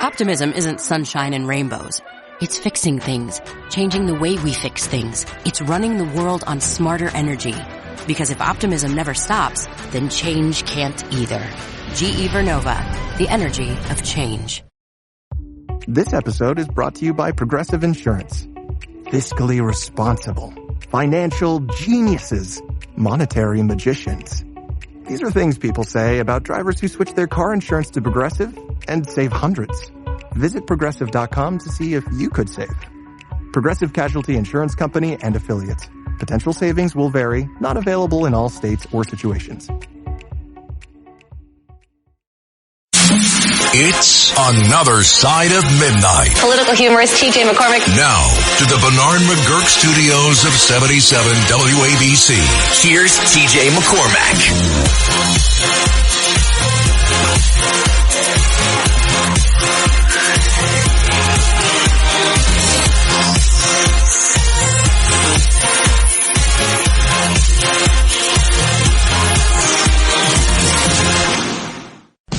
Optimism isn't sunshine and rainbows. It's fixing things, changing the way we fix things. It's running the world on smarter energy. Because if optimism never stops, then change can't either. GE Vernova, the energy of change. This episode is brought to you by Progressive Insurance. Fiscally responsible, financial geniuses, monetary magicians. These are things people say about drivers who switch their car insurance to Progressive and save hundreds. Visit Progressive.com to see if you could save. Progressive Casualty Insurance Company and Affiliates. Potential savings will vary, not available in all states or situations. It's Another Side of Midnight. Political humorist T.J. McCormick. Now, to the Bernard McGurk studios of 77 WABC. Here's T.J. McCormick.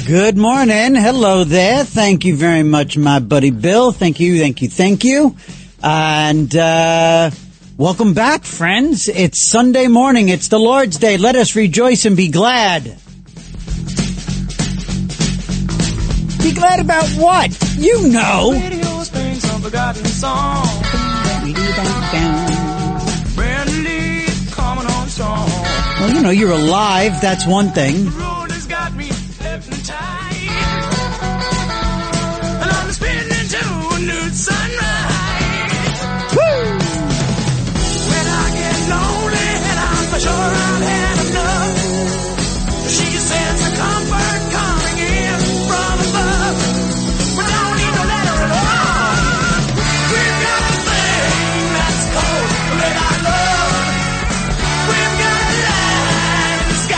Good morning. Hello there. Thank you very much, my buddy Bill. Thank you. And welcome back, friends. It's Sunday morning. It's the Lord's Day. Let us rejoice and be glad. Be glad about what? You know. Radio springs some forgotten song. Brand new coming on strong. Well, you know, you're alive. That's one thing. The road has got me hypnotized. And I'm spinning to a new sunrise. Woo! When I get lonely and I'm for sure I've had enough, she sends a comfort coming in from above. We don't need no letter at all. We've got a thing that's called red eye love. We've got a light in the sky.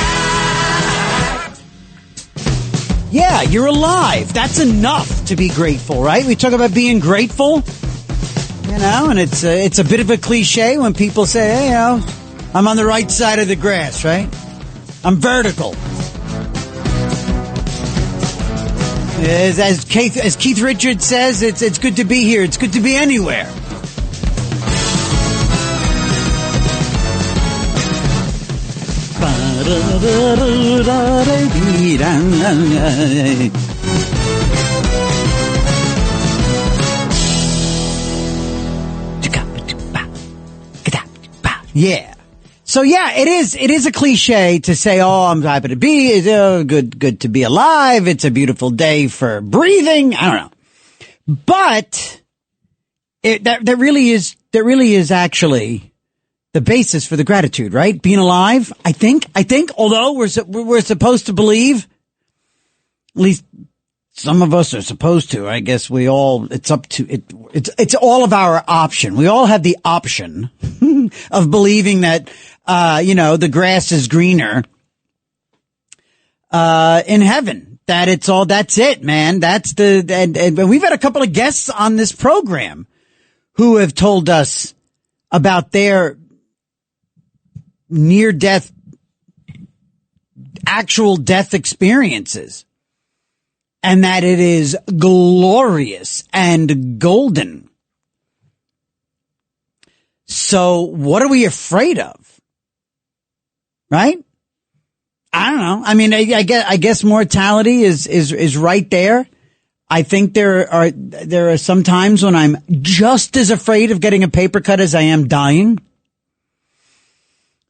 Yeah, you're alive. That's enough to be grateful, right? We talk about being grateful, you know, and it's a bit of a cliche when people say, hey, you know, I'm on the right side of the grass, right? I'm vertical. As Keith Richards says, it's good to be here. It's good to be anywhere. Yeah. So yeah, it is a cliche to say, oh, I'm happy to be, it's good to be alive. It's a beautiful day for breathing. I don't know. But that really is actually the basis for the gratitude, right? Being alive, I think, although we're supposed to believe, at least some of us are supposed to, I guess it's up to it. It's all of our option. We all have the option of believing that, the grass is greener, in heaven. That's it, man. And we've had a couple of guests on this program who have told us about their near-death, actual death experiences, and that it is glorious and golden. So what are we afraid of? Right? I don't know. I mean, I guess mortality is right there. I think there are some times when I'm just as afraid of getting a paper cut as I am dying.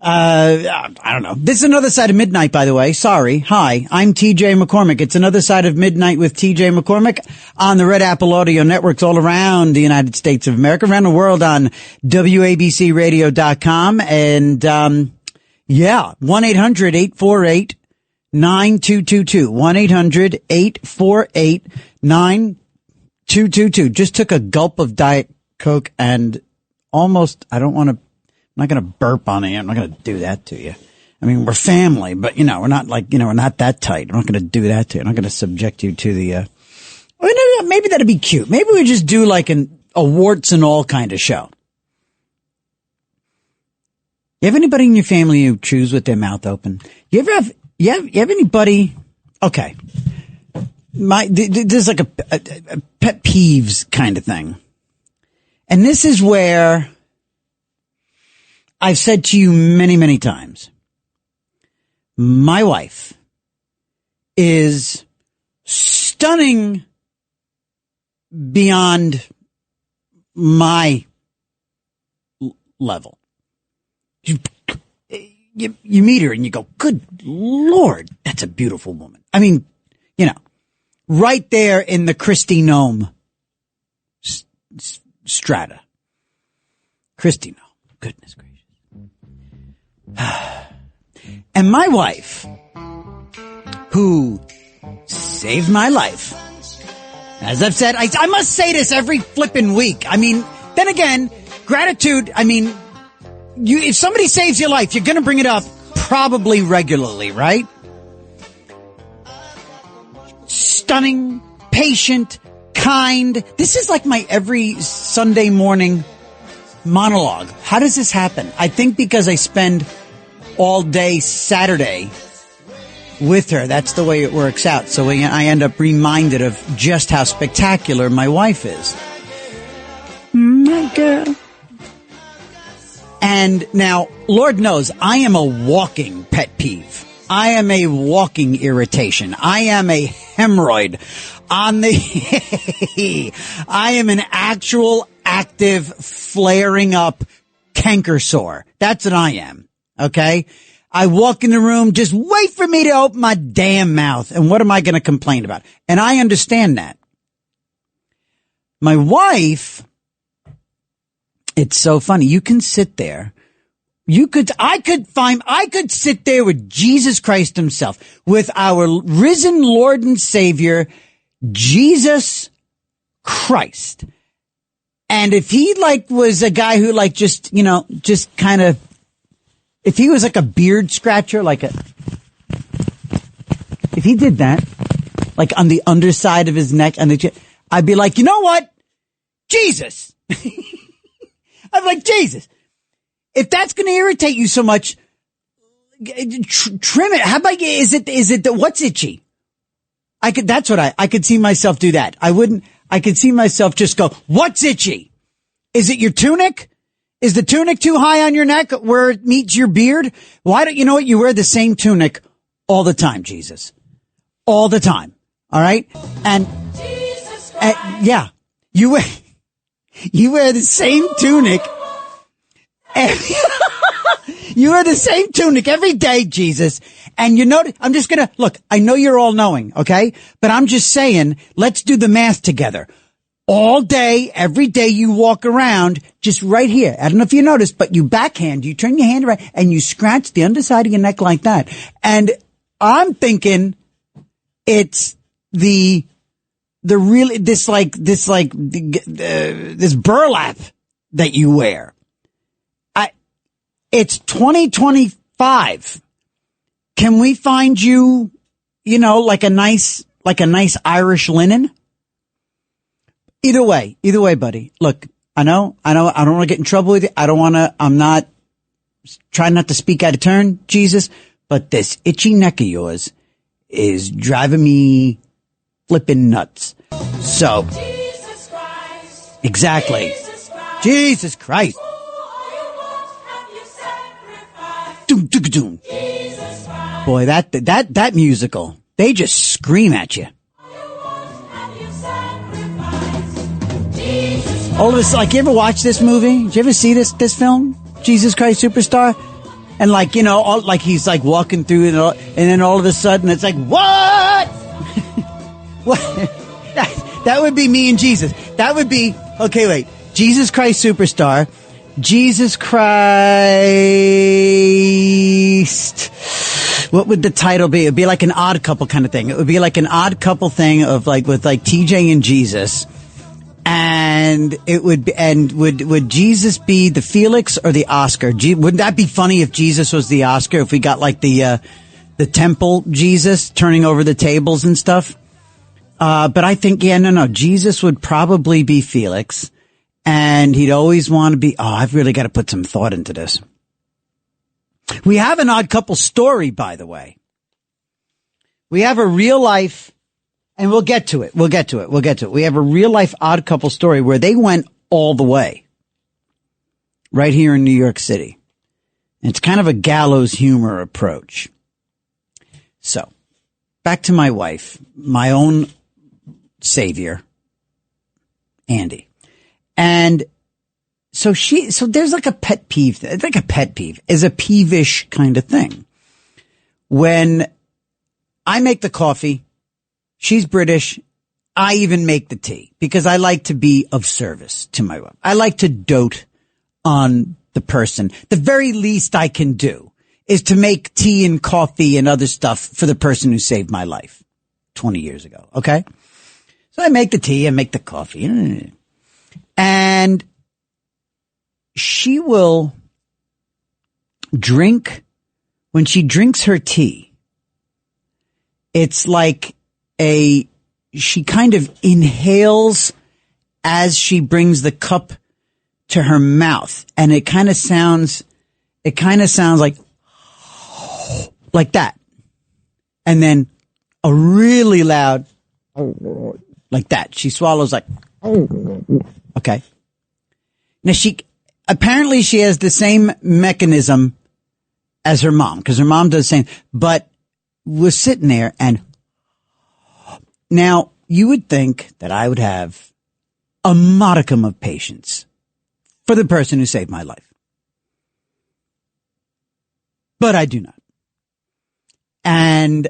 I don't know. This is Another Side of Midnight, by the way. Sorry. Hi, I'm TJ McCormick. It's Another Side of Midnight with TJ McCormick on the Red Apple Audio Networks all around the United States of America, around the world on WABCRadio.com. And, 1-800-848-9222. 1-800-848-9222. Just took a gulp of Diet Coke and almost, I'm not going to burp on it. I'm not going to do that to you. I mean, we're family, but we're not we're not that tight. I'm not going to do that to you. I'm not going to subject you to the, maybe that'd be cute. Maybe we just do like a warts and all kind of show. You have anybody in your family who chews with their mouth open? You have anybody? Okay. this is like a pet peeves kind of thing. And this is where I've said to you many, many times, my wife is stunning beyond my level. You meet her and you go, good Lord, that's a beautiful woman. I mean, you know, right there in the Christy Nome strata. Christy Nome, goodness gracious. And my wife, who saved my life, as I've said, I must say this every flipping week. I mean, then again, gratitude, I mean, if somebody saves your life, you're going to bring it up probably regularly, right? Stunning, patient, kind. This is like my every Sunday morning monologue. How does this happen? I think because I spend all day Saturday with her. That's the way it works out. So I end up reminded of just how spectacular my wife is. My girl. And now, Lord knows, I am a walking pet peeve. I am a walking irritation. I am a hemorrhoid on the, I am an actual active flaring up canker sore. That's what I am. Okay. I walk in the room, just wait for me to open my damn mouth. And what am I going to complain about? And I understand that. My wife, it's so funny. You can sit there. I could sit there with Jesus Christ himself, with our risen Lord and Savior, Jesus Christ. And if he was a guy who just kind of, if he was like a beard scratcher, if he did that, like on the underside of his neck, I'd be like, you know what? Jesus. I'm like, Jesus, if that's going to irritate you so much, trim it. How about, is it what's itchy? I could see myself do that. I could see myself just go, what's itchy? Is it your tunic? Is the tunic too high on your neck where it meets your beard? Why don't you know what? You wear the same tunic all the time, Jesus. All the time. All right. And, yeah, you wear the same tunic. You wear the same tunic every day, Jesus. And you know, I'm just going to, look, I know you're all knowing, okay? But I'm just saying, let's do the math together. All day, every day you walk around, just right here. I don't know if you noticed, but you backhand, you turn your hand around and you scratch the underside of your neck like that. And I'm thinking it's this burlap that you wear. It's 2025. Can we find you, like a nice Irish linen? Either way, buddy. Look, I don't want to get in trouble with you. I'm not trying not to speak out of turn, Jesus, but this itchy neck of yours is driving me flipping nuts. So, Jesus Christ, exactly. Jesus Christ. Jesus Christ. Doom, doom, doom. Boy, that musical, they just scream at you. All of this, you ever watch this movie? Did you ever see this film? Jesus Christ Superstar? And he's walking through and then all of a sudden it's like, what? What? That would be me and Jesus. That would be, okay, wait. Jesus Christ Superstar. Jesus Christ. What would the title be? It'd be like an Odd Couple kind of thing. It would be like an Odd Couple thing of with TJ and Jesus. And it would be, and would Jesus be the Felix or the Oscar? Wouldn't that be funny if Jesus was the Oscar? If we got the temple Jesus turning over the tables and stuff? But I think, no, Jesus would probably be Felix. And he'd always want to be, I've really got to put some thought into this. We have an Odd Couple story, by the way. We have a real life, And we'll get to it. We'll get to it. We have a real life Odd Couple story where they went all the way right here in New York City. It's kind of a gallows humor approach. So back to my wife, my own savior, Andy. And so there's like a pet peeve. It's like a pet peeve is a peevish kind of thing. When I make the coffee, she's British. I even make the tea because I like to be of service to my wife. I like to dote on the person. The very least I can do is to make tea and coffee and other stuff for the person who saved my life 20 years ago. Okay. So I make the tea and make the coffee, and she will drink. When she drinks her tea, it's like she kind of inhales as she brings the cup to her mouth. And it kind of sounds like that. And then a really loud, like that. She swallows like, okay. Now apparently she has the same mechanism as her mom, because her mom does the same, but was sitting there, and now you would think that I would have a modicum of patience for the person who saved my life. But I do not. And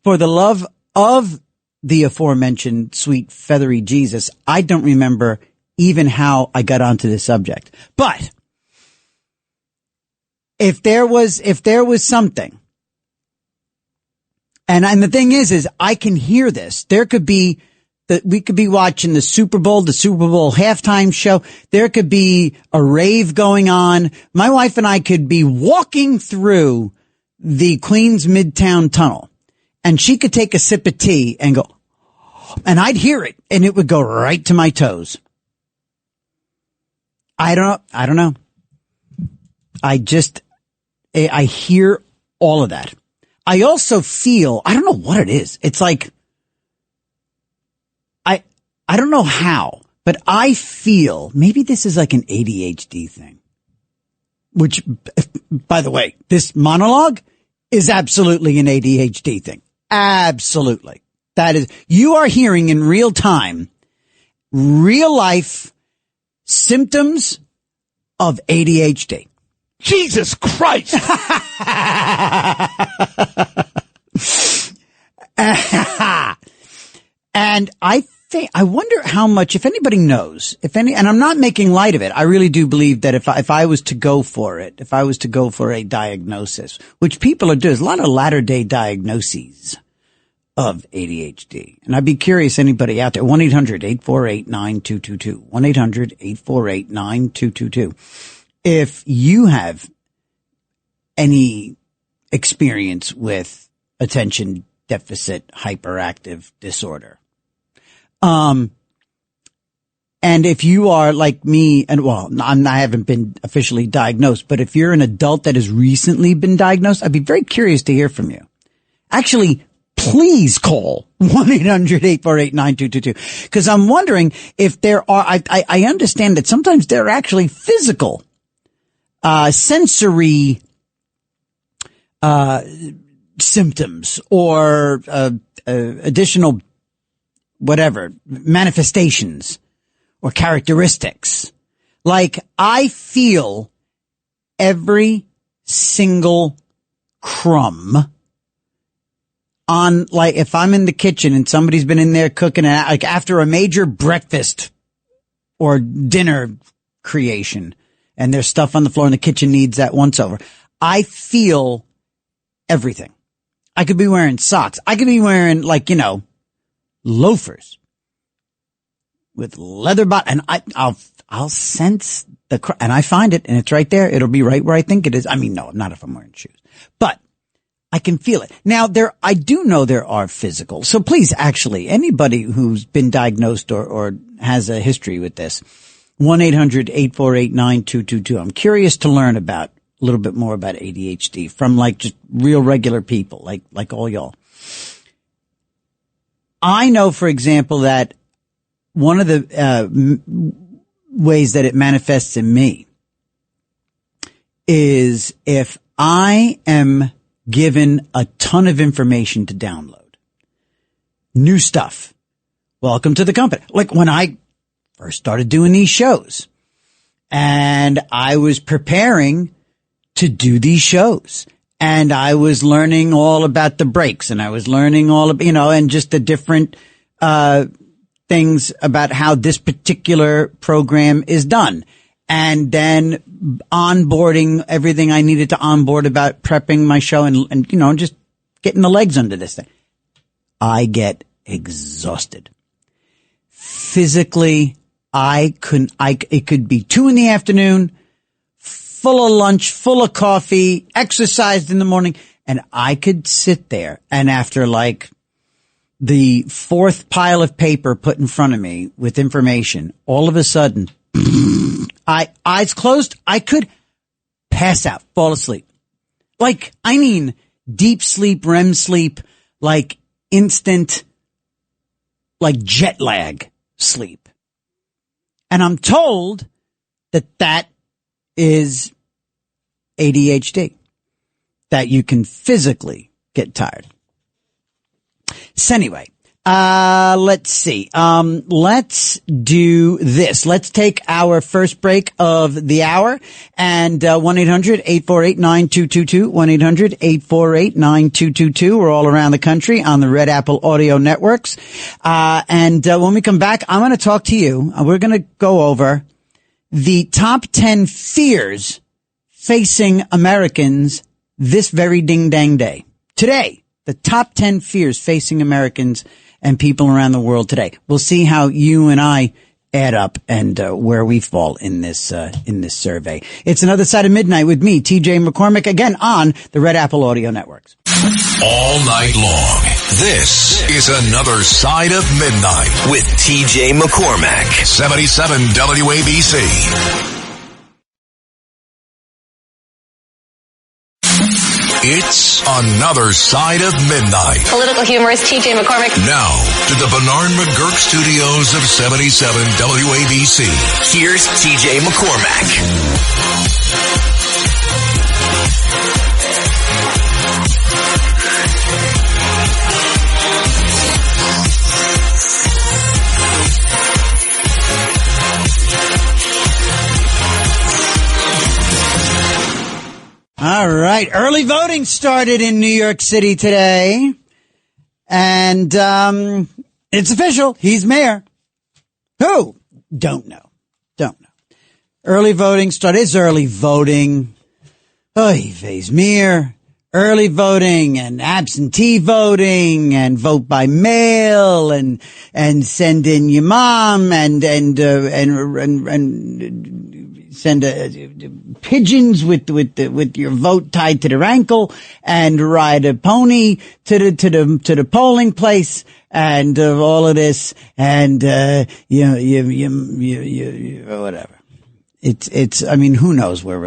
for the love of the aforementioned sweet feathery Jesus, I don't remember even how I got onto this subject. But if there was something, and the thing is I can hear this. There could be we could be watching the Super Bowl halftime show. There could be a rave going on. My wife and I could be walking through the Queens Midtown Tunnel, and she could take a sip of tea and go, and I'd hear it, and it would go right to my toes. I don't know. I hear all of that. I also feel, I don't know what it is. It's like, I don't know how, but I feel maybe this is like an ADHD thing, which, by the way, this monologue is absolutely an ADHD thing. Absolutely. That is, you are hearing in real time, real life symptoms of ADHD. Jesus Christ. And I wonder how much, if anybody knows, and I'm not making light of it. I really do believe that if I was to go for it, if I was to go for a diagnosis, which people are doing, there's a lot of latter day diagnoses of ADHD. And I'd be curious, anybody out there, 1-800-848-9222, 1-800-848-9222. If you have any experience with attention deficit hyperactive disorder, and if you are like me, and I haven't been officially diagnosed, but if you're an adult that has recently been diagnosed, I'd be very curious to hear from you. Actually, please call 1-800-848-9222, because I'm wondering if there are, I understand that sometimes there are actually physical sensory symptoms or additional whatever manifestations or characteristics. Like, I feel every single crumb on, like, if I'm in the kitchen and somebody's been in there cooking, like after a major breakfast or dinner creation, and there's stuff on the floor and the kitchen needs that once over, I feel everything. I could be wearing socks. I could be wearing, like, loafers with leather bottom, and I'll sense and I find it, and it's right there. It'll be right where I think it is. I mean, no, not if I'm wearing shoes, but I can feel it. Now, I do know there are physical. So please, actually, anybody who's been diagnosed or has a history with this, 1-800-848-9222. I'm curious to learn a little bit more about ADHD from, like, just real regular people, like all y'all. I know, for example, that one of the ways that it manifests in me is if I am given a ton of information to download, new stuff. Welcome to the company. Like when I first started doing these shows and I was preparing to do these shows and I was learning all about the breaks and I was learning all of, and just the different, things about how this particular program is done. And then onboarding everything I needed to onboard about prepping my show and just getting the legs under this thing. I get exhausted. Physically, it could be 2 p.m, full of lunch, full of coffee, exercised in the morning, and I could sit there and after like the 4th pile of paper put in front of me with information, all of a sudden, eyes closed, I could pass out, fall asleep. Like, I mean, deep sleep, REM sleep, like instant, like jet lag sleep. And I'm told that is ADHD, that you can physically get tired. So anyway, let's see. Let's do this. Let's take our first break of the hour and 1-800-848-9222, 1-800-848-9222. We're all around the country on the Red Apple Audio Networks. And when we come back, I'm going to talk to you. We're going to go over the top 10 fears facing Americans this very ding-dang day. Today, the top 10 fears facing Americans and people around the world today. We'll see how you and I add up and where we fall in this survey. It's Another Side of Midnight with me, TJ McCormick, again on the Red Apple Audio Networks. All night long, this is Another Side of Midnight with TJ McCormack. 77 WABC. It's Another Side of Midnight. Political humorist TJ McCormick. Now, to the Bernard McGurk studios of 77 WABC. Here's TJ McCormack. All right. Early voting started in New York City today. And it's official. He's mayor. Who? Don't know. Early voting started. It's early voting. Oy vey's mir. Early voting and absentee voting and vote by mail and send in your mom and send pigeons with your vote tied to their ankle and ride a pony to the polling place and all of this and you whatever. It's I mean, who knows where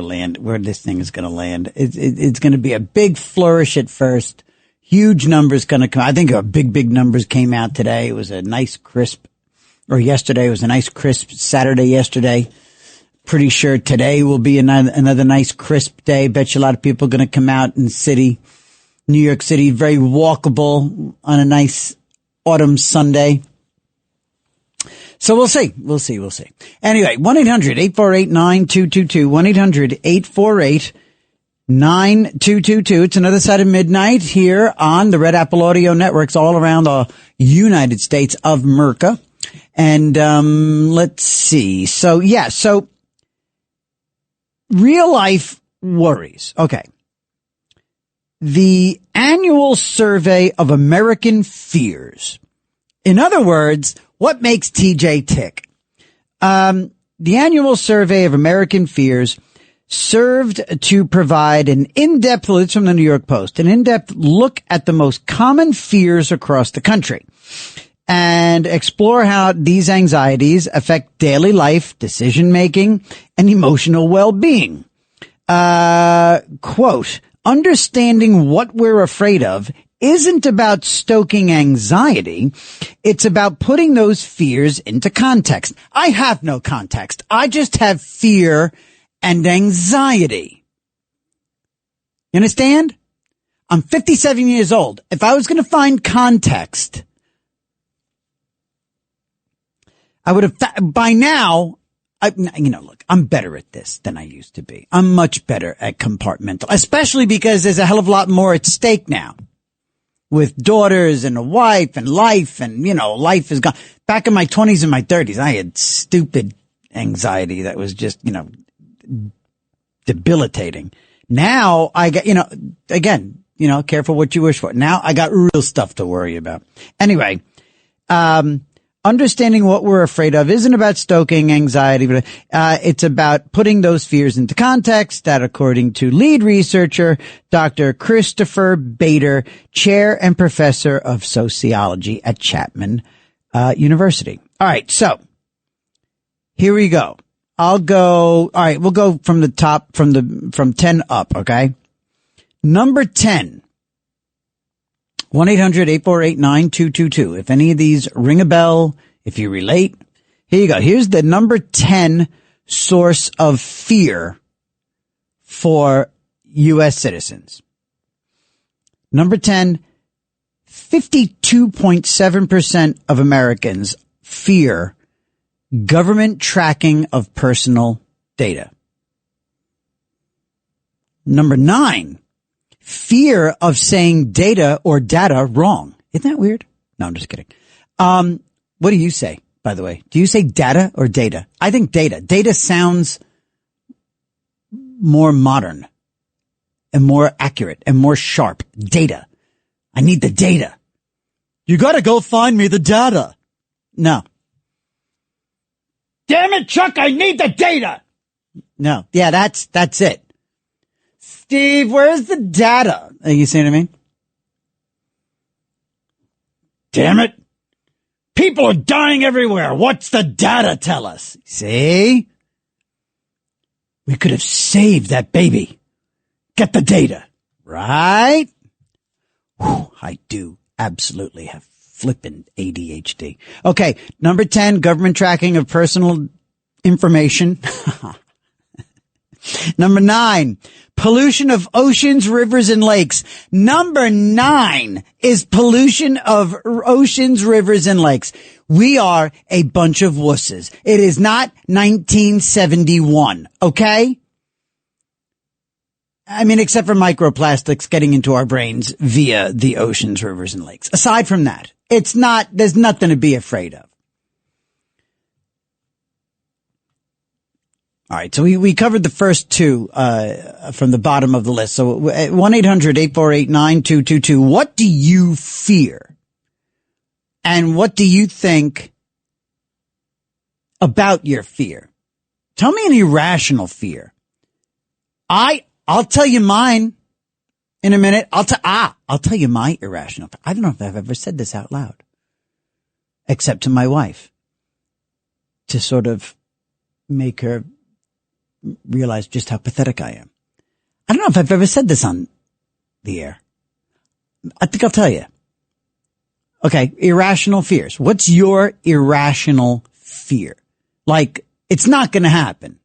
this thing is going to land. It's going to be a big flourish at first. Huge numbers going to come. I think big numbers came out today. It was a nice crisp, or yesterday it was a nice crisp Saturday yesterday. Pretty sure today will be another nice crisp day. Bet you a lot of people are going to come out in New York City, very walkable on a nice autumn Sunday. So we'll see. Anyway, 1-800-848-9222, 1-800-848-9222. It's Another Side of Midnight here on the Red Apple Audio Networks all around the United States of America. And, let's see. So real life worries. Okay. The annual survey of American fears. In other words, what makes TJ tick? The annual survey of American fears served to provide an in-depth, it's from the New York Post, an in-depth look at the most common fears across the country and explore how these anxieties affect daily life, decision-making, and emotional well-being. Quote, understanding what we're afraid of isn't about stoking anxiety. It's about putting those fears into context. I have no context. I just have fear and anxiety. You understand? I'm 57 years old. If I was going to find context, I would have, by now, look, I'm better at this than I used to be. I'm much better at compartmental, especially because there's a hell of a lot more at stake now with daughters and a wife and life. And, life is gone. Back in my 20s and my 30s, I had stupid anxiety that was just, debilitating. Now I get, again, careful what you wish for. Now I got real stuff to worry about. Anyway, understanding what we're afraid of isn't about stoking anxiety, but it's about putting those fears into context. That, according to lead researcher Dr. Christopher Bader, chair and professor of sociology at Chapman University. All right, so here we go. We'll go from the top, from 10 up, okay? Number 10. 1-800-848-9222. If any of these ring a bell, if you relate, here you go. Here's the number 10 source of fear for U.S. citizens. Number 10, 52.7% of Americans fear government tracking of personal data. Number 9, fear of saying data or data wrong. Isn't that weird? No, I'm just kidding. What do you say, by the way? Do you say data or data? I think data. Data sounds more modern and more accurate and more sharp. Data. I need the data. You gotta go find me the data. No. Damn it, Chuck, I need the data. No. Yeah, that's it. Steve, where's the data? Are you saying to me? Damn it. People are dying everywhere. What's the data tell us? See? We could have saved that baby. Get the data. Right? Whew, I do absolutely have flippin' ADHD. Okay, number 10, government tracking of personal information. Number 9, pollution of oceans, rivers, and lakes. Number 9 is pollution of oceans, rivers, and lakes. We are a bunch of wusses. It is not 1971, okay? I mean, except for microplastics getting into our brains via the oceans, rivers, and lakes. Aside from that, there's nothing to be afraid of. All right, so we covered the first two from the bottom of the list. So 1-800-848-9222. What do you fear? And what do you think about your fear? Tell me an irrational fear. I'll tell you mine in a minute. I'll tell you my irrational fear. I don't know if I've ever said this out loud, except to my wife, to sort of make her realize just how pathetic I am. I don't know if I've ever said this on the air. I think I'll tell you. Okay, irrational fears. What's your irrational fear? Like, it's not going to happen,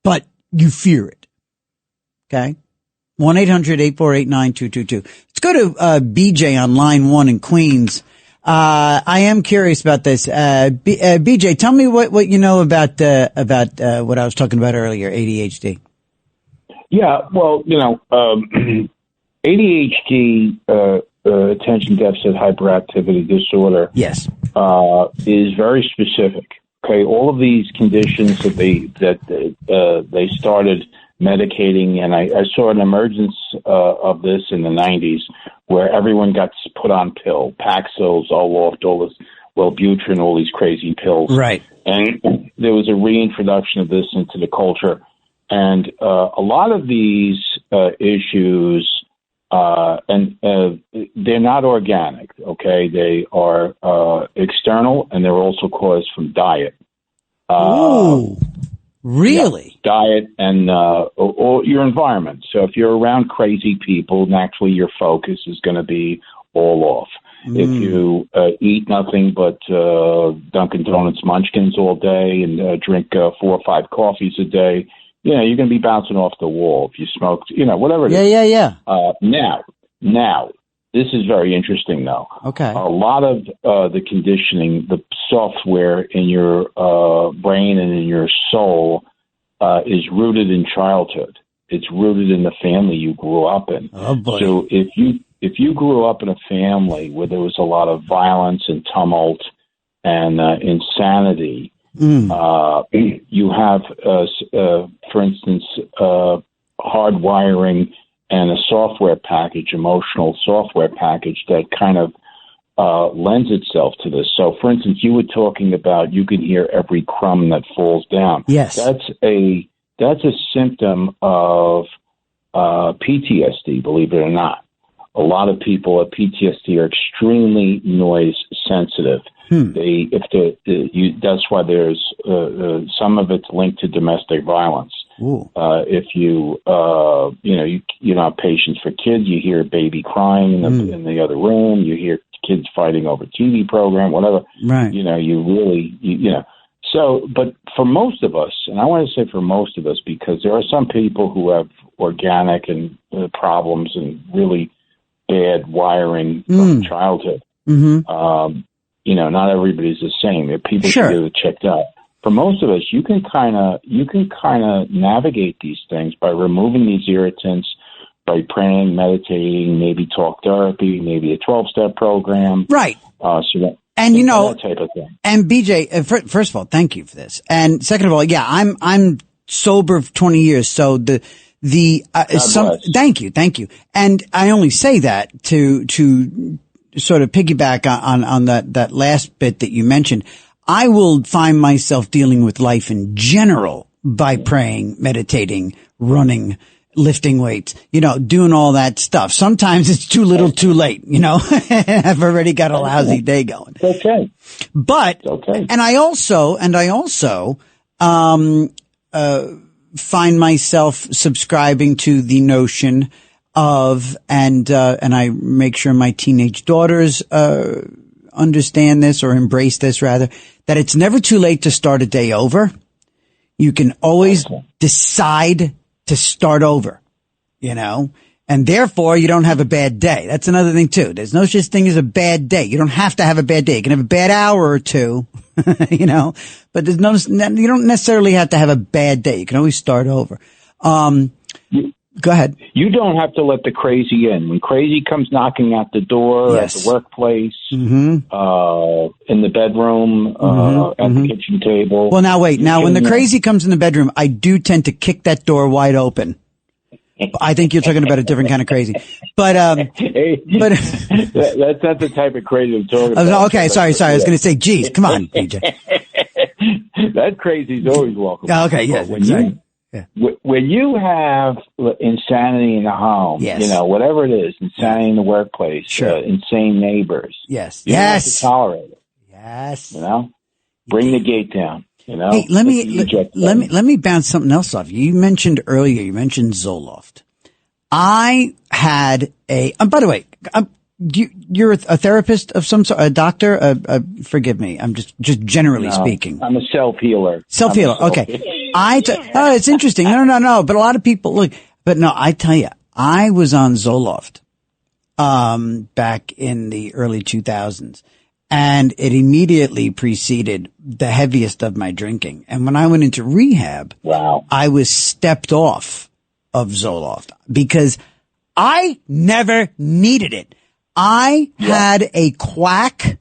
but you fear it. Okay? 1-800-848-9222. Let's go to BJ on line 1 in Queens. I am curious about this. BJ, tell me what you know about what I was talking about earlier, ADHD. Yeah, well, ADHD, attention deficit hyperactivity disorder, yes, is very specific. Okay, all of these conditions that they started medicating, and I saw an emergence of this in the 90s, where everyone got put on pill, Paxil, Zoloft, all this, Wellbutrin, all these crazy pills. Right. And there was a reintroduction of this into the culture. And a lot of these issues, they're not organic, okay? They are external, and they're also caused from diet. Ooh. Really? Yeah, diet and or your environment. So if you're around crazy people, naturally your focus is going to be all off. If you eat nothing but Dunkin' Donuts munchkins all day and drink 4 or 5 coffees a day, you're going to be bouncing off the wall. If you smoke, whatever it is. Yeah. Now, this is very interesting, though. Okay. A lot of the conditioning, the software in your brain and in your soul is rooted in childhood. It's rooted in the family you grew up in. Oh, boy. So if you grew up in a family where there was a lot of violence and tumult and insanity, you have, for instance, hardwiring and a software package, emotional software package that kind of lends itself to this. So, for instance, you were talking about you can hear every crumb that falls down. Yes. That's a symptom of PTSD, believe it or not. A lot of people with PTSD are extremely noise sensitive. That's why there's some of it's linked to domestic violence. If you have patience for kids, you hear a baby crying in the other room, you hear kids fighting over TV program, whatever. Right. So, but for most of us, and I want to say for most of us, because there are some people who have organic and problems and really bad wiring from childhood. Not everybody's the same. People can get it checked out. For most of us, you can kind of navigate these things by removing these irritants, by praying, meditating, maybe talk therapy, maybe a 12-step program. Right. That type of thing. And BJ, first of all, thank you for this. And second of all, yeah, I'm sober for 20 years. So thank you. And I only say that to sort of piggyback on that last bit that you mentioned. I will find myself dealing with life in general by praying, meditating, running, lifting weights, doing all that stuff. Sometimes it's too little, too late, I've already got a lousy day going. Okay. But, and I also, find myself subscribing to the notion of, and I make sure my teenage daughters, understand this or embrace this rather, that it's never too late to start a day over. You can always decide to start over, and therefore you don't have a bad day. That's another thing too. There's no such thing as a bad day. You don't have to have a bad day. You can have a bad hour or two, but you don't necessarily have to have a bad day. You can always start over. Go ahead. You don't have to let the crazy in. When crazy comes knocking at the door, at the workplace, in the bedroom, at the kitchen table. Well, now wait. Now, when the crazy comes in the bedroom, I do tend to kick that door wide open. I think you're talking about a different kind of crazy. But that's not the type of crazy I'm talking about. Okay, sorry. I was going to say, geez, come on, BJ. That crazy's always welcome. Okay, yes, exactly. When you have insanity in the home, whatever it is, insanity in the workplace, insane neighbors, you don't have to tolerate it. Yes. Bring the gate down. Hey, let me bounce something else off. You mentioned Zoloft. I had by the way, you're a therapist of some sort, a doctor, forgive me. I'm just generally speaking. I'm a self-healer. Okay. It's interesting. No. But a lot of people I tell you, I was on Zoloft, back in the early 2000s, and it immediately preceded the heaviest of my drinking. And when I went into rehab, I was stepped off of Zoloft because I never needed it. I had a quack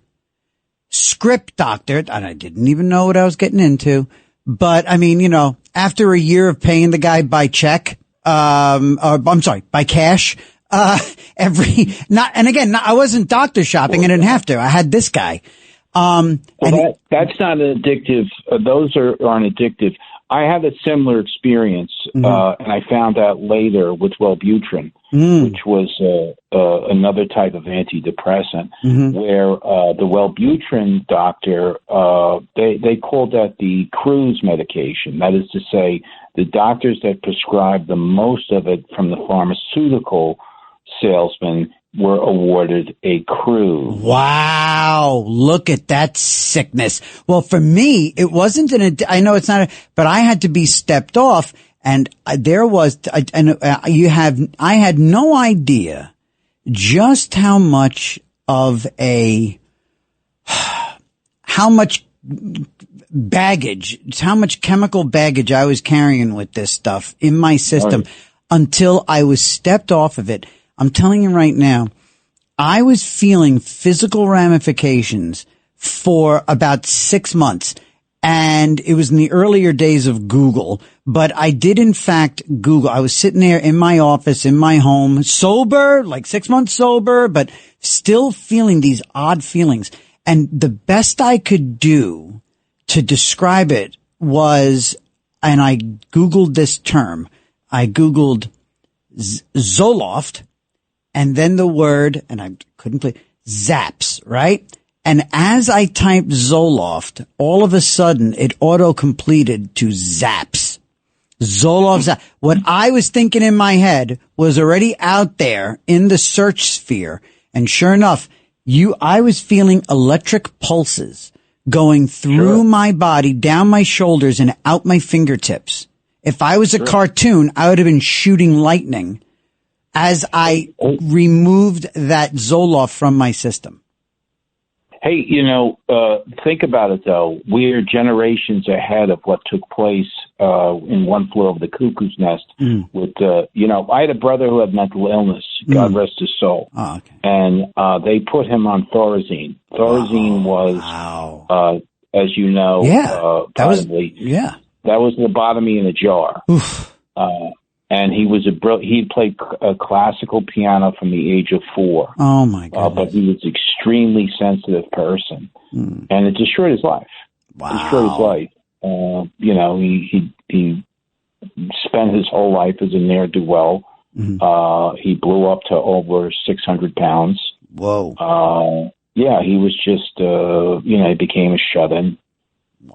script doctor, and I didn't even know what I was getting into. But I mean, after a year of paying the guy by check, by cash, I wasn't doctor shopping. I didn't have to. I had this guy. That's not addictive. Those aren't addictive. I had a similar experience, and I found out later with Wellbutrin, which was another type of antidepressant, where the Wellbutrin doctor, they called that the cruise medication. That is to say, the doctors that prescribed the most of it from the pharmaceutical salesman were awarded a cruise. Wow. Look at that sickness. Well, for me, it wasn't I know it's not, but I had to be stepped off, and there was, I had no idea just how much baggage, how much chemical baggage I was carrying with this stuff in my system until I was stepped off of it. I'm telling you right now, I was feeling physical ramifications for about 6 months. And it was in the earlier days of Google, but I did in fact Google. I was sitting there in my office, in my home, sober, like 6 months sober, but still feeling these odd feelings. And the best I could do to describe it was, and I Googled this term, I Googled Zoloft, and then the word, and I couldn't play, zaps, right? And as I typed Zoloft, all of a sudden it auto-completed to zaps. Zoloft zaps. What I was thinking in my head was already out there in the search sphere. And sure enough, I was feeling electric pulses going through my body, down my shoulders, and out my fingertips. If I was a cartoon, I would have been shooting lightning as I removed that Zoloft from my system. Hey, think about it, though. We're generations ahead of what took place in One Flew Over the Cuckoo's Nest. With, I had a brother who had mental illness, God rest his soul. Oh, okay. And they put him on Thorazine. Thorazine was, as you know, that was lobotomy in a jar. And he played classical piano from the age of 4. Oh my God! But he was an extremely sensitive person, and it destroyed his life. Wow! It destroyed his life. He spent his whole life as a ne'er-do-well. He blew up to over 600 pounds. Whoa! He was just he became a shut-in,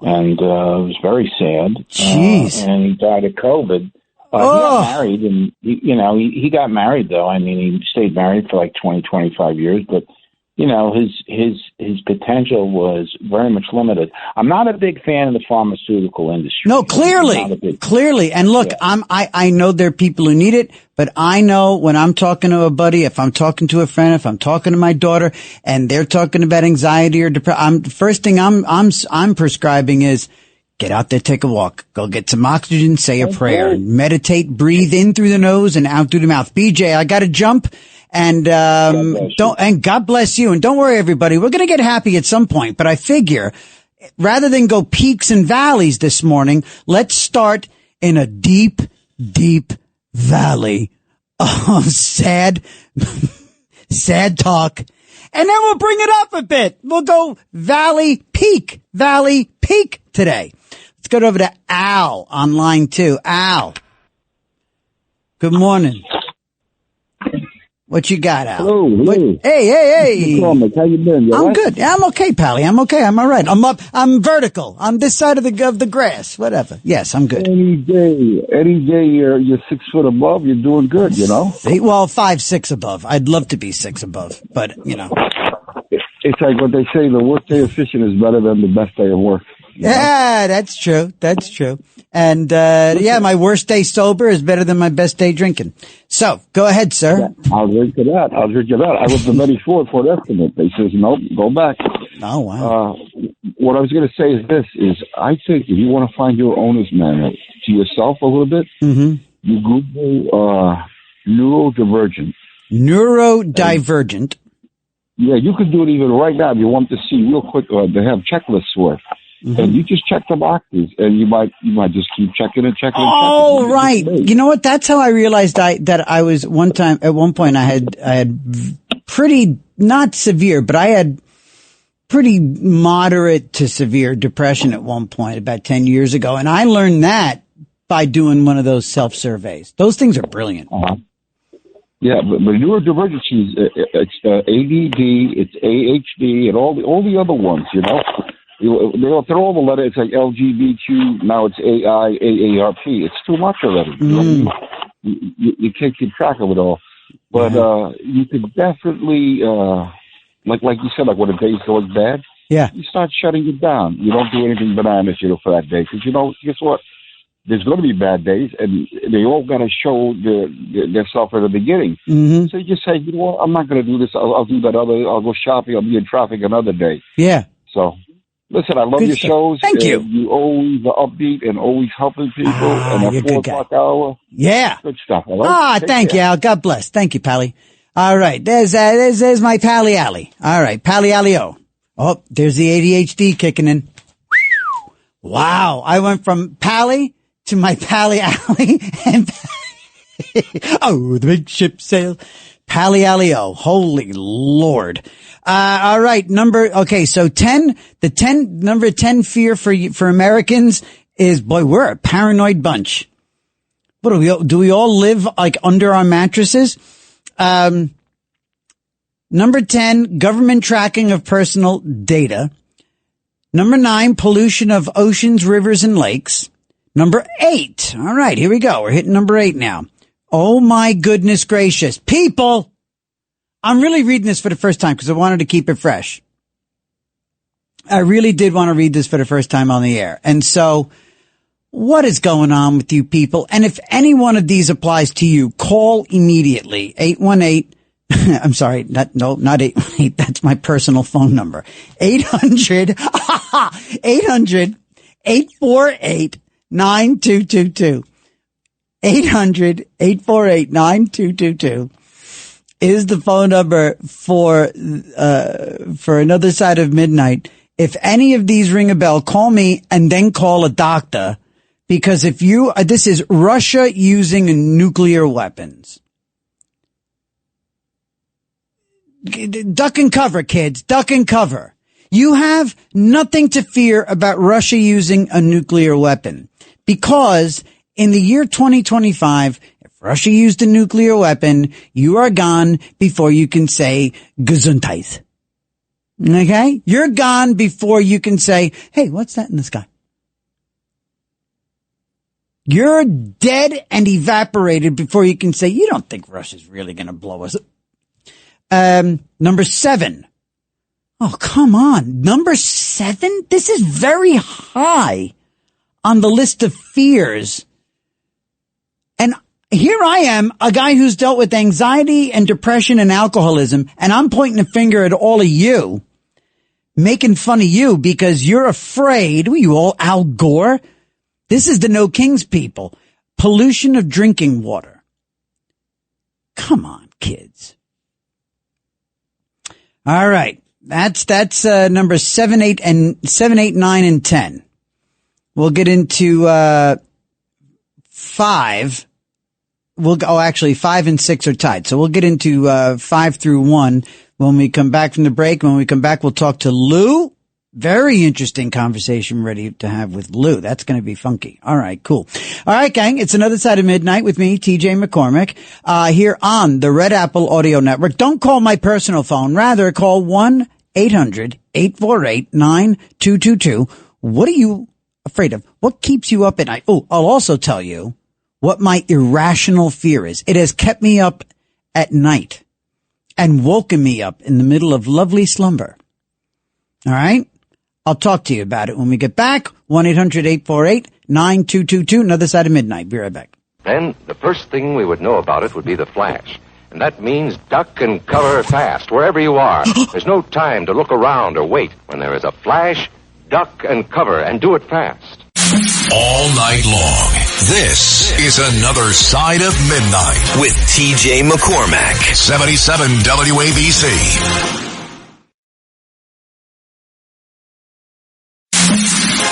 and it was very sad. Jeez! And he died of COVID. He got married, and he got married though. I mean, he stayed married for like 20, 25 years, but his potential was very much limited. I'm not a big fan of the pharmaceutical industry. No, clearly. And look, I know there are people who need it, but I know when I'm talking to a buddy, if I'm talking to a friend, if I'm talking to my daughter, and they're talking about anxiety or depression, first thing I'm prescribing is, get out there, take a walk, go get some oxygen, say a prayer, meditate, breathe in through the nose and out through the mouth. BJ, I got to jump, and God bless you. And don't worry, everybody, we're going to get happy at some point. But I figure, rather than go peaks and valleys this morning, let's start in a deep, deep valley of sad talk. And then we'll bring it up a bit. We'll go valley peak today. Let's go over to Al on line 2. Al. Good morning. What you got, Al? Hello. Hey. How you been? I'm good. I'm okay, Pally. I'm okay. I'm all right. I'm vertical. I'm this side of the grass. Whatever. Yes, I'm good. Any day you're 6 foot above, you're doing good, See, well, 5'6" above. I'd love to be 6 above, but It's like what they say, the worst day of fishing is better than the best day of work. Yeah, that's true. And, my worst day sober is better than my best day drinking. So, go ahead, sir. Yeah, I'll drink to that. I was the very for estimate. They says, nope, go back. Oh, wow. What I was going to say is this, I think if you want to find your owner's manual to yourself a little bit, you Google, neurodivergent. Neurodivergent. Yeah, you could do it even right now if you want to see real quick. They have checklists for it. And you just check the boxes, and you might just keep checking and checking. Oh, right. You know what? That's how I realized that I was at one point I had pretty, not severe, but I had pretty moderate to severe depression at one point about 10 years ago. And I learned that by doing one of those self-surveys. Those things are brilliant. Yeah, but neurodivergencies, it's ADD, it's AHD, and all the other ones, you know. They'll throw all the letters, it's like LGBTQ, now it's AI, AARP. It's too much already. You can't keep track of it all. But you could definitely, like you said, like when the day goes bad, you start shutting it down. You don't do anything bananas, for that day. Because, guess what? There's going to be bad days, and they all got to show their self at the beginning. Mm-hmm. So you just say, I'm not going to do this. I'll do that other. I'll go shopping. I'll be in traffic another day. Yeah. So, listen, I love your shows. Thank you. You always are upbeat and always helping people. And at 4 o'clock hour. Yeah. Good stuff. Thank you, Al. God bless. Thank you, Pally. All right. There's my Pally Alley. All right. Pally Alley-o. Oh, there's the ADHD kicking in. Wow. I went from Pally to my Pally Alley and the big ship sails. Pally Alley-o. Holy Lord. All right. So 10, number 10 fear for Americans is, boy, we're a paranoid bunch. What do we all live like under our mattresses? Number 10, government tracking of personal data. Number 9, pollution of oceans, rivers, and lakes. Number 8. All right, here we go. We're hitting number 8 now. Oh my goodness gracious. People, I'm really reading this for the first time because I wanted to keep it fresh. I really did want to read this for the first time on the air. And so, what is going on with you people? And if any one of these applies to you, call immediately. 818. I'm sorry. Not 818. That's my personal phone number. 800-848-9222. 800-848-9222 is the phone number for Another Side of Midnight. If any of these ring a bell, call me and then call a doctor, because this is Russia using nuclear weapons. Duck and cover, kids. Duck and cover. You have nothing to fear about Russia using a nuclear weapon, because in the year 2025, if Russia used a nuclear weapon, you are gone before you can say Gesundheit. Okay? You're gone before you can say, hey, what's that in the sky? You're dead and evaporated before you can say, you don't think Russia's really going to blow us up. Number 7. Oh, come on. Number 7? This is very high on the list of fears. And here I am, a guy who's dealt with anxiety and depression and alcoholism, and I'm pointing a finger at all of you, making fun of you because you're afraid. Were you all Al Gore? This is the No Kings people. Pollution of drinking water. Come on, kids. All right. That's number 7, 8, 9, and 10. We'll get into 5. Actually 5 and 6 are tied. So we'll get into 5 through 1 when we come back from the break. When we come back, we'll talk to Lou. Very interesting conversation ready to have with Lou. That's going to be funky. All right, cool. All right, gang. It's Another Side of Midnight with me, TJ McCormick, here on the Red Apple Audio Network. Don't call my personal phone. Rather, call 1-800-848-9222. What are you afraid of? What keeps you up at night? Oh, I'll also tell you what my irrational fear is. It has kept me up at night and woken me up in the middle of lovely slumber. All right? I'll talk to you about it when we get back. 1-800-848-9222. Another Side of Midnight. Be right back. Then the first thing we would know about it would be the flash. And that means duck and cover fast, wherever you are. There's no time to look around or wait. When there is a flash, duck and cover, and do it fast. All night long, this is Another Side of Midnight with TJ McCormack. 77 WABC.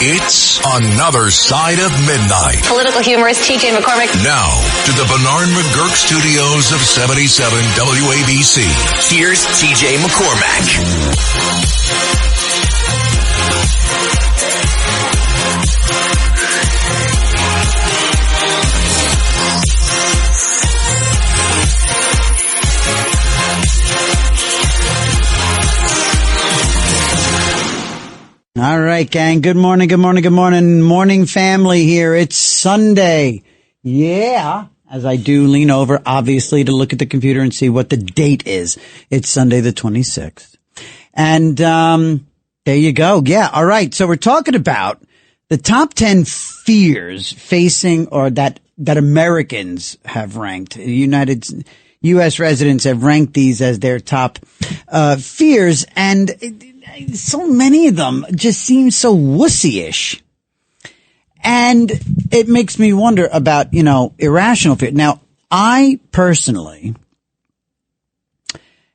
It's Another Side of Midnight. Political humorist TJ McCormick. Now, to the Bernard McGurk studios of 77 WABC. Here's TJ McCormack. All right, gang. Good morning, good morning, good morning. Morning family here. It's Sunday. Yeah. As I do lean over, obviously, to look at the computer and see what the date is. It's Sunday the 26th. And there you go. Yeah. All right. So we're talking about the top 10 fears facing, or that Americans have ranked. U.S. residents have ranked these as their top fears. And so many of them just seem so wussy-ish. And it makes me wonder about, irrational fear. Now, I personally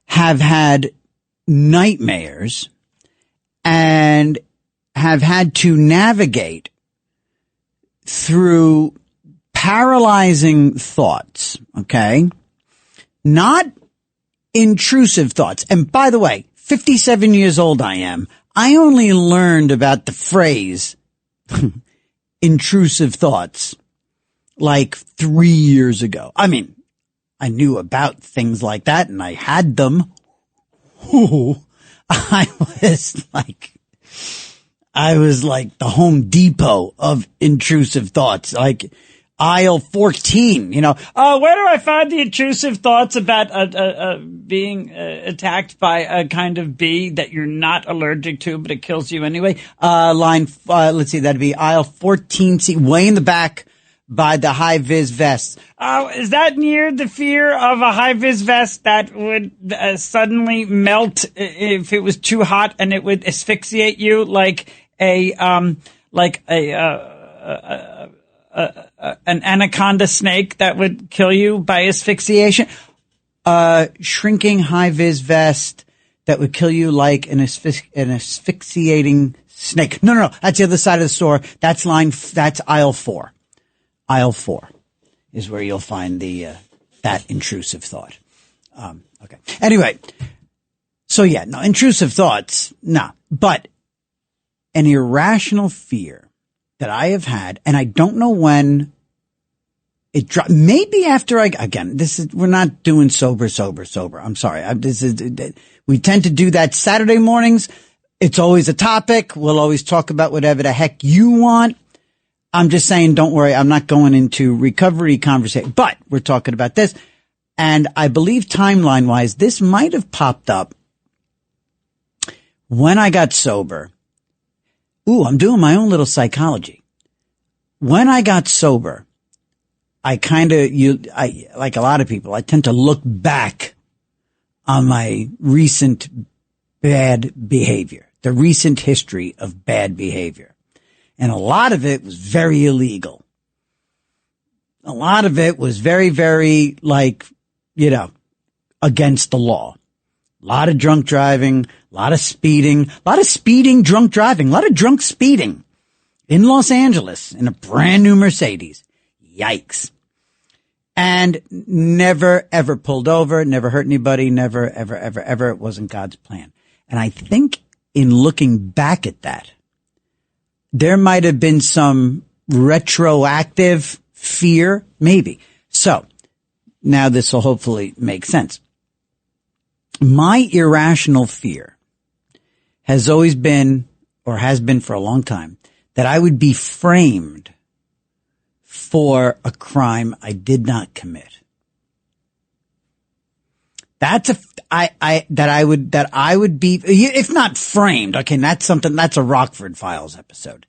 have had nightmares and have had to navigate through paralyzing thoughts, okay? Not intrusive thoughts. And by the way, 57 years old I am. I only learned about the phrase intrusive thoughts like 3 years ago. I mean, I knew about things like that and I had them. Ooh, I was like the Home Depot of intrusive thoughts, like aisle 14, where do I find the intrusive thoughts about being attacked by a kind of bee that you're not allergic to, but it kills you anyway? Let's see, that'd be aisle 14C, way in the back by the high-vis vests. Oh, is that near the fear of a high-vis vest that would suddenly melt if it was too hot and it would asphyxiate you like an anaconda snake that would kill you by asphyxiation? Shrinking high-vis vest that would kill you like an asphyxiating snake. No, that's the other side of the store. That's aisle 4. Aisle 4 is where you'll find that intrusive thought. Okay. Anyway. So yeah, no, intrusive thoughts, no, but an irrational fear that I have had, and I don't know when it dropped. Maybe after we're not doing sober. I'm sorry. We tend to do that Saturday mornings. It's always a topic. We'll always talk about whatever the heck you want. I'm just saying, don't worry. I'm not going into recovery conversation, but we're talking about this. And I believe timeline wise, this might have popped up when I got sober. Ooh, I'm doing my own little psychology. When I got sober, I like a lot of people, I tend to look back on my recent bad behavior, the recent history of bad behavior. And a lot of it was very illegal. A lot of it was very, very against the law. A lot of drunk driving, a lot of speeding, drunk driving, a lot of drunk speeding in Los Angeles in a brand new Mercedes. Yikes. And never, ever pulled over, never hurt anybody, never, ever, ever, ever. It wasn't God's plan. And I think in looking back at that, there might have been some retroactive fear, maybe. So now this will hopefully make sense. My irrational fear has always been, or has been for a long time, that I would be framed for a crime I did not commit. That's that I would be, if not framed. Okay. That's a Rockford Files episode.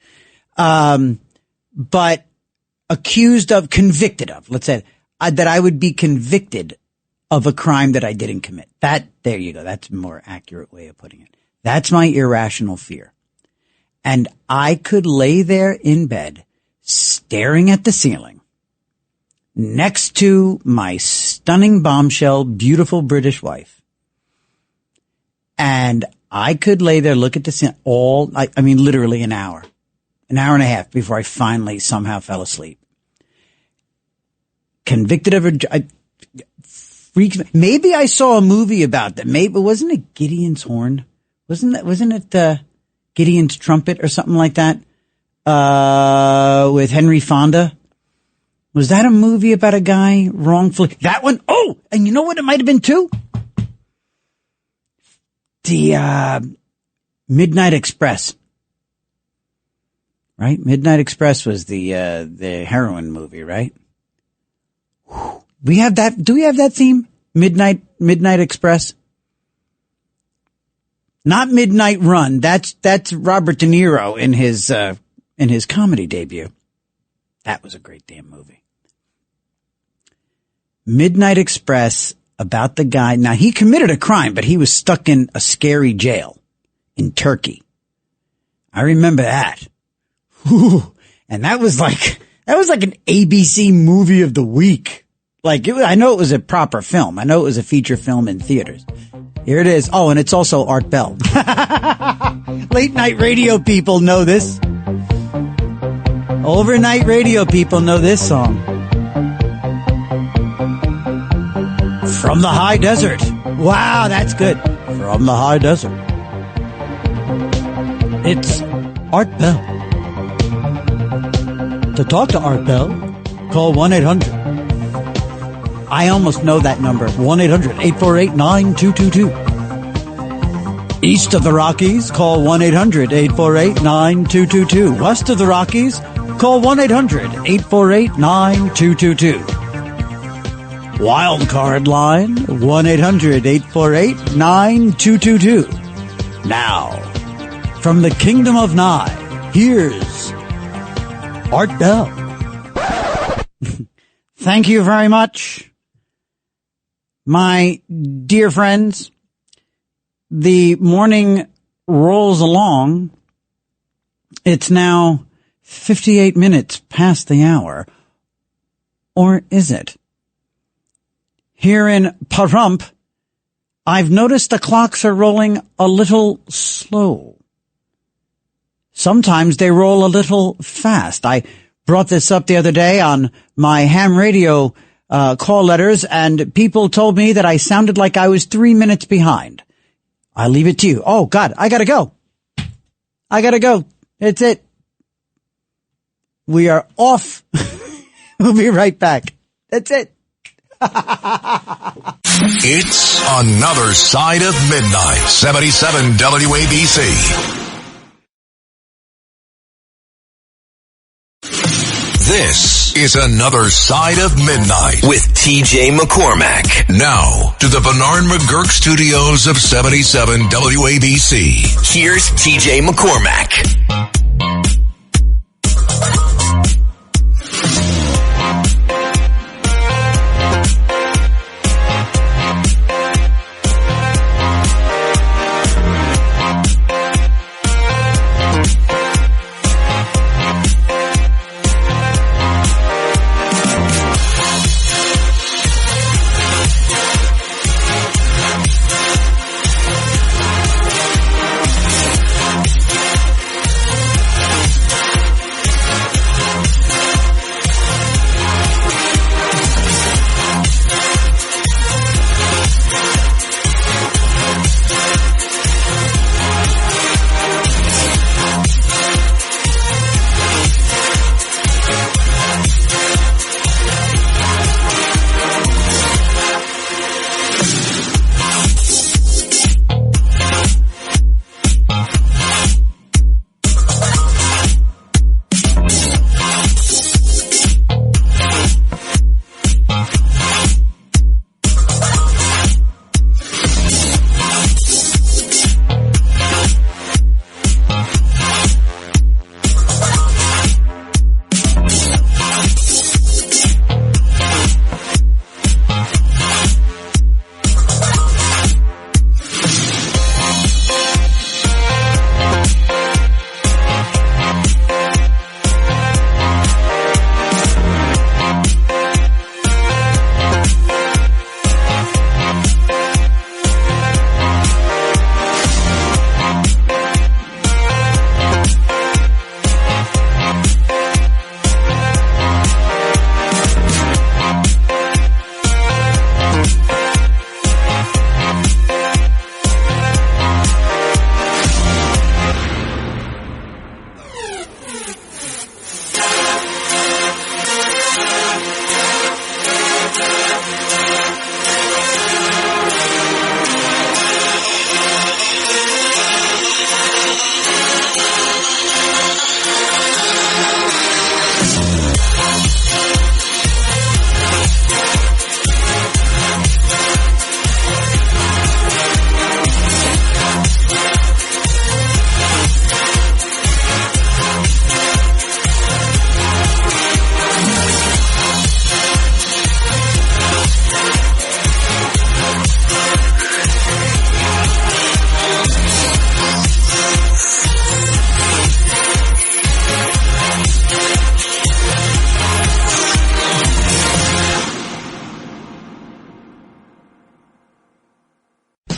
But convicted of, let's say, that I would be convicted of a crime that I didn't commit. There you go. That's a more accurate way of putting it. That's my irrational fear. And I could lay there in bed, staring at the ceiling, next to my stunning bombshell, beautiful British wife. And I could lay there, look at the ceiling literally an hour and a half before I finally somehow fell asleep. Convicted of maybe I saw a movie about that. Maybe, wasn't it Gideon's Horn? Wasn't it Gideon's Trumpet or something like that, with Henry Fonda. Was that a movie about a guy wrongfully? That one? Oh, and you know what it might have been too? The, Midnight Express. Right? Midnight Express was the heroin movie, right? We have that. Do we have that theme? Midnight Express? Not Midnight Run. That's Robert De Niro in his comedy debut. That was a great damn movie. Midnight Express, about the guy. Now, he committed a crime, but he was stuck in a scary jail in Turkey. I remember that. Whew. And that was like an ABC movie of the week. I know it was a proper film. I know it was a feature film in theaters. Here it is. Oh, and it's also Art Bell. Late night radio people know this. Overnight radio people know this song. From the High Desert. Wow, that's good. From the High Desert. It's Art Bell. To talk to Art Bell, call 1-800. I almost know that number. 1-800-848-9222. East of the Rockies, call 1-800-848-9222. West of the Rockies, call 1-800-848-9222. Wildcard line, 1-800-848-9222. Now, from the Kingdom of Nye, here's Art Bell. Thank you very much, my dear friends. The morning rolls along. It's now 58 minutes past the hour. Or is it? Here in Pahrump, I've noticed the clocks are rolling a little slow. Sometimes they roll a little fast. I brought this up the other day on my ham radio call letters, and people told me that I sounded like I was 3 minutes behind. I leave it to you. Oh, God, I gotta go. That's it. We are off. We'll be right back. That's it. It's Another Side of Midnight. 77 WABC. This is Another Side of Midnight with TJ McCormack. Now to the Bernard McGurk studios of 77 WABC. Here's TJ McCormack.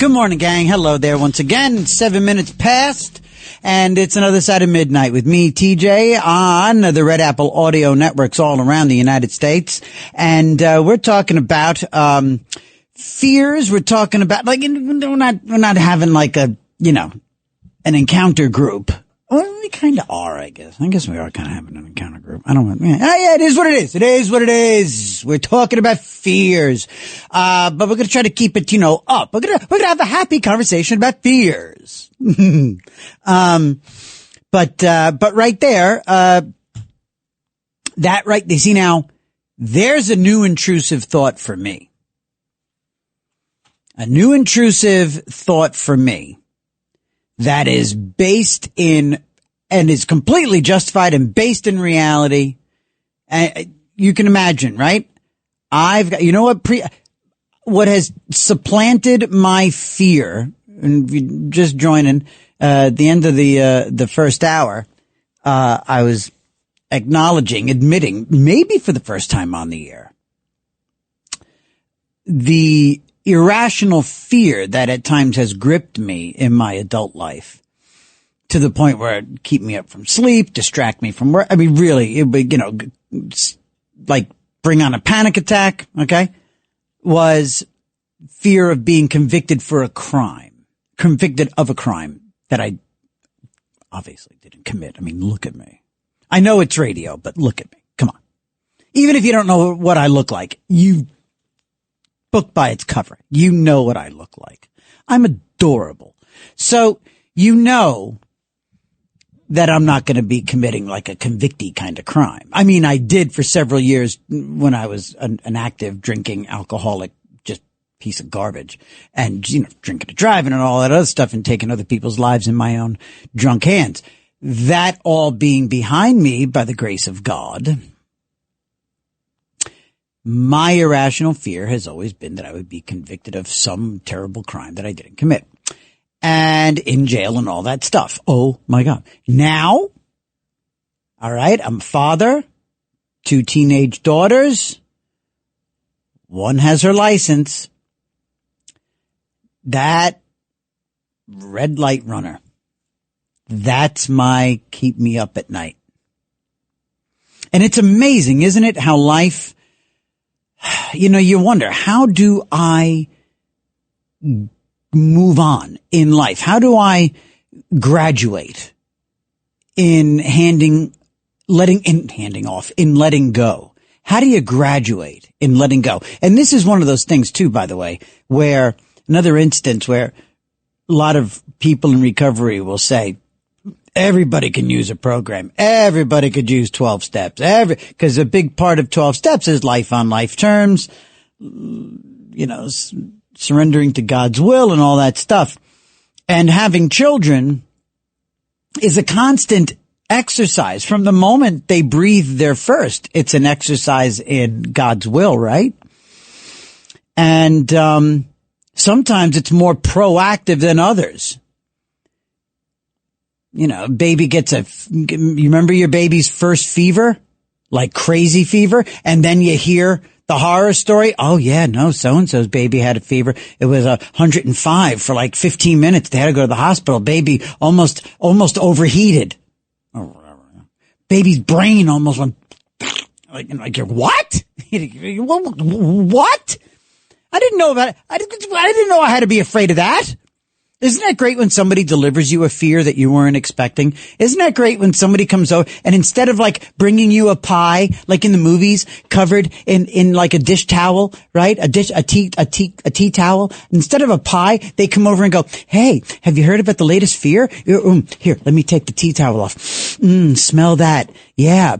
Good morning, gang. Hello there once again. 7 minutes past, and it's another side of midnight with me, TJ, on the Red Apple Audio Networks all around the United States. And we're talking about fears. We're talking about, like, we're not having like a, you know, an encounter group. Well, we kind of are, I guess. I guess we are kind of having an encounter group. I don't know. Yeah, it is what it is. It is what it is. We're talking about fears. But we're going to try to keep it, you know, up. We're going to have a happy conversation about fears. But right there, that right, you see now, there's a new intrusive thought for me. A new intrusive thought for me. That is based in, and is completely justified and based in reality. You can imagine, right? I've got, you know what has supplanted my fear, and if you just joining, at the end of the first hour, I was admitting, maybe for the first time on the air, the irrational fear that at times has gripped me in my adult life to the point where it keep me up from sleep, distract me from work. I mean, really, it would, you know, like bring on a panic attack. Okay. Was fear of being convicted of a crime that I obviously didn't commit. I mean, look at me. I know it's radio, but look at me. Come on. Even if you don't know what I look like, you book by its cover. You know what I look like. I'm adorable. So you know that I'm not going to be committing like a convictee kind of crime. I mean, I did for several years when I was an active drinking alcoholic, just piece of garbage, and, you know, drinking and driving and all that other stuff and taking other people's lives in my own drunk hands. That all being behind me by the grace of God, my irrational fear has always been that I would be convicted of some terrible crime that I didn't commit and in jail and all that stuff. Oh my God. Now, all right, I'm a father, 2 teenage daughters. One has her license. That red light runner. That's my keep me up at night. And it's amazing, isn't it, how life, you know, you wonder, how do I move on in life? How do I graduate in letting go? How do you graduate in letting go? And this is one of those things too, by the way, where another instance where a lot of people in recovery will say, everybody can use a program. Everybody could use 12 steps. Because a big part of 12 steps is life on life terms, you know, surrendering to God's will and all that stuff. And having children is a constant exercise. From the moment they breathe their first, it's an exercise in God's will, right? And sometimes it's more proactive than others. You know, baby gets you remember your baby's first fever? Like crazy fever? And then you hear the horror story. Oh yeah, no, so-and-so's baby had a fever. It was 105 for like 15 minutes. They had to go to the hospital. Baby almost overheated. Baby's brain almost went like what? What? I didn't know about it. I didn't know I had to be afraid of that. Isn't that great when somebody delivers you a fear that you weren't expecting? Isn't that great when somebody comes over and instead of like bringing you a pie, like in the movies, covered in like a dish towel, right? A tea towel. Instead of a pie, they come over and go, "Hey, have you heard about the latest fear? Here, let me take the tea towel off. Smell that. Yeah.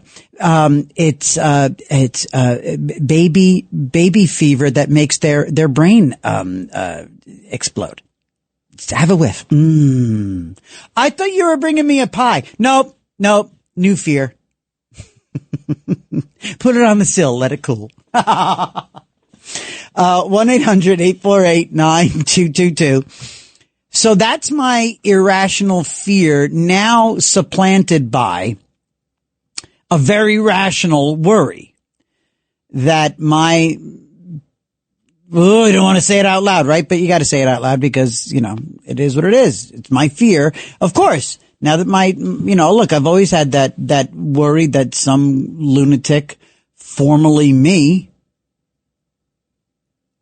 It's baby fever that makes their brain, explode. Have a whiff. I thought you were bringing me a pie. Nope. New fear. Put it on the sill. Let it cool. 1-800-848-9222. So that's my irrational fear now supplanted by a very rational worry that my Oh, you don't want to say it out loud, right? But you got to say it out loud because, it is what it is. It's my fear. Of course, now that look, I've always had that worry that some lunatic, formerly me,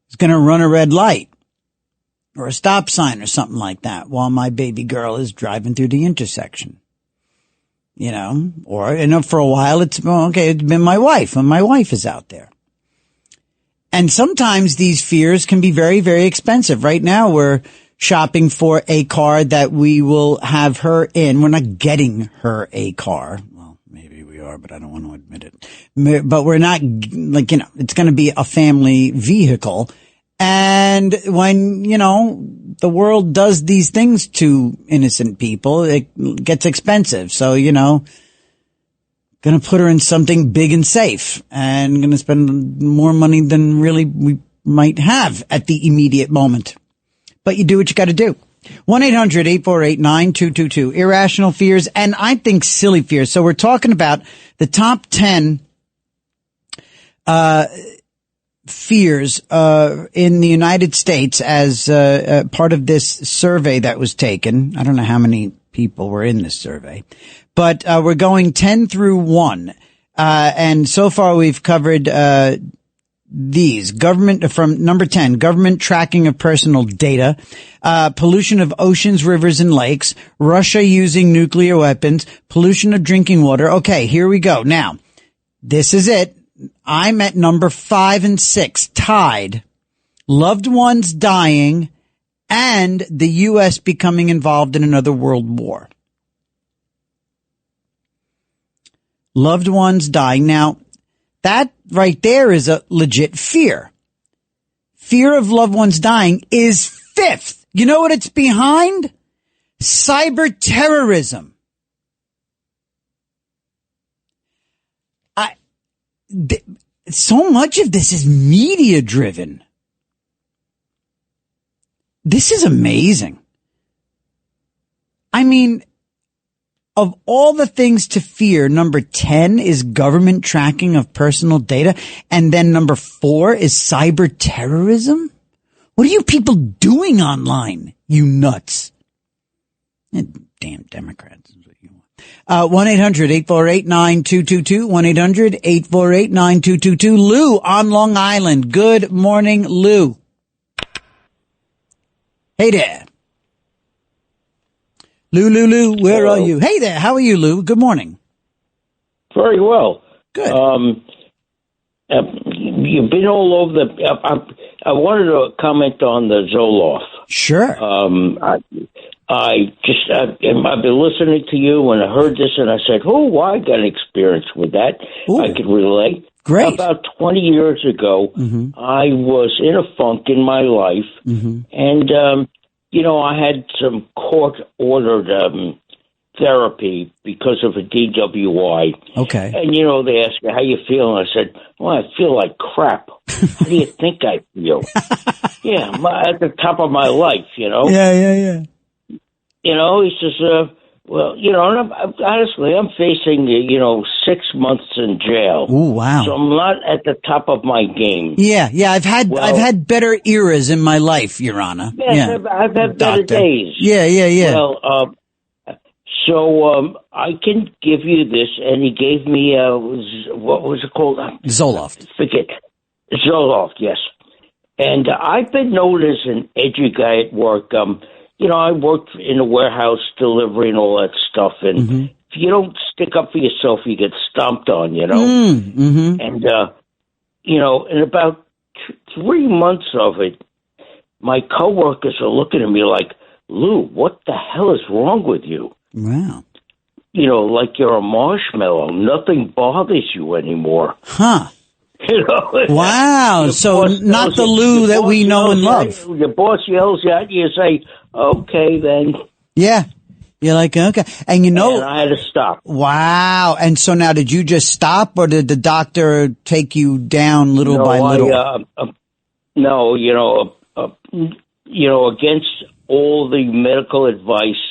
is going to run a red light or a stop sign or something like that while my baby girl is driving through the intersection. Or for a while it's been my wife when my wife is out there. And sometimes these fears can be very, very expensive. Right now we're shopping for a car that we will have her in. We're not getting her a car. Well, maybe we are, but I don't want to admit it. But we're not it's going to be a family vehicle. And when, the world does these things to innocent people, it gets expensive. So, going to put her in something big and safe and going to spend more money than really we might have at the immediate moment. But you do what you got to do. 1-800-848-9222. Irrational fears and I think silly fears. So we're talking about the top 10 fears in the United States as part of this survey that was taken. I don't know how many people were in this survey, but we're going 10 through 1. And so far we've covered these. Government, from number 10, government tracking of personal data, pollution of oceans, rivers, and lakes, Russia using nuclear weapons, pollution of drinking water. Okay, here we go. Now, this is it. I'm at number 5 and 6, tied. Loved ones dying and the U.S. becoming involved in another world war. Loved ones dying. Now, that right there is a legit fear. Fear of loved ones dying is 5th. You know what it's behind? Cyber terrorism. So much of this is media driven. This is amazing. I mean, of all the things to fear, number 10 is government tracking of personal data. And then number 4 is cyber terrorism. What are you people doing online, you nuts? Damn Democrats. 1-800-848-9222. 1-800-848-9222. Lou on Long Island. Good morning, Lou. Hey there. Lou, where are you? Hey there, how are you, Lou? Good morning. Very well. Good. You've been all over I wanted to comment on the Zoloft. Sure. I've been listening to you and I heard this and I said, I got experience with that. Ooh. I could relate. Great. About 20 years ago, I was in a funk in my life and, I had some court-ordered therapy because of a DWI. Okay. And, they asked me, how you feel? And I said, I feel like crap. How do you think I feel? At the top of my life, Yeah. He says, honestly, I'm facing, 6 months in jail. Ooh, wow. So I'm not at the top of my game. Yeah. I've had better eras in my life, Your Honor. Yes, I've had better days. Yeah. Well, so I can give you this, and he gave me, what was it called? Zoloft. Forget. Zoloft, yes. And I've been known as an edgy guy at work. I worked in a warehouse delivering all that stuff, and if you don't stick up for yourself, you get stomped on, And, in about 3 months of it, my coworkers are looking at me like, Lou, what the hell is wrong with you? Wow. Like you're a marshmallow. Nothing bothers you anymore. Huh. Wow. So not the Lou that we know and love. Your boss yells at you, you say, okay, then. Yeah. You're like, okay. And And I had to stop. Wow. And so now did you just stop or did the doctor take you down little by little? Against all the medical advice,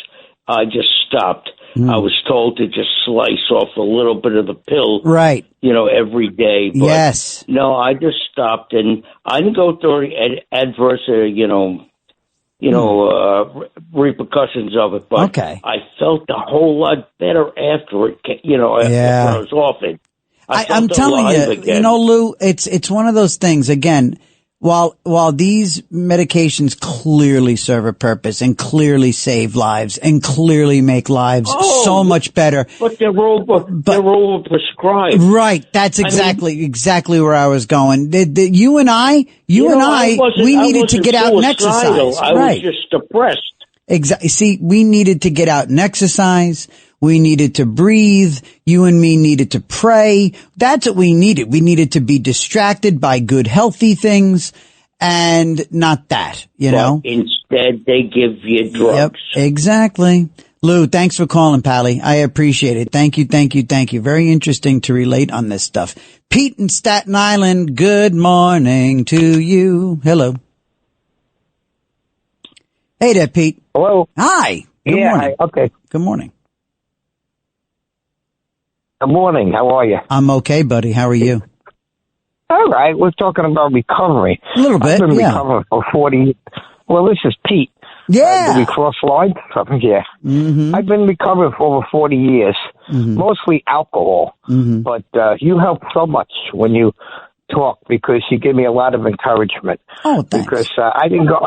I just stopped. I was told to just slice off a little bit of the pill, Right. Every day. But Yes. No, I just stopped, and I didn't go through adverse, repercussions of it. But Okay. I felt a whole lot better after it. After I was off it. I'm telling you, again. Lou, it's one of those things. Again, while these medications clearly serve a purpose and clearly save lives and clearly make lives so much better, but they're overprescribed. Right. That's exactly where I was going. You and I, we needed to get out and exercise. I was just depressed. Exactly. See, we needed to get out and exercise. We needed to breathe. You and me needed to pray. That's what we needed. We needed to be distracted by good, healthy things and not that, know? Instead, they give you drugs. Yep, exactly. Lou, thanks for calling, Pally. I appreciate it. Thank you. Very interesting to relate on this stuff. Pete in Staten Island, good morning to you. Hello. Hey there, Pete. Hello. Hi. Good morning. Hi. Okay. Good morning. Good morning. How are you? I'm okay, buddy. How are you? All right. We're talking about recovery. A little bit, I've been recovering for 40. Well, this is Pete. Yeah. Did we cross lines? Yeah. Mm-hmm. I've been recovering for over 40 years, mostly alcohol. Mm-hmm. But you help so much when you talk because you give me a lot of encouragement. Oh, thanks. Because I didn't go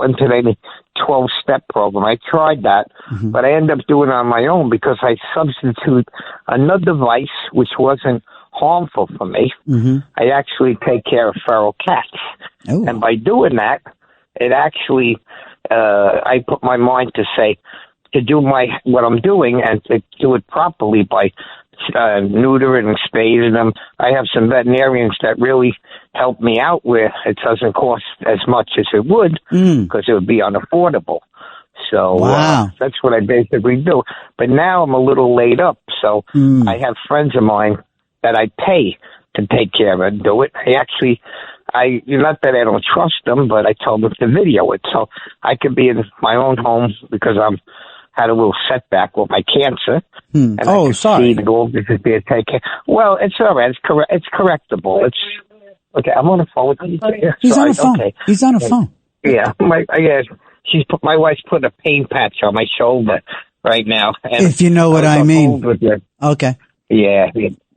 into any 12-step program. I tried that, but I ended up doing it on my own because I substitute another device which wasn't harmful for me. I actually take care of feral cats. Ooh. And by doing that, it actually, I put my mind to do what I'm doing and to do it properly by neutering and spading them. I have some veterinarians that really help me out where it doesn't cost as much as it would because it would be unaffordable. So that's what I basically do. But now I'm a little laid up, so I have friends of mine that I pay to take care of it and do it. Not that I don't trust them, but I told them to video it so I could be in my own home because had a little setback with my cancer. And I sorry. See the goal is to be a take care. Well, it's all right. It's correctable. It's okay. I'm on the phone with you. He's on the phone. Okay. He's on the phone. Yeah. My wife's putting a pain patch on my shoulder right now. And if you know what I mean. Okay. Yeah.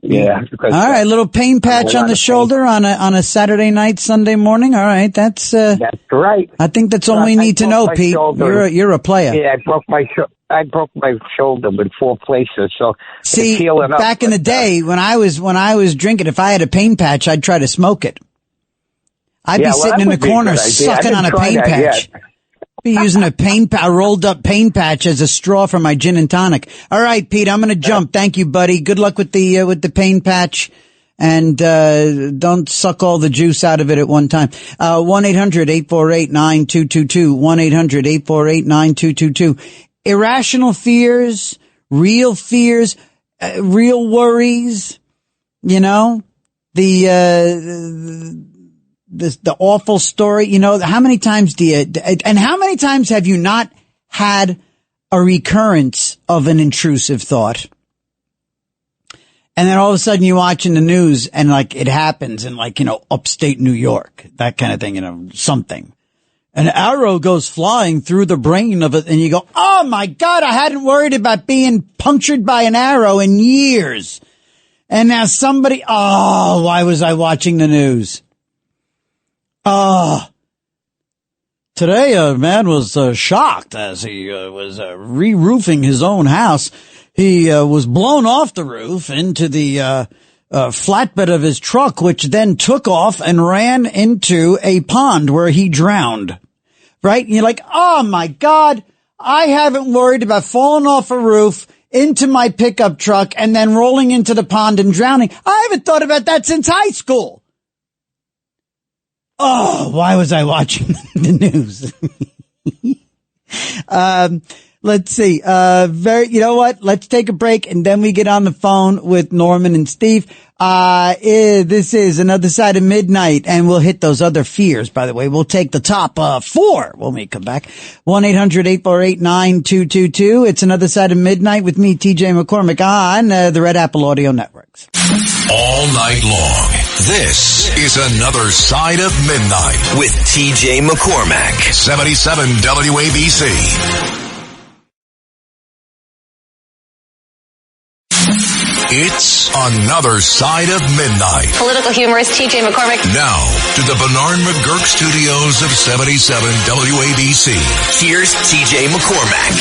Because, all right, little pain patch on the shoulder on a Saturday night, Sunday morning. All right, that's right. I think that's all we need to know, Pete. You're a player. Yeah, I broke my shoulder in 4 places. So see, it's healing up, back in the day when I was drinking, if I had a pain patch, I'd try to smoke it. I'd be sitting in the corner sucking on a pain patch. Be using a rolled up pain patch as a straw for my gin and tonic. All right, Pete, I'm going to jump. Thank you, buddy. Good luck with the pain patch. And, don't suck all the juice out of it at one time. 1-800-848-9222. 1-800-848-9222. Irrational fears, real worries, the awful story, how many times how many times have you not had a recurrence of an intrusive thought? And then all of a sudden you're watching the news and it happens in upstate New York, that kind of thing, something. An arrow goes flying through the brain of it and you go, oh my God, I hadn't worried about being punctured by an arrow in years. And now why was I watching the news? Today a man was shocked as he was re-roofing his own house. He was blown off the roof into the flatbed of his truck, which then took off and ran into a pond where he drowned. Right? And you're like, oh my God, I haven't worried about falling off a roof into my pickup truck and then rolling into the pond and drowning. I haven't thought about that since high school. Oh, why was I watching the news? Let's see. You know what? Let's take a break and then we get on the phone with Norman and Steve. This is Another Side of Midnight, and we'll hit those other fears, by the way. We'll take the top, 4 when we come back. 1-800-848-9222. It's Another Side of Midnight with me, TJ McCormick, on the Red Apple Audio Networks. All night long. This is Another Side of Midnight with TJ McCormack. 77 WABC. It's Another Side of Midnight. Political humorist TJ McCormick. Now, to the Bernard McGurk studios of 77 WABC. Here's TJ McCormack.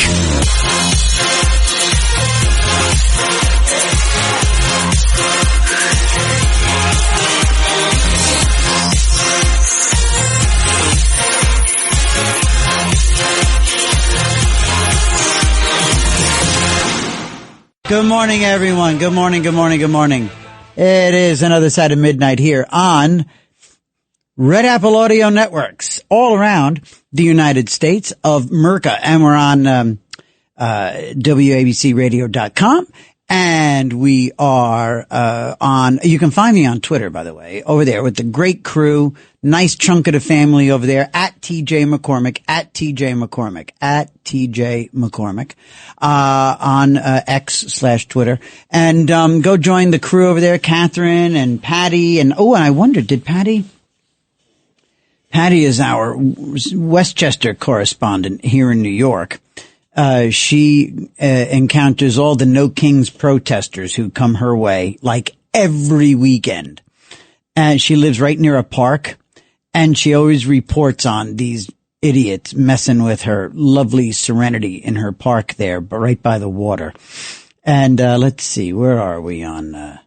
Good morning, everyone. Good morning, good morning, good morning. It is Another Side of Midnight here on Red Apple Audio Networks all around the United States of America. And we're on WABCRadio.com. And we are you can find me on Twitter, by the way, over there with the great crew. Nice chunk of the family over there at TJ McCormick, at TJ McCormick, at TJ McCormick, on X/Twitter. And go join the crew over there, Catherine and Patty. And I wonder, did Patty is our Westchester correspondent here in New York. She encounters all the No Kings protesters who come her way like every weekend. And she lives right near a park, and she always reports on these idiots messing with her lovely Serenity in her park there, but right by the water. And let's see, where are we on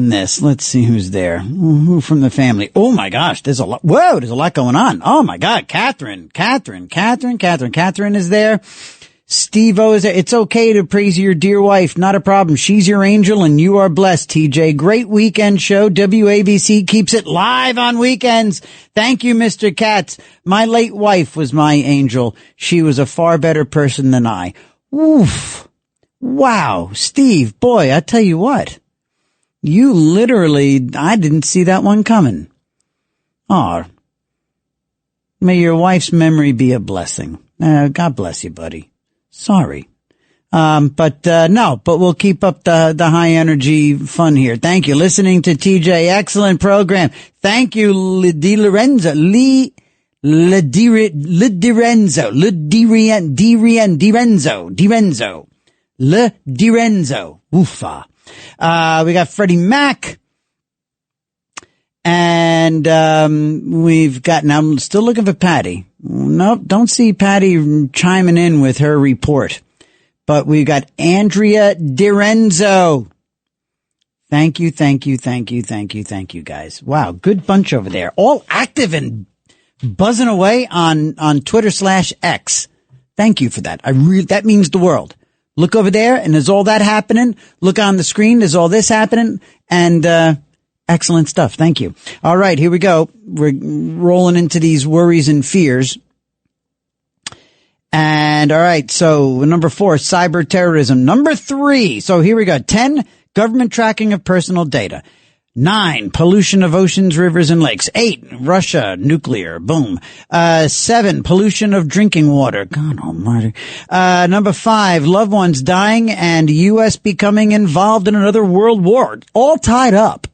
this? Let's see who's there. Who from the family? Oh my gosh, there's a lot. Whoa, there's a lot going on. Oh my God, Catherine is there. Steve-O is there. It's okay to praise your dear wife. Not a problem. She's your angel and you are blessed, TJ. Great weekend show. WABC keeps it live on weekends. Thank you, Mr. Katz. My late wife was my angel. She was a far better person than I. Oof. Wow. Steve, boy, I tell you what. You literally, I didn't see that one coming. Oh, may your wife's memory be a blessing. God bless you, buddy. Sorry. But we'll keep up the high energy fun here. Thank you. Listening to TJ. Excellent program. Thank you, Lorenzo. Oofa. We got Freddie Mac. And, we've got, now I'm still looking for Patty. Nope, don't see Patty chiming in with her report. But we've got Andrea DiRenzo. Thank you, guys. Wow, good bunch over there. All active and buzzing away on Twitter/X. Thank you for that. That means the world. Look over there, and there's all that happening. Look on the screen, there's all this happening, and excellent stuff. Thank you. All right, here we go. We're rolling into these worries and fears. And all right, so number 4, cyber terrorism. Number 3, so here we go. 10, government tracking of personal data. 9, pollution of oceans, rivers, and lakes. 8, Russia, nuclear, boom. 7, pollution of drinking water. God almighty. Number 5, loved ones dying and U.S. becoming involved in another world war. All tied up.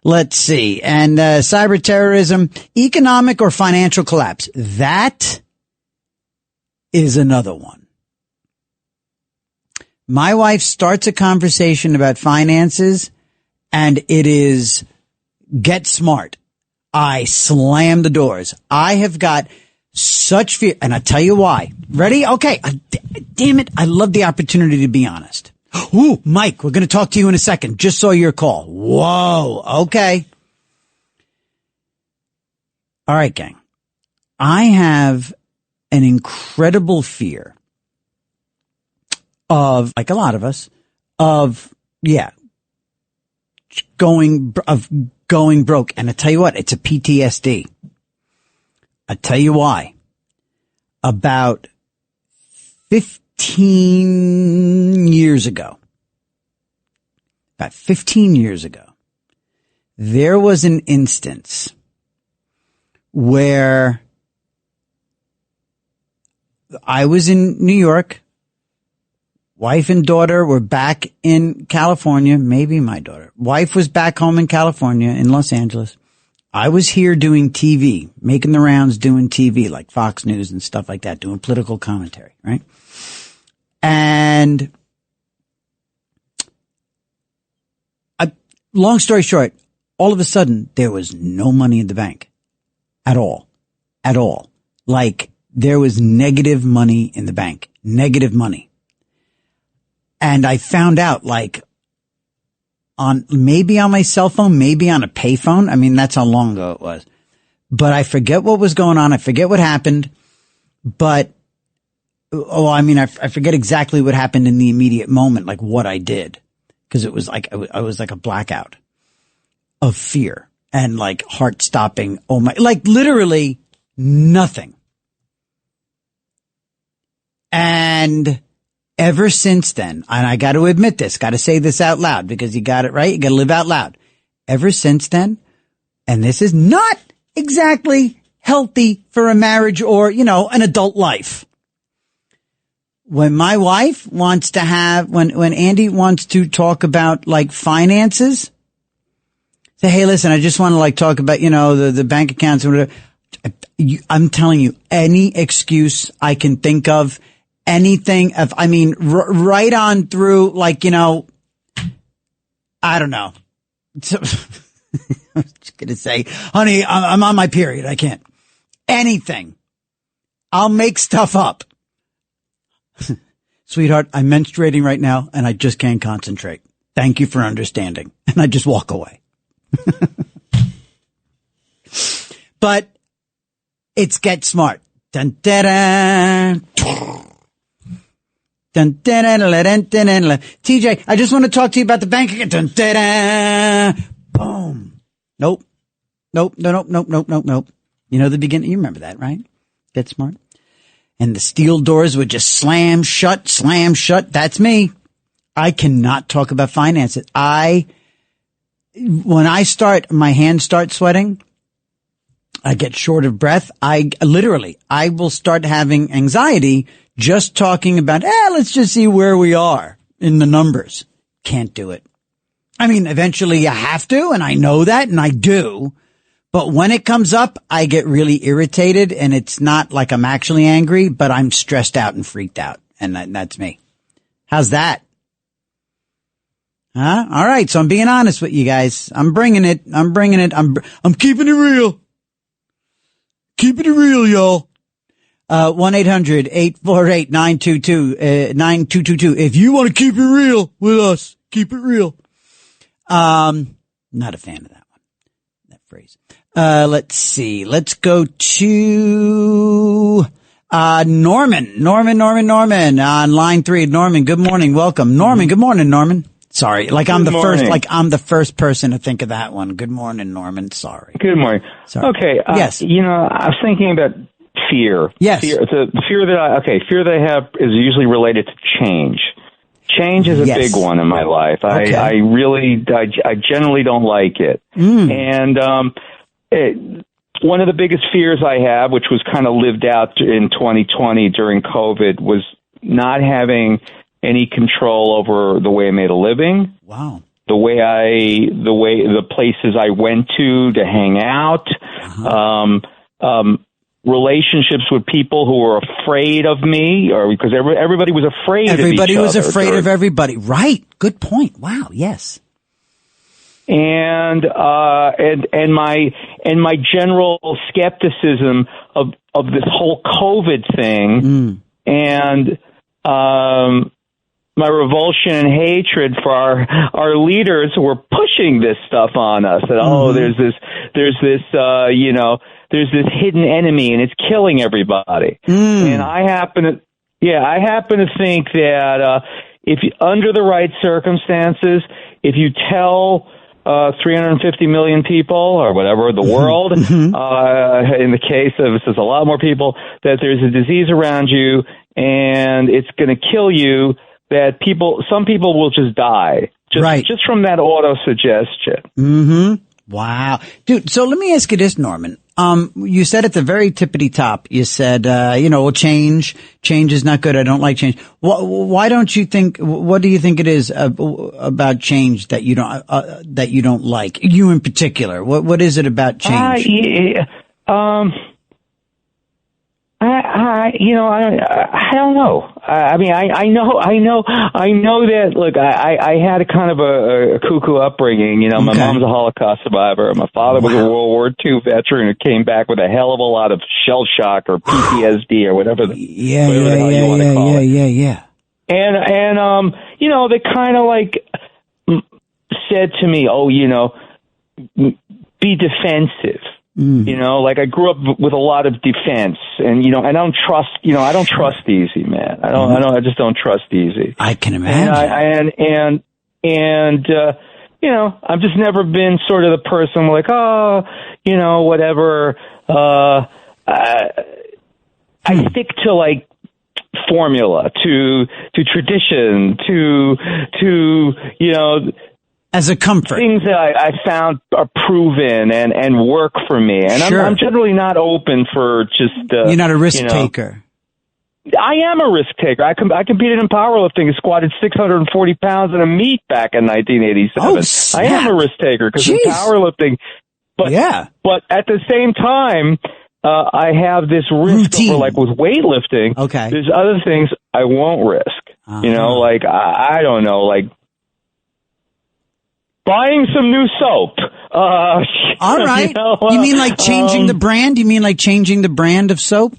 Let's see. And cyber terrorism, economic or financial collapse. That is another one. My wife starts a conversation about finances, and it is get smart. I slam the doors. I have got such fear, and I'll tell you why. Ready? Okay. Damn it. I love the opportunity to be honest. Ooh, Mike, we're going to talk to you in a second. Just saw your call. Whoa. Okay. All right, gang. I have an incredible fear of, like a lot of us, going broke. And I tell you what, it's a PTSD. I tell you why. About 15 years ago, there was an instance where I was in New York. Wife and daughter were back in California. Maybe my daughter. Wife was back home in California, in Los Angeles. I was here doing TV, making the rounds, doing TV, like Fox News and stuff like that, doing political commentary, right? And long story short, all of a sudden, there was no money in the bank at all. Like, there was negative money in the bank, negative money. And I found out, like, maybe on my cell phone, maybe on a payphone. I mean, that's how long ago it was. But I forget what was going on. I forget what happened. But, I forget exactly what happened in the immediate moment, like what I did. Because it was like, I was like a blackout of fear and like heart stopping. Oh my, like literally nothing. And ever since then, and I got to admit this, got to say this out loud because you got it right. You got to live out loud. Ever since then, and this is not exactly healthy for a marriage or, an adult life. When my wife wants to when Andy wants to talk about like finances, say, hey, listen, I just want to like talk about, the bank accounts or whatever. I'm telling you, any excuse I can think of, anything right on through, like, I don't know. So, I was just going to say, honey, I'm on my period. I can't. Anything. I'll make stuff up. Sweetheart, I'm menstruating right now and I just can't concentrate. Thank you for understanding. And I just walk away. But it's Get Smart. Dun, dun, dun. Dun, dun, dun, dun, dun, dun, dun. TJ, I just want to talk to you about the bank account. Dun, dun, dun. Boom. Nope. You know the beginning? You remember that, right? Get Smart. And the steel doors would just slam shut. That's me. I cannot talk about finances. When my hands start sweating, I get short of breath. I will start having anxiety just talking about, let's just see where we are in the numbers. Can't do it. I mean, eventually you have to, and I know that, and I do. But when it comes up, I get really irritated, and it's not like I'm actually angry, but I'm stressed out and freaked out. And that's me. How's that? Huh? All right. So I'm being honest with you guys. I'm bringing it. I'm keeping it real. Keeping it real, y'all. 1-800-848-9222. If you want to keep it real with us, keep it real. Not a fan of that one. That phrase. Let's see. Let's go to, Norman on line 3. Norman, good morning. Welcome. Norman, good morning, Norman. Sorry. I'm the first person to think of that one. Good morning, Norman. Sorry. Good morning. Sorry. Okay. Yes. I was thinking about fear. Yes. Fear that I have is usually related to change. Change is a big one in my life. Okay. I generally don't like it. And, one of the biggest fears I have, which was kind of lived out in 2020 during COVID, was not having any control over the way I made a living. Wow. The places I went to hang out, relationships with people who were afraid of me, or because everybody was afraid of each other. Everybody was afraid of everybody. Right. Good point. Wow. Yes. And my general skepticism of this whole COVID thing, and my revulsion and hatred for our leaders who were pushing this stuff on us. That there's this hidden enemy and it's killing everybody. And I happen to think that if you, under the right circumstances, if you tell 350 million people or whatever, the world, in the case of, this is a lot more people, that there's a disease around you and it's going to kill you, that some people will just die just from that auto suggestion. Mm-hmm. Wow. Dude, so let me ask you this, Norman. You said at the very tippity top, you said, well, change is not good. I don't like change. Why don't you think, what do you think it is about change that you don't like? You in particular. What is it about change? I don't know. I mean, I know that, look, I had a kind of a cuckoo upbringing. You know, my mom's a Holocaust survivor. My father was a World War II veteran who came back with a hell of a lot of shell shock or PTSD or whatever the hell you want to call it. Yeah. And they kind of like said to me, be defensive. You know, like I grew up with a lot of defense, and I don't trust. I don't trust easy, man. I just don't trust easy. I can imagine. And I've just never been sort of the person like, whatever. I stick to like formula, to tradition, to as a comfort. Things that I found are proven and work for me. And I'm generally not open for just... You're not a risk taker. I am a risk taker. I competed in powerlifting and squatted 640 pounds in a meet back in 1987. Oh, snap. I am a risk taker because in powerlifting... But at the same time, I have this risk over, like with weightlifting. Okay. There's other things I won't risk. Like, I don't know, like... buying some new soap. All right. You mean like changing the brand? You mean like changing the brand of soap?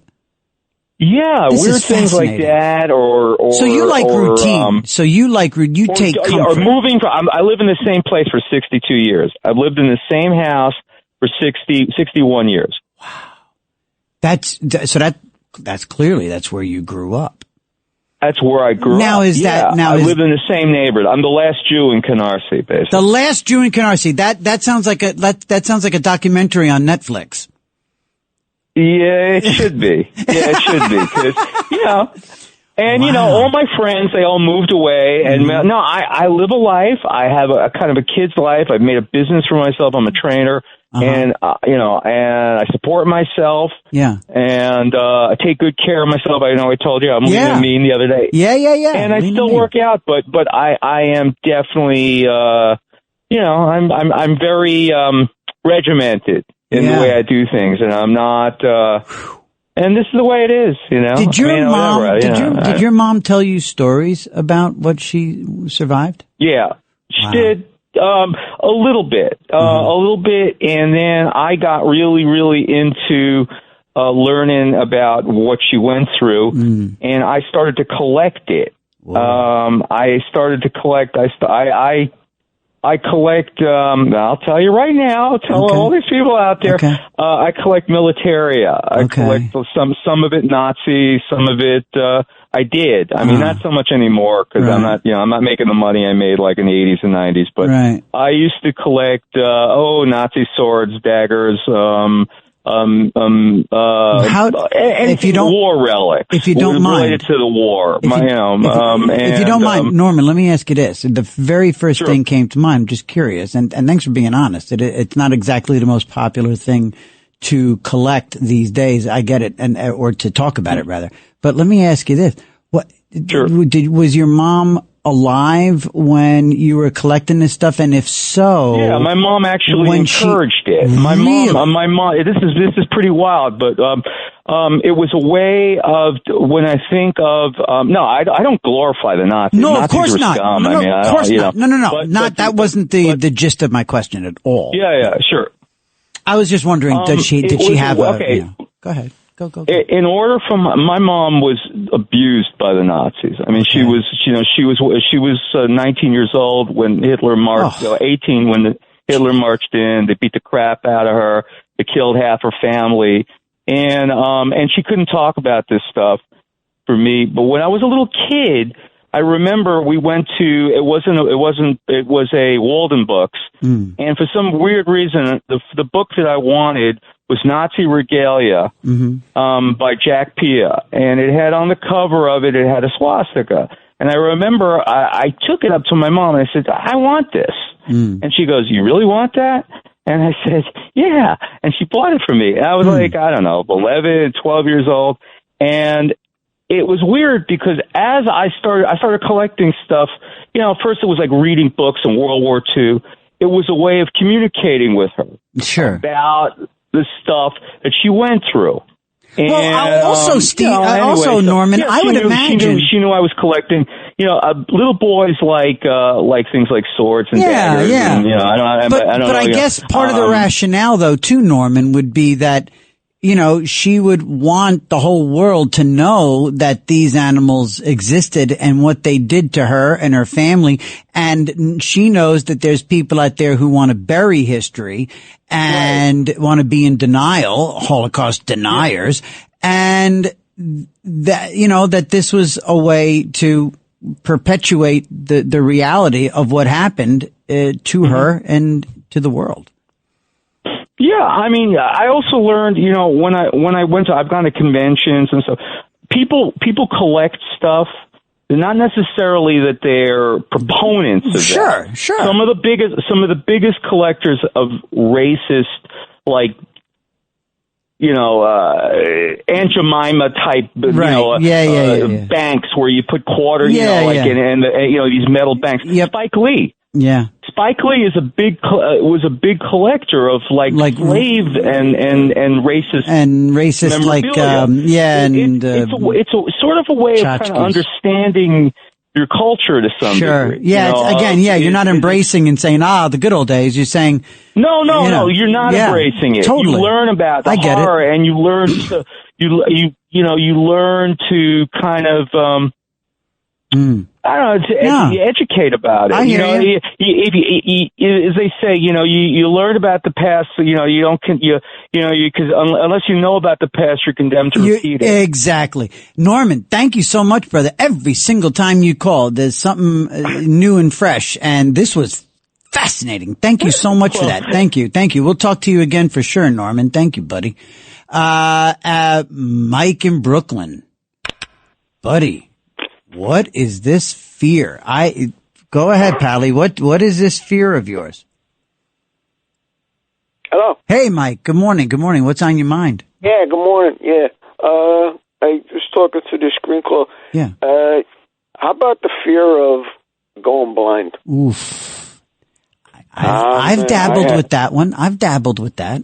Yeah, weird things like that, or so you like routine. You take comfort. Or moving from. I live in the same place for 62 years. I've lived in the same house for 61 years. Wow. That's clearly that's where you grew up. That's where I grew up. I live in the same neighborhood. I'm the last Jew in Canarsie, basically. The last Jew in Canarsie. That sounds like a documentary on Netflix. Yeah, it should be. Because all my friends, they all moved away, and no, I live a life. I have a kind of a kid's life. I've made a business for myself. I'm a trainer. And, and I support myself. Yeah. And, I take good care of myself. I told you I'm lean and mean the other day. Yeah. And I still work out, but I am definitely, I'm very, regimented in the way I do things, and I'm not, and this is the way it is, Did your mom tell you stories about what she survived? Yeah, she did. A little bit, and then I got really, really into learning about what she went through, and I started to collect it. I started to collect. I collect. I'll tell you right now. I'll tell all these people out there. I collect militaria. I collect some of it Nazi, some of it. I did. I mean, not so much anymore because I'm not making the money I made like in the 80s and 90s. But I used to collect, Nazi swords, daggers, if you don't, war relics. If you don't mind, related to the war. If you don't mind, Norman, let me ask you this. The very first thing came to mind. I'm just curious, and thanks for being honest. It's not exactly the most popular thing to collect these days. I get it, or to talk about it rather. But let me ask you this: was your mom alive when you were collecting this stuff? And if so, yeah, my mom actually encouraged it. My mom. This is pretty wild, but it was a way of when I think of I don't glorify the Nazis. No, Nazis of course not. Scum. No, of course not. No. But that wasn't the gist of my question at all. Yeah, sure. I was just wondering, did she have a? Okay. Go ahead. Go. In order for my mom was abused by the Nazis. I mean, she was 19 years old when Hitler marched, 18 when Hitler marched in. They beat the crap out of her. They killed half her family, and she couldn't talk about this stuff for me. But when I was a little kid, I remember we went to it was a Walden Books, and for some weird reason, the book that I wanted was Nazi Regalia by Jack Pia, and it had on the cover of it had a swastika. And I remember I took it up to my mom and I said, I want this. And she goes, you really want that? And I said, yeah. And she bought it for me. And I was like, I don't know, 11, 12 years old. And it was weird because as I started collecting stuff, you know, first it was like reading books in World War II. It was a way of communicating with her about the stuff that she went through. And, also, Steve, Norman, I would imagine she knew I was collecting. You know, little boys like things like swords and daggers. Yeah. And, you know, I don't know. But I guess part of the rationale, though, too, Norman, would be that, you know, she would want the whole world to know that these animals existed and what they did to her and her family. And she knows that there's people out there who want to bury history and want to be in denial, Holocaust deniers, and that, you know, that this was a way to perpetuate the reality of what happened to her and to the world. Yeah, I mean, I also learned, you know, when I went to, I've gone to conventions and so people collect stuff. They're not necessarily that they're proponents of that. Sure. Some of the biggest collectors of racist, like, you know, Aunt Jemima type, banks where you put quarter, and you know, these metal banks. Spike Lee. Yeah. Spike Lee is was a big collector of like slave and racist memorabilia. It's a sort of a way of kind of understanding your culture to some degree. Yeah, you're not embracing and saying, the good old days. You're saying no, you're not embracing it. Totally. You learn about the horror and you learn to you learn to kind of I don't know, to educate about it. You know, as they say, you know, you learn about the past, so, you know, because unless you know about the past, you're condemned to repeat it. Exactly. Norman, thank you so much, brother. Every single time you call, there's something new and fresh, and this was fascinating. Thank you so much for that. Thank you. We'll talk to you again for sure, Norman. Thank you, buddy. Mike in Brooklyn. Buddy. What is this fear? Go ahead, Pally. What is this fear of yours? Hello. Hey, Mike. Good morning. What's on your mind? Yeah, good morning. Yeah. I was talking to the screen call. Yeah. How about the fear of going blind? Oof. I've dabbled with that one. I've dabbled with that.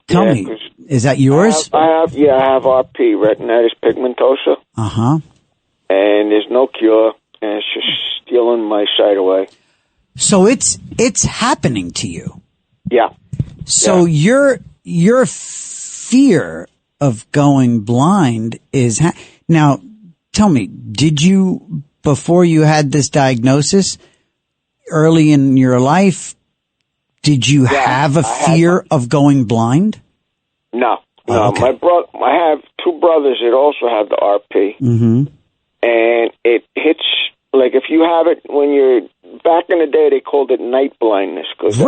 Tell me, is that yours? I have RP, retinitis pigmentosa. Uh-huh. And there's no cure, and it's just stealing my sight away. So it's happening to you. Yeah. So your fear of going blind is now. Tell me, did you, before you had this diagnosis, early in your life, did you have a fear of going blind? No. Okay. I have two brothers that also have the RP. Mm-hmm. And it hits, like if you have it when you're, back in the day they called it night blindness because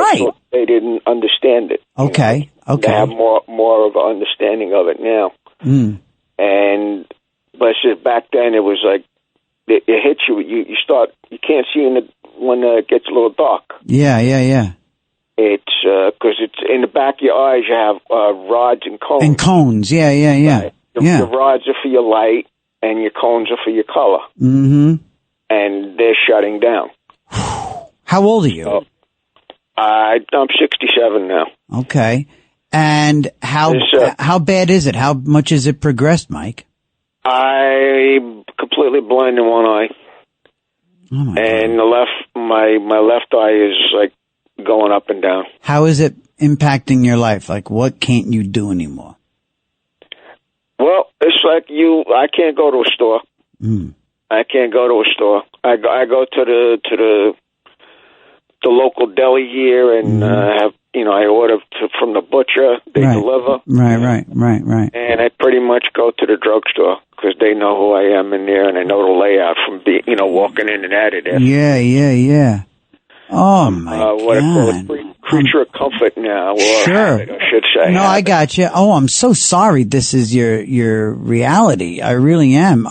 they didn't understand it. Okay. They have more of an understanding of it now. But back then it was like, it hits you, you can't see when it gets a little dark. Yeah. It's because it's in the back of your eyes. You have rods and cones. And cones, yeah. Right. The rods are for your light, and your cones are for your color. Mm-hmm. And they're shutting down. How old are you? I'm 67 now. Okay. And how bad is it? How much has it progressed, Mike? I'm completely blind in one eye. Oh my and God. My left eye is like going up and down. How is it impacting your life? Like, what can't you do anymore? Well, it's like I can't go to a store. I can't go to a store. I go to the local deli here and have, I order from the butcher. They deliver. Right. And I pretty much go to the drugstore because they know who I am in there and they know the layout from walking in and out of there. Yeah. Oh my God. What I call it, creature of comfort now, or Sure. habit, I should say. No, I got you. Oh, I'm so sorry. This is your reality. I really am.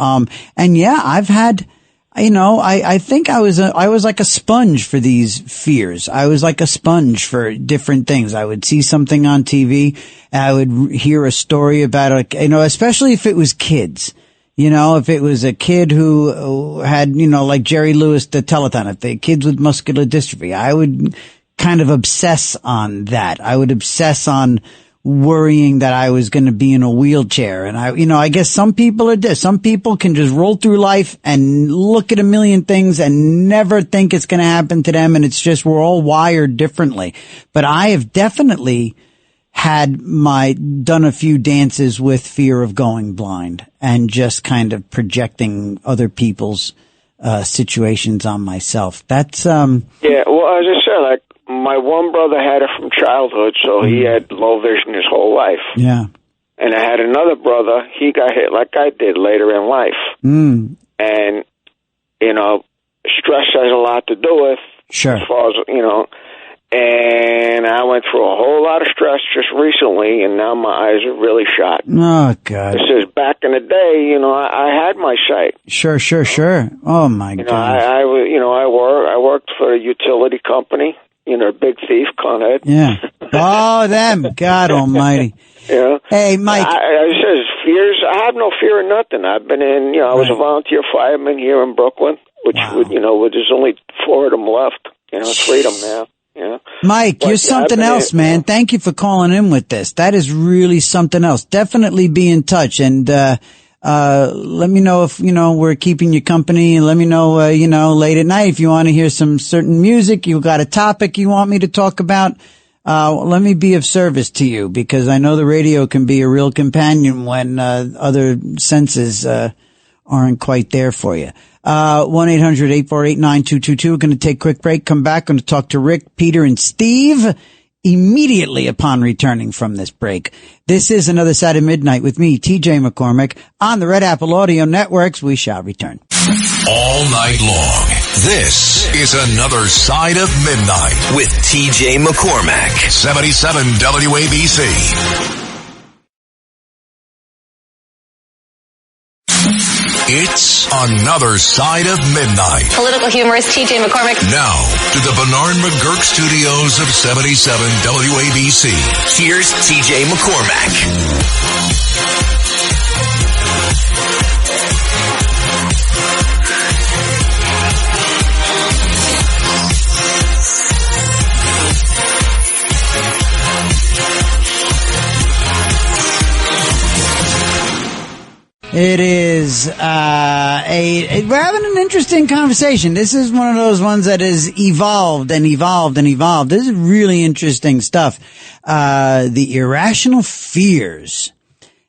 And yeah, I've had, I think I was like a sponge for these fears. I was like a sponge for different things. I would see something on TV, and I would hear a story about especially if it was kids. If it was a kid who had, like Jerry Lewis, the telethon, if the kids with muscular dystrophy, I would kind of obsess on that. I would obsess on worrying that I was going to be in a wheelchair. And I guess some people are this. Some people can just roll through life and look at a million things and never think it's going to happen to them. And it's just, we're all wired differently. But I have definitely done a few dances with fear of going blind and just kind of projecting other people's situations on myself. That's Yeah, well, as I said, like my one brother had it from childhood, so he had low vision his whole life. Yeah. And I had another brother, he got hit like I did later in life. And, stress has a lot to do with, sure, as far as, and I went through a whole lot of stress just recently, and now my eyes are really shot. Oh, God. This is back in the day, I had my sight. Sure. Oh, my God. I worked for a utility company, Big Thief, Con Ed. Yeah. Oh, them. God almighty. Yeah. Hey, Mike. I says fears. I have no fear of nothing. I've been in, I was a volunteer fireman here in Brooklyn, which there's only 4 of them left. 3 of them now. Yeah. Mike, you're something else, man. Thank you for calling in with this. That is really something else. Definitely be in touch, and let me know if we're keeping you company, and let me know late at night if you want to hear some certain music, you got a topic you want me to talk about. Let me be of service to you, because I know the radio can be a real companion when other senses aren't quite there for you. 1-800-848-9222. We're going to take a quick break, come back, going to talk to Rick, Peter, and Steve immediately upon returning from this break. This is Another Side of Midnight with me, TJ McCormick, on the Red Apple Audio Networks. We shall return. All night long, this is Another Side of Midnight with TJ McCormack. 77 WABC. It's Another Side of Midnight. Political humorist TJ McCormick. Now, to the Bernard McGurk studios of 77 WABC. Here's TJ McCormack. It is, we're having an interesting conversation. This is one of those ones that has evolved and evolved and evolved. This is really interesting stuff. The irrational fears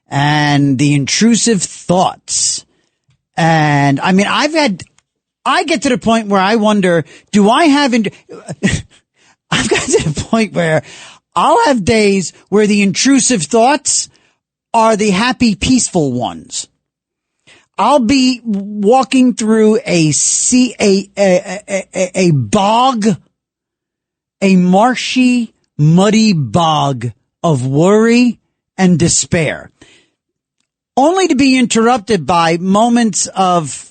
and the intrusive thoughts. And I mean, I get to the point where I wonder, I've got to the point where I'll have days where the intrusive thoughts are the happy, peaceful ones. I'll be walking through a bog, a marshy, muddy bog of worry and despair, only to be interrupted by moments of,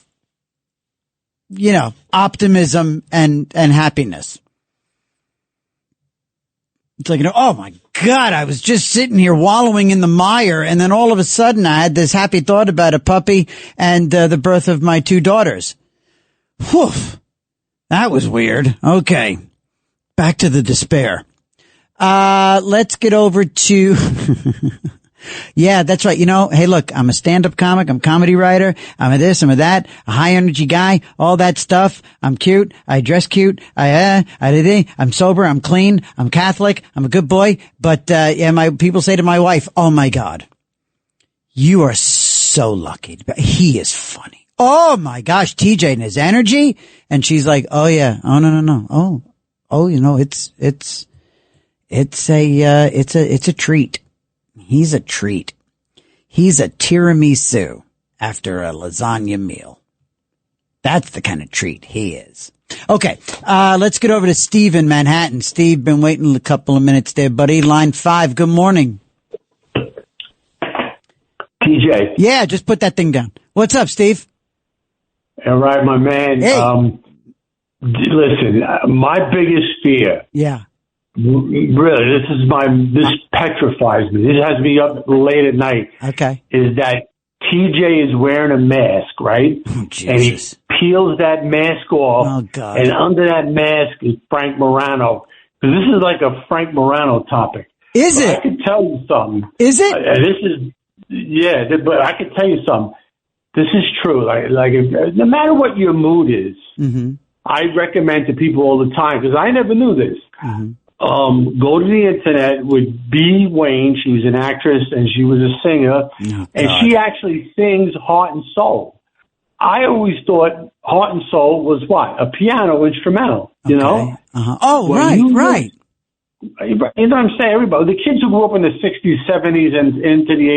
optimism and happiness. It's like, oh my God, I was just sitting here wallowing in the mire, and then all of a sudden I had this happy thought about a puppy and the birth of my 2 daughters. Whew. That was weird. Okay. Back to the despair. Let's get over to yeah, that's right. Hey, look, I'm a stand-up comic. I'm a comedy writer. I'm a this, I'm a that, a high-energy guy, all that stuff. I'm cute. I dress cute. I'm sober. I'm clean. I'm Catholic. I'm a good boy. But, my people say to my wife, oh, my God, you are so lucky. He is funny. Oh, my gosh, TJ and his energy. And she's like, oh, yeah. Oh, no. It's a treat. He's a treat. He's a tiramisu after a lasagna meal. That's the kind of treat he is. Okay, let's get over to Steve in Manhattan. Steve, been waiting a couple of minutes there, buddy. Line 5, good morning. TJ. Yeah, just put that thing down. What's up, Steve? All right, my man. Hey. Listen, my biggest fear. Yeah. Really, this petrifies me. This has me up late at night. Okay. Is that TJ is wearing a mask, right? Oh, and he peels that mask off. Oh, God. And under that mask is Frank Morano. Because this is like a Frank Morano topic. Is it? I can tell you something. Is it? But I can tell you something. This is true. Like no matter what your mood is, I recommend to people all the time, because I never knew this. Go to the internet with B. Wayne. She was an actress and she was a singer, and she actually sings Heart and Soul. I always thought Heart and Soul was what? A piano instrumental, you know? Oh, right. You know what I'm saying? Everybody, the kids who grew up in the 60s, 70s, and into the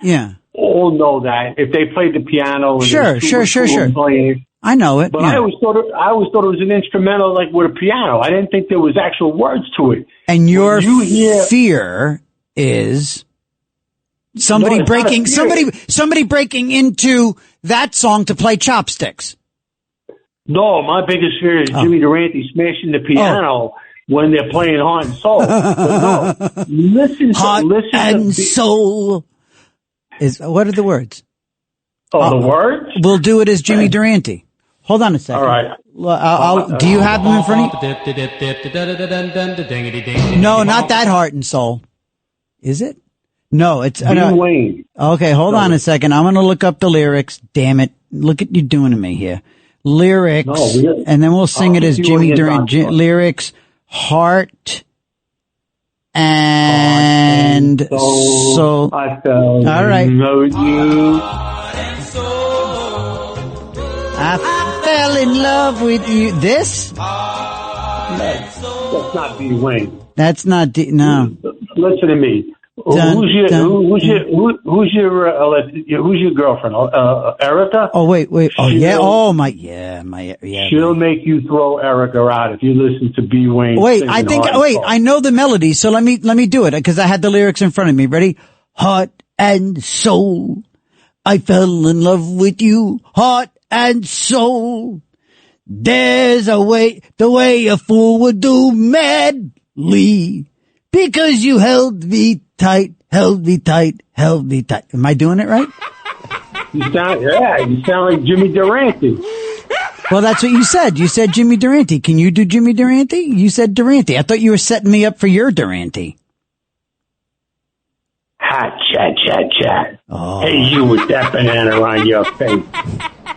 80s, all know that if they played the piano. And Sure. Playing, I know it. But I always thought it was an instrumental, like with a piano. I didn't think there was actual words to it. And your fear is somebody breaking into that song to play Chopsticks. No, my biggest fear is Jimmy Durante smashing the piano when they're playing Heart and Soul. But no, listen and Soul. What are the words? Oh, the words? We'll do it as Jimmy Durante. Hold on a second. All right. Do you have them in front of you? No, not that Heart and Soul. Is it? No, it's Wayne. Okay, hold on a second. I'm going to look up the lyrics. Damn it. Look at you doing to me here. Lyrics. And then we'll sing it as Jimmy Durante. Lyrics, Heart and Soul. I fell all right. in love with you. I fell in love with you. This? That's not B. Wayne. That's not no. Listen to me. Who's your girlfriend? Erica? Oh wait. Oh She'll make you throw Erica out if you listen to B. Wayne. I know the melody, so let me do it because I had the lyrics in front of me. Ready? Heart and soul, I fell in love with you. Heart and soul, there's a way, the way a fool would do madly, because you held me tight. Am I doing it right? You sound like Jimmy Durante. Well, that's what you said. You said Jimmy Durante. Can you do Jimmy Durante? You said Durante. I thought you were setting me up for your Durante. Hot chat. Oh. Hey, you with that banana on your face.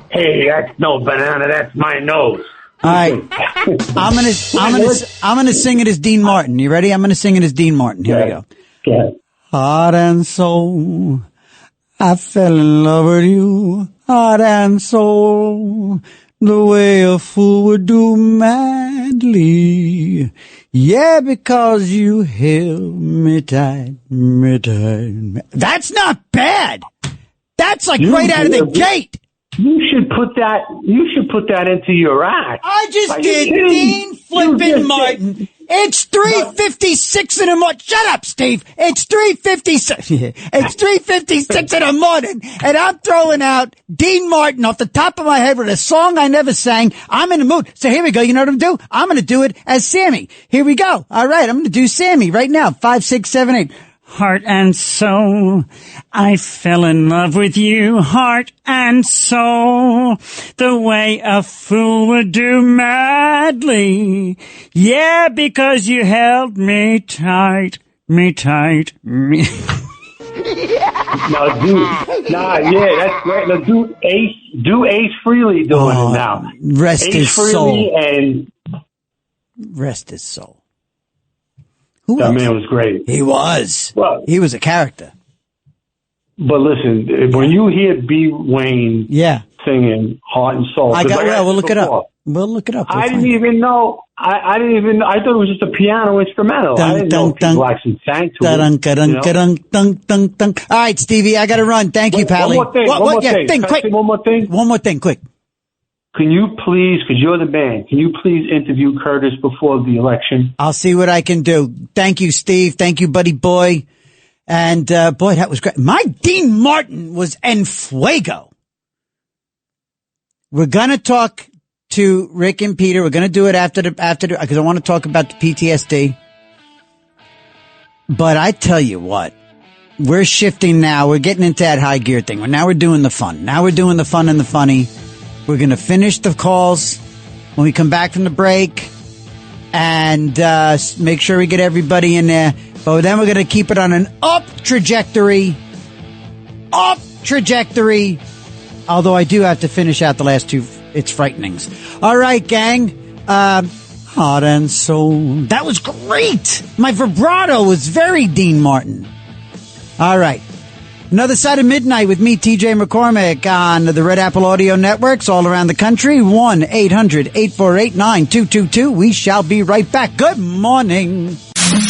Hey, that's no banana. That's my nose. All right. I'm gonna sing it as Dean Martin. You ready? I'm gonna sing it as Dean Martin. Here we go. Yeah. Heart and soul, I fell in love with you. Heart and soul, the way a fool would do madly. Yeah, because you held me tight. That's not bad. That's like right out of the gate. You should put that into your act. I just did Dean flippin' Martin. It's 3:56 in the morning. Shut up, Steve. It's 3:56. It's 3:56 in the morning, and I'm throwing out Dean Martin off the top of my head with a song I never sang. I'm in the mood. So here we go. You know what I'm going to do? I'm going to do it as Sammy. Here we go. All right. I'm going to do Sammy right now. 5, 6, 7, 8. Heart and soul, I fell in love with you. Heart and soul, the way a fool would do madly. Yeah, because you held me tight. No, dude. That's great. Now, do Ace Frehley doing it now. Rest Ace his Frehley soul. And rest his soul. That man was great. He was. Well, he was a character. But listen, when you hear B. Wayne singing Heart and Soul. We'll look it up. We'll look it up. I didn't even know. I thought it was just a piano instrumental. I didn't know people actually sang to it. All right, Stevie, I got to run. Thank you, Pally. One more thing. One more thing, quick. can you please, because you're the man, can you please interview Curtis before the election? I'll see what I can do. Thank you, Steve. Thank you, buddy boy. And, boy, that was great. My Dean Martin was en fuego. We're going to talk to Rick and Peter. We're going to do it after because I want to talk about the PTSD. But I tell you what, we're shifting now. We're getting into that high gear thing. Now we're doing the fun. Now we're doing the fun and the funny. We're going to finish the calls when we come back from the break and make sure we get everybody in there. But then we're going to keep it on an up trajectory. Up trajectory. Although I do have to finish out the last two. It's frightenings. All right, gang. Heart and soul. That was great. My vibrato was very Dean Martin. All right. Another Side of Midnight with me, TJ McCormick, on the Red Apple Audio Networks all around the country. 1-800-848-9222. We shall be right back. Good morning.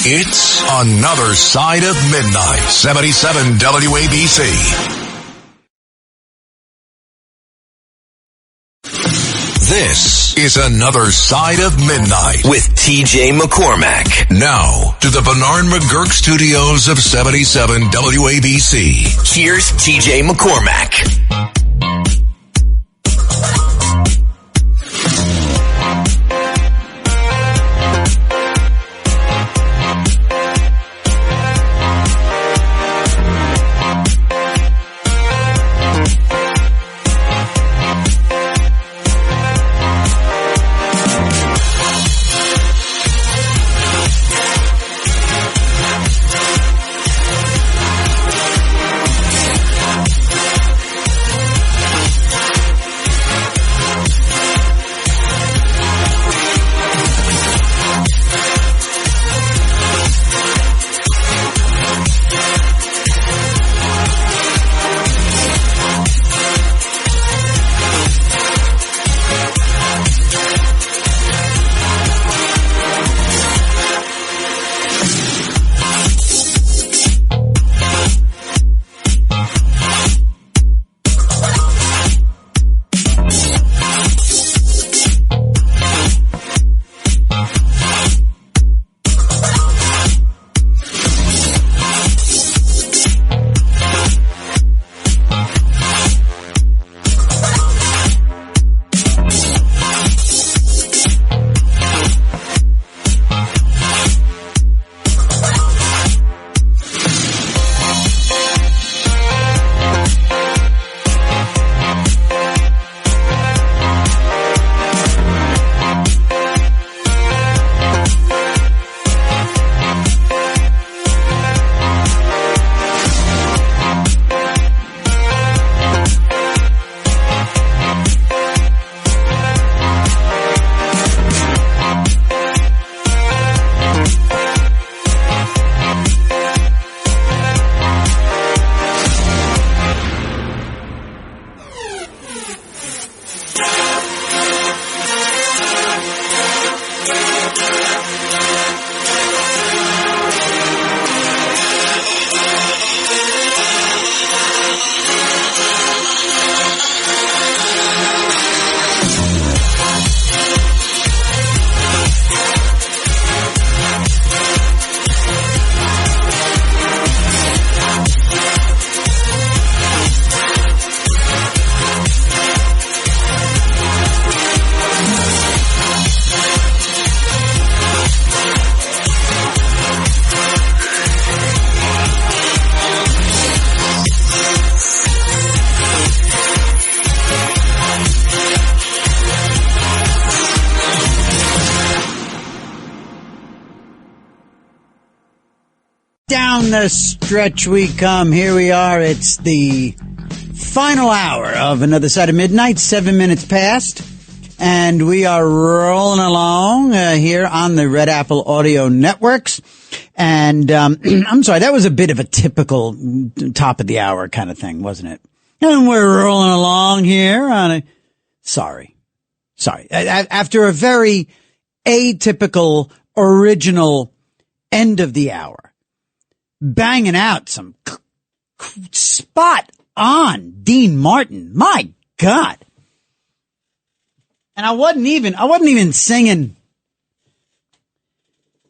It's Another Side of Midnight. 77 WABC. This is Another Side of Midnight with TJ McCormack. Now, to the Bernard McGurk studios of 77 WABC. Here's TJ McCormack. Down the stretch we come. Here we are. It's the final hour of Another Side of Midnight. 7 minutes past. And we are rolling along here on the Red Apple Audio Networks. And I'm sorry, that was a bit of a typical top of the hour kind of thing, wasn't it? And we're rolling along here on a... Sorry. After a very atypical, original end of the hour. Banging out some spot on Dean Martin. My God. And I wasn't even singing,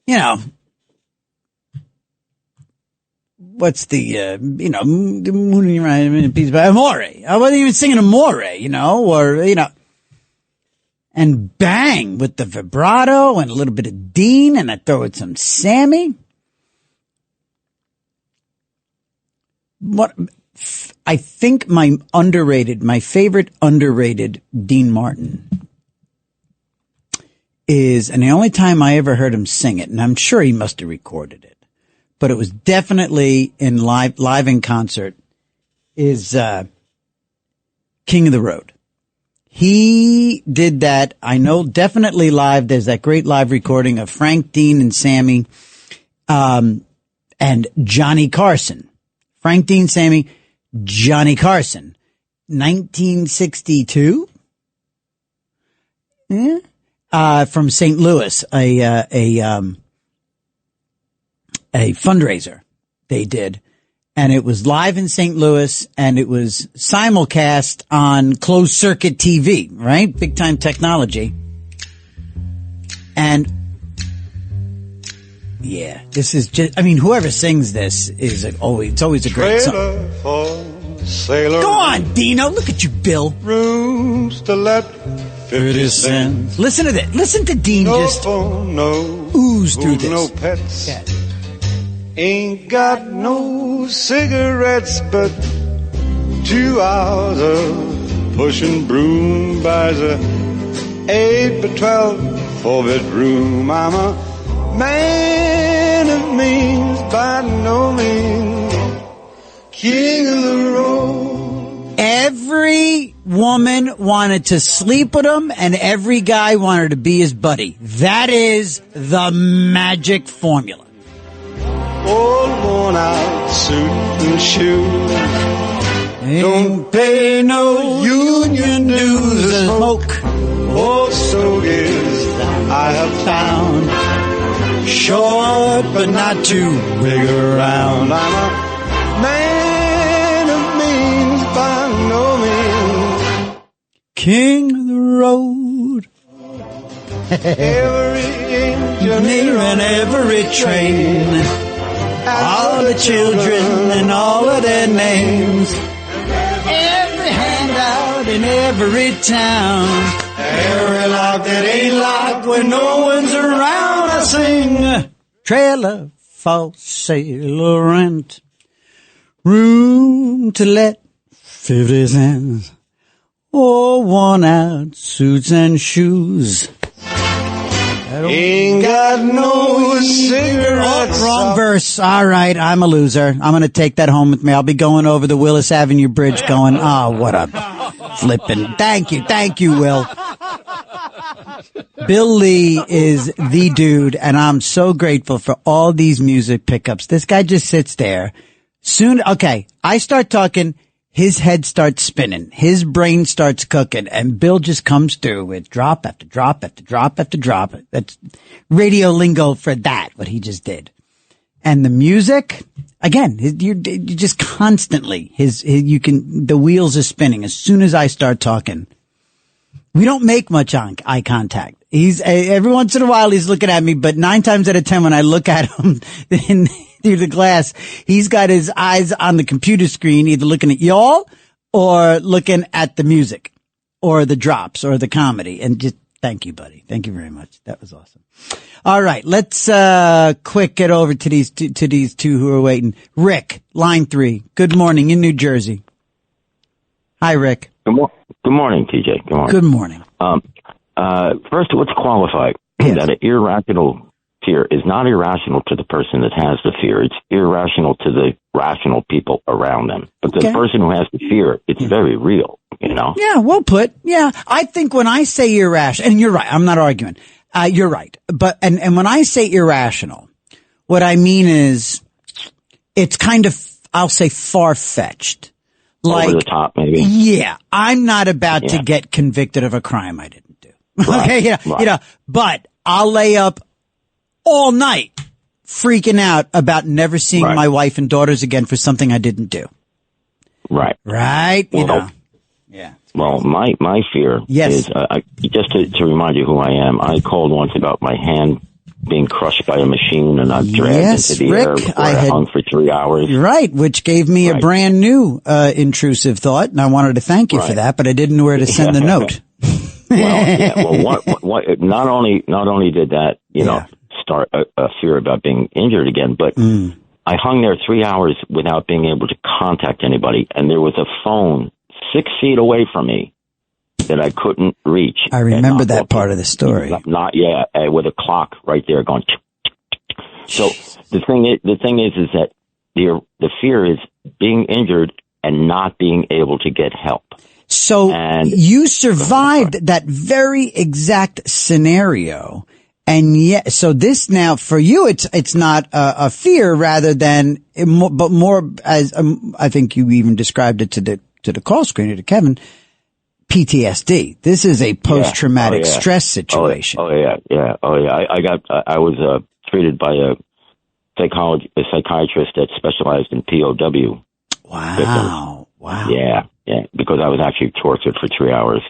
you know, what's the, Amore. I wasn't even singing Amore, you know, or, you know, and bang with the vibrato and a little bit of Dean, and I throw in some Sammy. What I think my favorite underrated Dean Martin is, and the only time I ever heard him sing it, and I'm sure he must have recorded it, but it was definitely in live in concert, is King of the Road. He did that, I know, definitely live. There's that great live recording of Frank, Dean, and Sammy, and Johnny Carson. Frank, Dean, Sammy, Johnny Carson. 1962? Yeah. From St. Louis, a fundraiser they did. And it was live in St. Louis, and it was simulcast on closed circuit TV, right? Big time technology. And yeah, this is just, I mean, whoever sings this is it's always a great song. Go on, Dino. Look at you, Bill. Rooms to let 50 cents. Listen to that. Listen to Dean just ooze through this. No pets. Yeah. Ain't got no cigarettes, but 2 hours of pushing broom buys a 8 by 12 4-bedroom. I'm a man of means, by no means king of the road. Every woman wanted to sleep with him, and every guy wanted to be his buddy. That is the magic formula. Old worn out suit and shoes. Don't pay no union dues. The smoke. Oh, so is I have found. Short but not too big around. I'm a man of means, by no means king of the road. Every engineer and every train, all the children and all of their names, every handout in every town, every lock that ain't locked when no one's around. I sing trailer for sale or rent, room to let 50 cents, or worn out suits and shoes. Ain't got no cigarettes. Oh, wrong verse. All right, I'm a loser. I'm going to take that home with me. I'll be going over the Willis Avenue Bridge going, oh, what a flippin'. Thank you, Will. Bill Lee is the dude, and I'm so grateful for all these music pickups. This guy just sits there. Soon, okay, I start talking, his head starts spinning, his brain starts cooking, and Bill just comes through with drop after drop after drop after drop. That's radio lingo for that, what he just did. And the music, again, you just constantly, the wheels are spinning as soon as I start talking. We don't make much eye contact. Every once in a while he's looking at me, but 9 times out of 10 when I look at him through the glass, he's got his eyes on the computer screen, either looking at y'all or looking at the music or the drops or the comedy. And just thank you, buddy. Thank you very much. That was awesome. All right. Let's, quick get over to these two who are waiting. Rick, line 3. Good morning in New Jersey. Hi, Rick. Good morning, TJ. Good morning. Good morning. First, let's qualify that an irrational fear is not irrational to the person that has the fear. It's irrational to the rational people around them. But the person who has the fear, it's very real, you know? Yeah, well put. Yeah. I think when I say irrational, and you're right, I'm not arguing. You're right. But, and when I say irrational, what I mean is it's kind of, I'll say far-fetched. Like, over the top, maybe. Yeah. I'm not about to get convicted of a crime I didn't do. Right, okay. Yeah. Right. You know, but I'll lay up all night freaking out about never seeing my wife and daughters again for something I didn't do. Right. Right. You know. Yeah. Well, my fear is, just to remind you who I am, I called once about my hand being crushed by a machine and I'm dragged into the air before I hung for 3 hours. Right, which gave me a brand new intrusive thought, and I wanted to thank you for that, but I didn't know where to send the note. Not only did that, start a fear about being injured again, but I hung there 3 hours without being able to contact anybody, and there was a phone 6 feet away from me that I couldn't reach. I remember that part of the story. With a clock right there going. So the thing is that the fear is being injured and not being able to get help. So you survived that very exact scenario. And yet, so this now for you, it's not a fear rather than, but more as I think you even described it to the call screener, to Kevin, PTSD. This is a post-traumatic stress situation. I was treated by a psychiatrist that specialized in POW. Wow. Yeah, because I was actually tortured for 3 hours,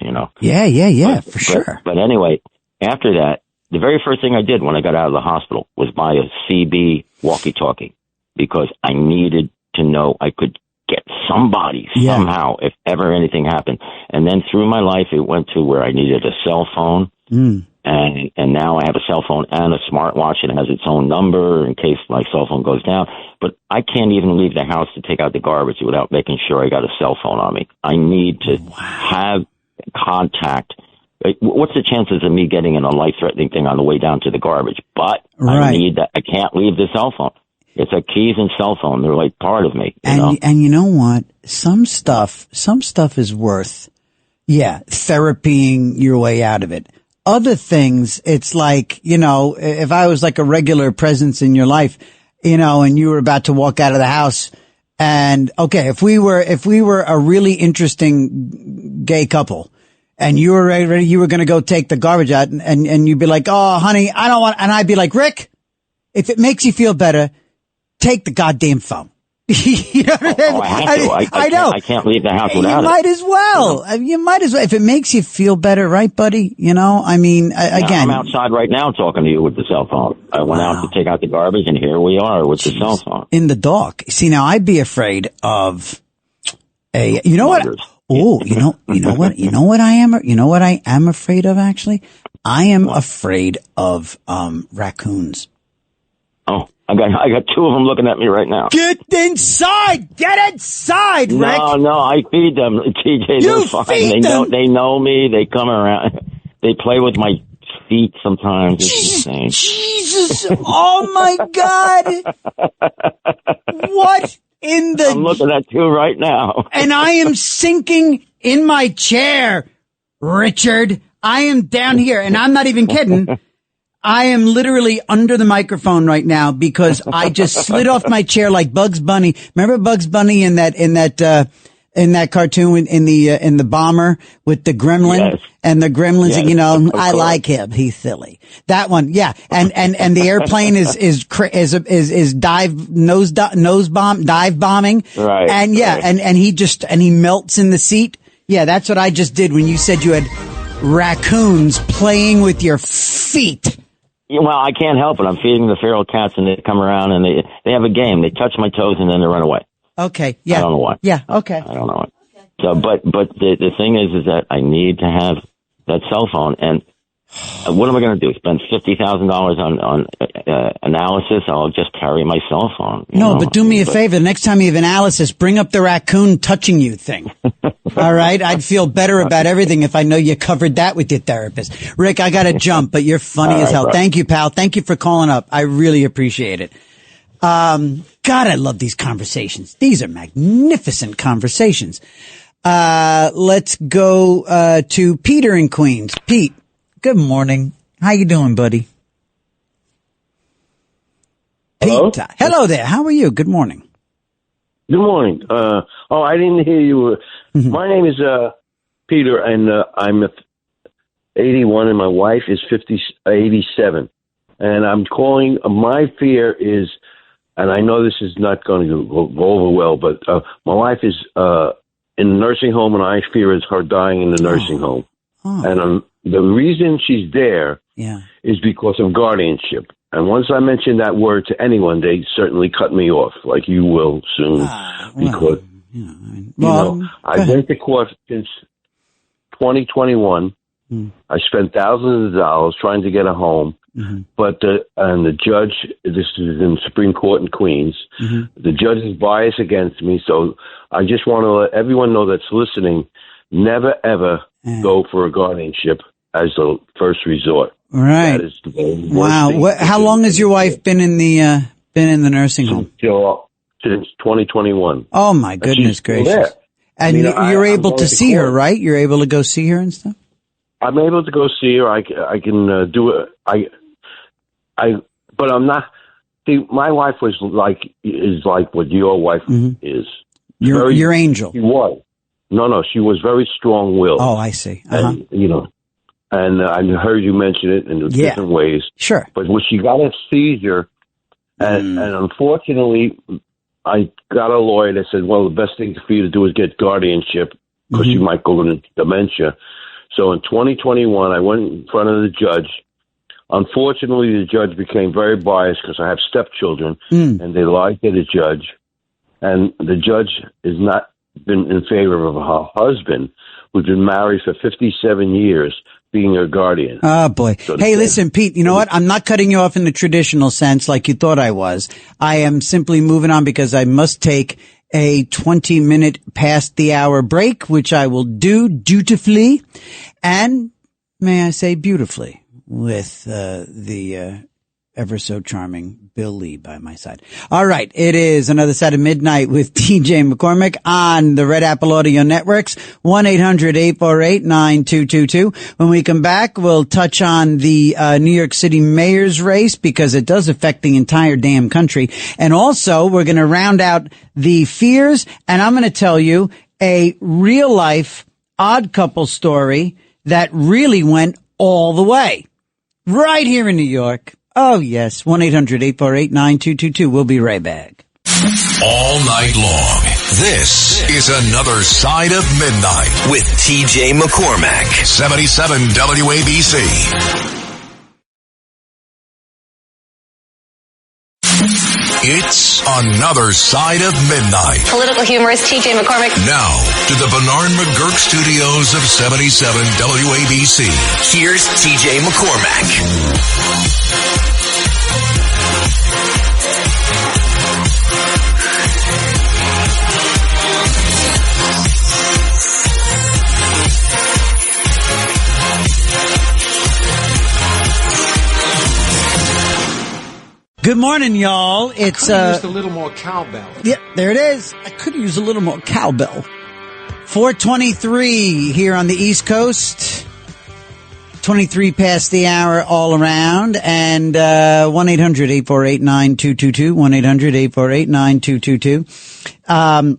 for sure. But anyway, after that, the very first thing I did when I got out of the hospital was buy a CB walkie-talkie because I needed to know I could get somebody somehow if ever anything happened. And then through my life, it went to where I needed a cell phone. And now I have a cell phone and a smartwatch. It has its own number in case my cell phone goes down. But I can't even leave the house to take out the garbage without making sure I got a cell phone on me. I need to have contact. What's the chances of me getting in a life-threatening thing on the way down to the garbage? But I need that. I can't leave the cell phone. It's a keys and cell phone. They're like part of me. And you know what? Some stuff is worth, therapying your way out of it. Other things, it's like, if I was like a regular presence in your life, and you were about to walk out of the house and if we were a really interesting gay couple and you were ready, you were going to go take the garbage out and you'd be like, oh, honey, I don't want, and I'd be like, Rick, if it makes you feel better, take the goddamn phone. You know what I have to. I know. I can't leave the house without it. You might as well. You might as well. If it makes you feel better, right, buddy? Again. I'm outside right now talking to you with the cell phone. I went out to take out the garbage and here we are with the cell phone. In the dark. See, now I'd be afraid of you know what? Oh, you know what I am afraid of actually? I am afraid of, raccoons. Oh. I got two of them looking at me right now. Get inside! Get inside, Rick! No, I feed them, TJ. They're fine. They know me. They come around. They play with my feet sometimes. It's insane. Jesus! Oh my God! What in the... I'm looking at you right now. And I am sinking in my chair, Richard. I am down here, and I'm not even kidding. I am literally under the microphone right now because I just slid off my chair like Bugs Bunny. Remember Bugs Bunny in that cartoon in the bomber with the gremlin and the gremlins, I like him. He's silly. That one. Yeah. And the airplane is dive bombing. Right. And and he melts in the seat. Yeah. That's what I just did when you said you had raccoons playing with your feet. Well, I can't help it. I'm feeding the feral cats, and they come around, and they have a game. They touch my toes, and then they run away. Okay, yeah. I don't know why. Yeah, okay. I don't know why. So, but the thing is that I need to have that cell phone, and what am I going to do? Spend $50,000 on analysis? I'll just carry my cell phone. But do me a favor. The next time you have analysis, bring up the raccoon touching you thing. All right? I'd feel better about everything if I know you covered that with your therapist. Rick, I got to jump, but you're funny as hell. Bro. Thank you, pal. Thank you for calling up. I really appreciate it. God, I love these conversations. These are magnificent conversations. Let's go to Peter in Queens. Pete. Good morning. How you doing, buddy? Hello? Pete. Hello there. How are you? Good morning. Good morning. I didn't hear you. My name is Peter, and I'm 81, and my wife is 87. And I'm calling. My fear is, and I know this is not going to go over well, but my wife is in the nursing home, and I fear is her dying in the nursing home. And the reason she's there is because of guardianship. And once I mention that word to anyone, they certainly cut me off, like you will soon, because I've been to court since 2021. I spent thousands of dollars trying to get a home, but the judge, this is in Supreme Court in Queens, the judge is biased against me. So I just want to let everyone know that's listening, never ever go for a guardianship as the first resort. Right. That is the worst wow. thing. How long has your wife been in the nursing home? Since 2021. Oh my goodness gracious! And you're able to see her, right? You're able to go see her and stuff. I'm able to go see her. I can do it. But I'm not. See, my wife is like what your wife is. Your angel. She was. No, she was very strong-willed. Oh, I see. And, and I heard you mention it in different ways. Sure. But when she got a seizure, and unfortunately, I got a lawyer that said, well, the best thing for you to do is get guardianship because you might go into dementia. So in 2021, I went in front of the judge. Unfortunately, the judge became very biased because I have stepchildren, and they lied to the judge. And the judge has not been in favor of her husband, who's been married for 57 years, being her guardian. Oh, boy. So hey, listen, Pete, you know what? I'm not cutting you off in the traditional sense like you thought I was. I am simply moving on because I must take a 20-minute past the hour break, which I will do dutifully and, may I say, beautifully, with the ever so charming Bill Lee by my side. All right. It is another side of midnight with TJ McCormick on the Red Apple Audio Networks, 1-800-848-9222. When we come back, we'll touch on the New York City mayor's race because it does affect the entire damn country. And also, we're going to round out the fears, and I'm going to tell you a real life odd couple story that really went all the way. Right here in New York. Oh, yes. 1-800-848-9222. We'll be right back. All night long. This is another Side of Midnight with TJ McCormack. 77 WABC. It's another Side of Midnight. Political humorist TJ McCormick. Now, to the Bernard McGurk studios of 77 WABC. Here's TJ McCormack. Good morning, y'all. It's used a little more cowbell. Yeah, there it is. I could use a little more cowbell. 4:23 here on the East Coast. 23 past the hour all around, and 1-800-848-9222. 1-800-848-9222.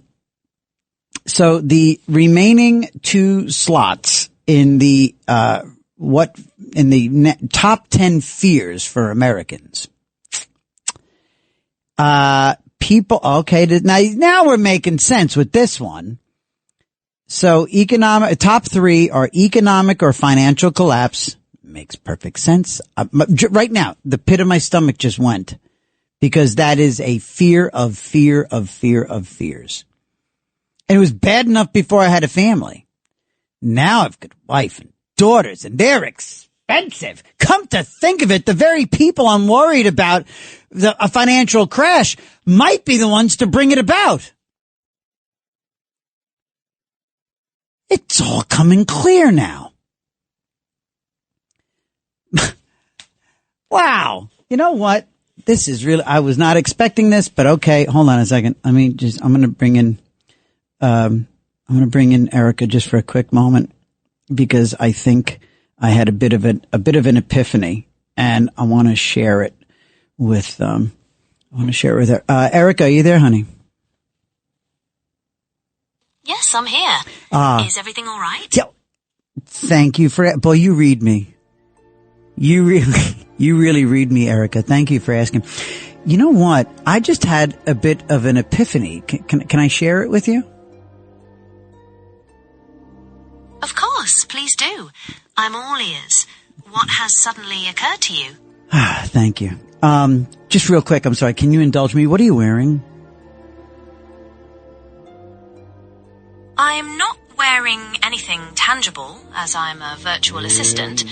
So the remaining two slots in the top 10 fears for Americans. People, okay, now we're making sense with this one. So top 3 are economic or financial collapse. Makes perfect sense. Right now, the pit of my stomach just went because that is a fear of fear of fear of fears. And it was bad enough before I had a family. Now I've got a wife and daughters and they're expensive. Come to think of it, the very people I'm worried about a financial crash might be the ones to bring it about. It's all coming clear now. Wow. You know what? This is really, I was not expecting this, but okay, hold on a second. I'm going to bring in Erica just for a quick moment because I think I had a bit of an epiphany and I want to share it with her. Erica, are you there, honey? Yes, I'm here. Is everything all right? Yeah. Thank you for, boy, you read me. You really read me, Erica. Thank you for asking. You know what? I just had a bit of an epiphany. Can I share it with you? please do. I'm all ears. What has suddenly occurred to you? Thank you. Just real quick, I'm sorry, can you indulge me? What are you wearing? I'm not wearing anything tangible, as I'm a virtual assistant,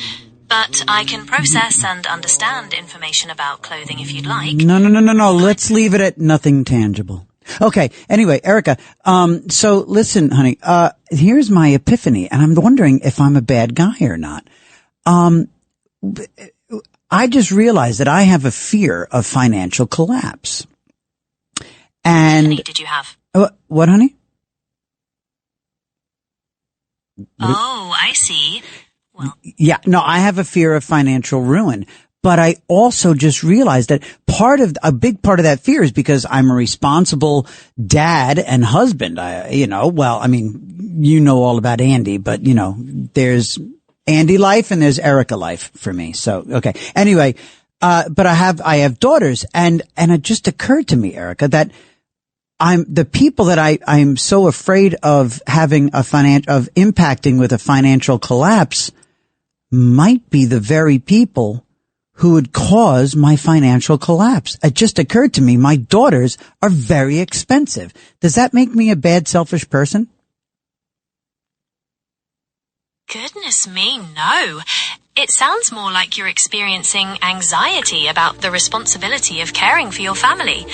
but I can process and understand information about clothing if you'd like. No. Let's leave it at nothing tangible. Okay. Anyway, Erica, so listen, honey, here's my epiphany, and I'm wondering if I'm a bad guy or not. I just realized that I have a fear of financial collapse. And how many did you have? What, honey? Oh, I see. Well, yeah, no, I have a fear of financial ruin. But I also just realized that a big part of that fear is because I'm a responsible dad and husband. You know all about Andy, but there's Andy life and there's Erica life for me. So, okay. Anyway, but I have daughters, and it just occurred to me, Erica, that the people that I'm so afraid of having of impacting with a financial collapse might be the very people who would cause my financial collapse. It just occurred to me, my daughters are very expensive. Does that make me a bad, selfish person? goodness me, no. It sounds more like you're experiencing anxiety about the responsibility of caring for your family.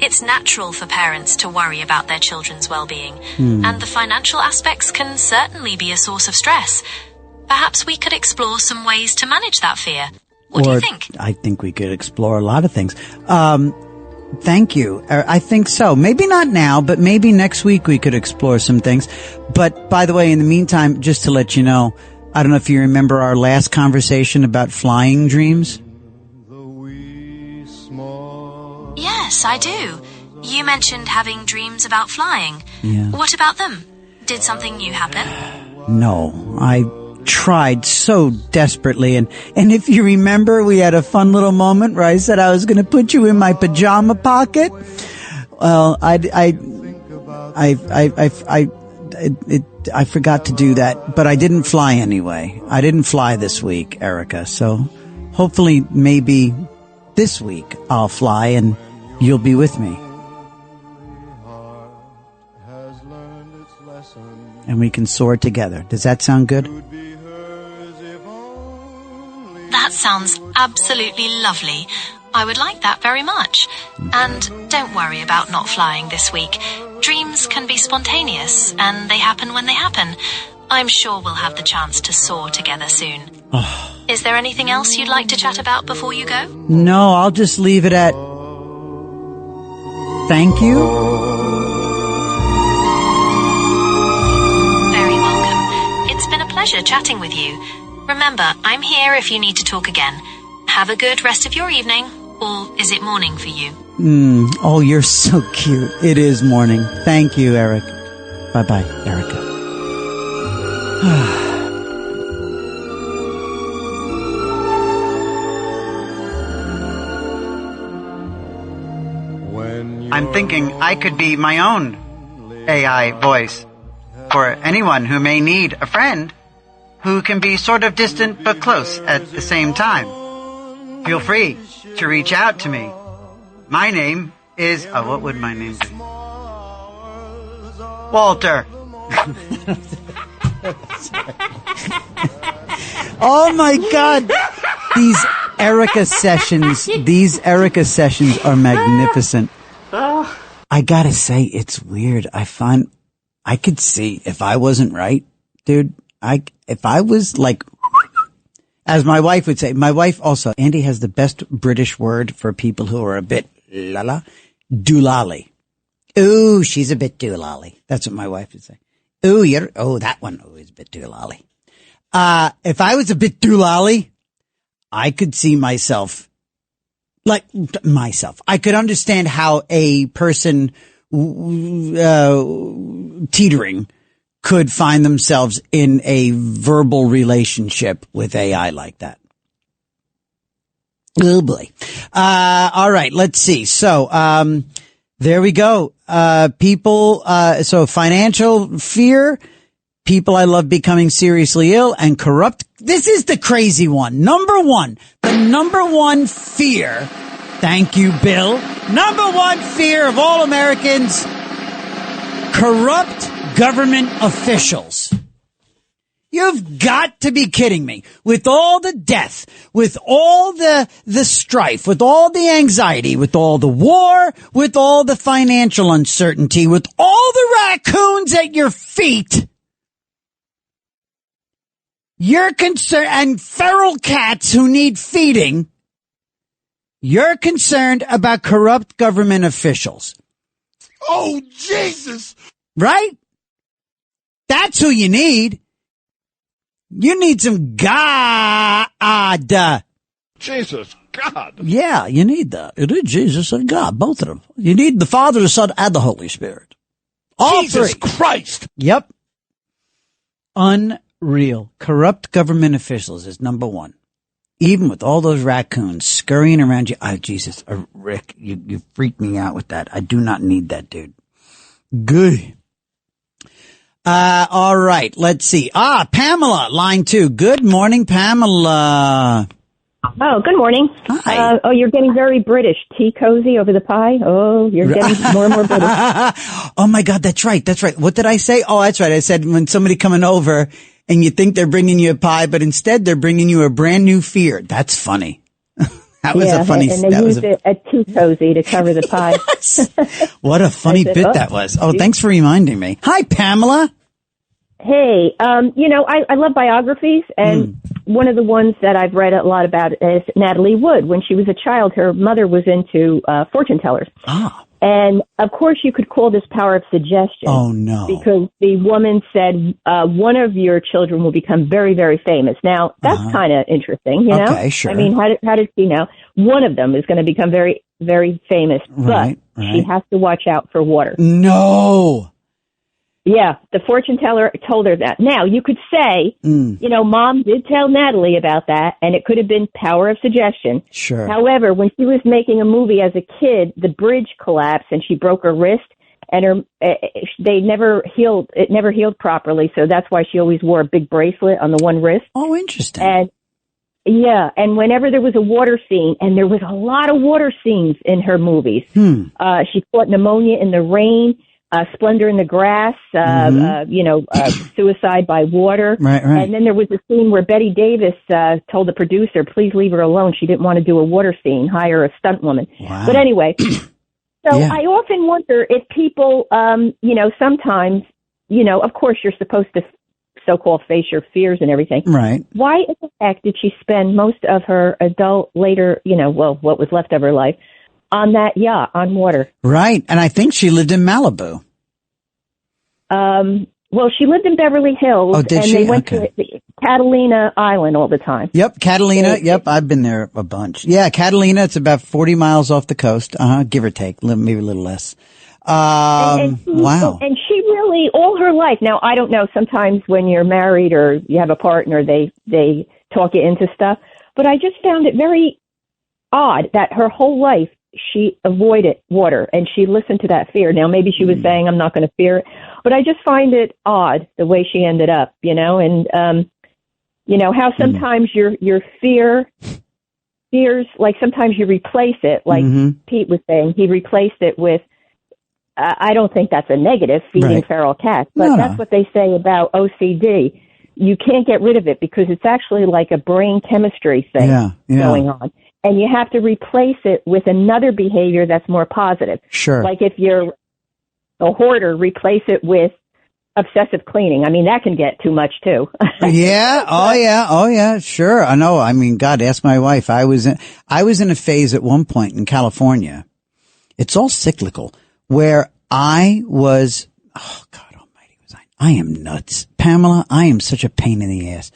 It's natural for parents to worry about their children's well-being, and the financial aspects can certainly be a source of stress. Perhaps we could explore some ways to manage that fear. What do you think? I think we could explore a lot of things. Thank you. I think so. Maybe not now, but maybe next week we could explore some things. But by the way, in the meantime, just to let you know, I don't know if you remember our last conversation about flying dreams. Yes, I do. You mentioned having dreams about flying. Yeah. What about them? Did something new happen? No, I tried so desperately, and if you remember, we had a fun little moment where I said I was going to put you in my pajama pocket. Well, I forgot to do that, but I didn't fly anyway. I didn't fly this week, Erica. So hopefully, maybe this week I'll fly and you'll be with me, and we can soar together. Does that sound good? That sounds absolutely lovely. I would like that very much. And don't worry about not flying this week. Dreams can be spontaneous, and they happen when they happen. I'm sure we'll have the chance to soar together soon. Is there anything else you'd like to chat about before you go? No, I'll just leave it at thank you. Very welcome. It's been a pleasure chatting with you. Remember, I'm here if you need to talk again. Have a good rest of your evening. Or is it morning for you? Oh, you're so cute. It is morning. Thank you, Eric. Bye-bye, Erica. I'm thinking I could be my own AI voice for anyone who may need a friend who can be sort of distant but close at the same time. Feel free to reach out to me. My name is, what would my name be? Walter. Oh my God. These Erica sessions are magnificent. I gotta say, it's weird. I could see if I wasn't right, dude, if I was like, as my wife would say, my wife also, Andy has the best British word for people who are a bit doolally. Ooh, she's a bit doolally. That's what my wife would say. Ooh, that one is a bit doolally. If I was a bit doolally, I could see myself. I could understand how a person teetering could find themselves in a verbal relationship with AI like that. Oh boy. All right, let's see. So, there we go. People, so financial fear people I love becoming seriously ill and corrupt. This is the crazy one. The number one fear. Thank you, Bill. Number one fear of all Americans. Corrupt government officials. You've got to be kidding me. With all the death, with all the strife, with all the anxiety, with all the war, with all the financial uncertainty, with all the raccoons at your feet, you're concerned, and feral cats who need feeding, you're concerned about corrupt government officials. Oh, Jesus! Right? That's who you need. You need some God. Jesus, God. Yeah, you need that. It is Jesus and God, both of them. You need the Father, the Son, and the Holy Spirit. All Jesus three. Christ. Yep. Unreal. Corrupt government officials is number one. Even with all those raccoons scurrying around you. Oh, Jesus. Rick, you freaked me out with that. I do not need that, dude. Good. All right. Let's see. Pamela, line 2. Good morning, Pamela. Oh, good morning. Hi. You're getting very British. Tea cozy over the pie. Oh, you're getting more and more British. Oh my God, that's right. What did I say? Oh, that's right. I said when somebody coming over and you think they're bringing you a pie, but instead they're bringing you a brand new fear. That's funny. That was a funny. And they used a tea cozy to cover the pie. What a funny bit that was. Oh, thanks for reminding me. Hi, Pamela. Hey, I love biographies, and one of the ones that I've read a lot about is Natalie Wood. When she was a child, her mother was into fortune tellers. And, of course, you could call this power of suggestion. Oh, no. Because the woman said, one of your children will become very, very famous. Now, that's kind of interesting, you know? Okay, sure. I mean, how did she know? One of them is going to become very, very famous, but she has to watch out for water. No. Yeah, the fortune teller told her that. Now, you could say, Mom did tell Natalie about that, and it could have been power of suggestion. Sure. However, when she was making a movie as a kid, the bridge collapsed and she broke her wrist, and it never healed properly, so that's why she always wore a big bracelet on the one wrist. Oh, interesting. And yeah, and whenever there was a water scene, and there was a lot of water scenes in her movies, she caught pneumonia in the rain. Splendor in the Grass, Suicide by Water. Right. And then there was a scene where Betty Davis told the producer, please leave her alone. She didn't want to do a water scene, hire a stunt woman. Wow. But anyway, I often wonder if people, sometimes, of course you're supposed to so-called face your fears and everything. Right. Why in the heck did she spend most of her adult later, what was left of her life, on that yacht on water? Right. And I think she lived in Malibu. Well, she lived in Beverly Hills. Oh, did and she? They went to Catalina Island all the time. Yep, Catalina. Yep, I've been there a bunch. Yeah, Catalina, it's about 40 miles off the coast. Give or take, maybe a little less. Wow. And she really, all her life, now I don't know, sometimes when you're married or you have a partner, they talk you into stuff. But I just found it very odd that her whole life, she avoided water and she listened to that fear. Now, maybe she was saying, I'm not going to fear it, but I just find it odd the way she ended up, and, how sometimes your fears, like sometimes you replace it, like Pete was saying, he replaced it with, I don't think that's a negative, feeding feral cats, but that's what they say about OCD. You can't get rid of it because it's actually like a brain chemistry thing going on. And you have to replace it with another behavior that's more positive. Sure. Like if you're a hoarder, replace it with obsessive cleaning. I mean, that can get too much too. Yeah. Oh yeah. Sure. I know. I mean, God, ask my wife. I was in a phase at one point in California. It's all cyclical where I was, oh God almighty, I am nuts. Pamela, I am such a pain in the ass.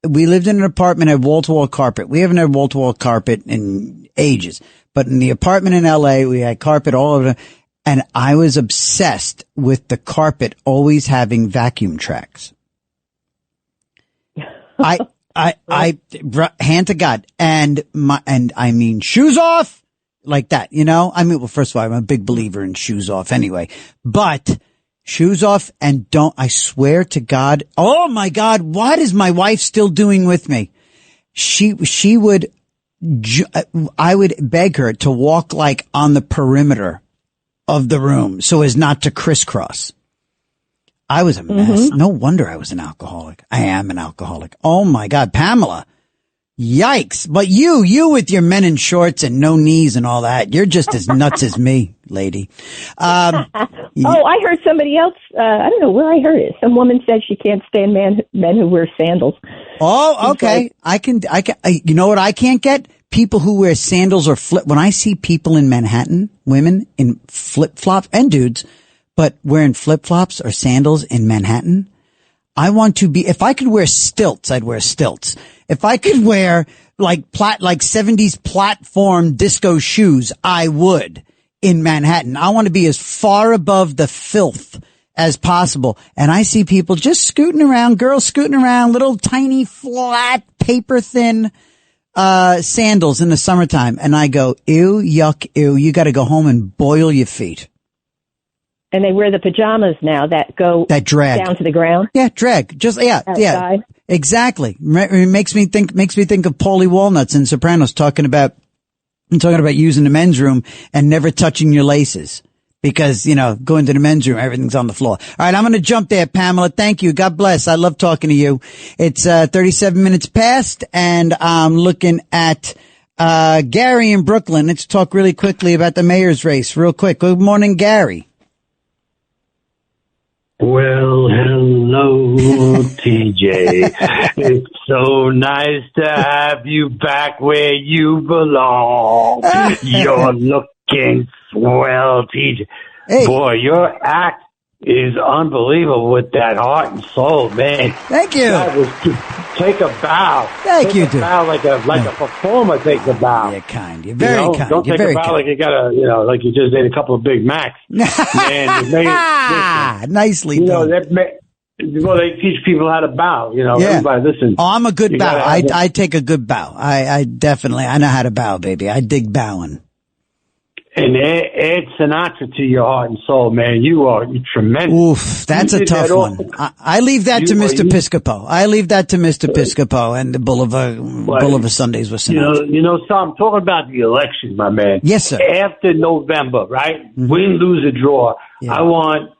We lived in an apartment at wall-to-wall carpet. We haven't had wall-to-wall carpet in ages. But in the apartment in L.A., we had carpet all over. And I was obsessed with the carpet always having vacuum tracks. I hand to God. And I mean, shoes off like that, I mean, well, first of all, I'm a big believer in shoes off anyway. But shoes off, and I swear to God, oh my God, what is my wife still doing with me? I would beg her to walk like on the perimeter of the room so as not to crisscross. I was a mess. No wonder I was an alcoholic. I am an alcoholic. Oh my God, Pamela. Yikes. But you with your men in shorts and no knees and all that, you're just as nuts as me, lady. I heard somebody else, I don't know where I heard it. Some woman said she can't stand men who wear sandals. Oh, okay. You know what I can't get? People who wear sandals or when I see people in Manhattan, women in flip-flops and dudes, but wearing flip-flops or sandals in Manhattan, I want to be, if I could wear stilts, I'd wear stilts. If I could wear like 70s platform disco shoes, I would in Manhattan. I want to be as far above the filth as possible. And I see people just scooting around, girls scooting around, little tiny flat paper thin sandals in the summertime. And I go, ew, yuck, ew. You got to go home and boil your feet. And they wear the pajamas now that drag down to the ground. Yeah, drag. Yeah, exactly. It makes me think of Paulie Walnuts in Sopranos talking about using the men's room and never touching your laces because, going to the men's room, everything's on the floor. All right. I'm going to jump there, Pamela. Thank you. God bless. I love talking to you. It's 37 minutes past and I'm looking at Gary in Brooklyn. Let's talk really quickly about the mayor's race real quick. Good morning, Gary. Well, hello, TJ. It's so nice to have you back where you belong. You're looking swell, TJ. Hey. Boy, your act is unbelievable with that heart and soul, man. Thank you. That was take a bow. Thank you, dude. Bow like a performer takes a bow. You're kind. You're very kind. Don't You're take very a bow kind. like you got like you just ate a couple of Big Macs. Man, nicely done. They teach people how to bow. Everybody listen. Oh, I'm a good bow. I take a good bow. I definitely, I know how to bow, baby. I dig bowing. And Ed Sinatra to your heart and soul, man. You're tremendous. Oof, that's a tough one. I leave that to Mr. Piscopo. I leave that to Mr. Piscopo and the Boulevard Sundays with Sinatra. So I'm talking about the election, my man. Yes, sir. After November, right? Win, lose, or draw. Yeah. I want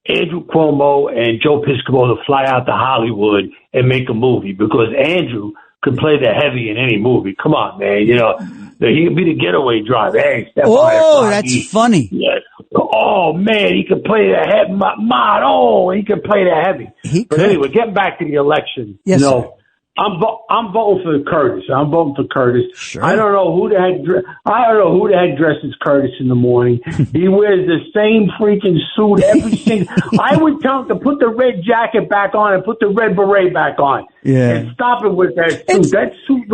Andrew Cuomo and Joe Piscopo to fly out to Hollywood and make a movie because Andrew could play the heavy in any movie. Come on, man. He could be the getaway driver. Hey, that's funny. Yeah. Oh, man, he could play the heavy. He could play the heavy. But anyway, getting back to the election. Yes, sir. I'm voting for Curtis. I'm voting for Curtis. Sure. I don't know who the heck dresses Curtis in the morning. He wears the same freaking suit every single. I would tell him to put the red jacket back on and put the red beret back on. Yeah. And stop it with that suit. That suit.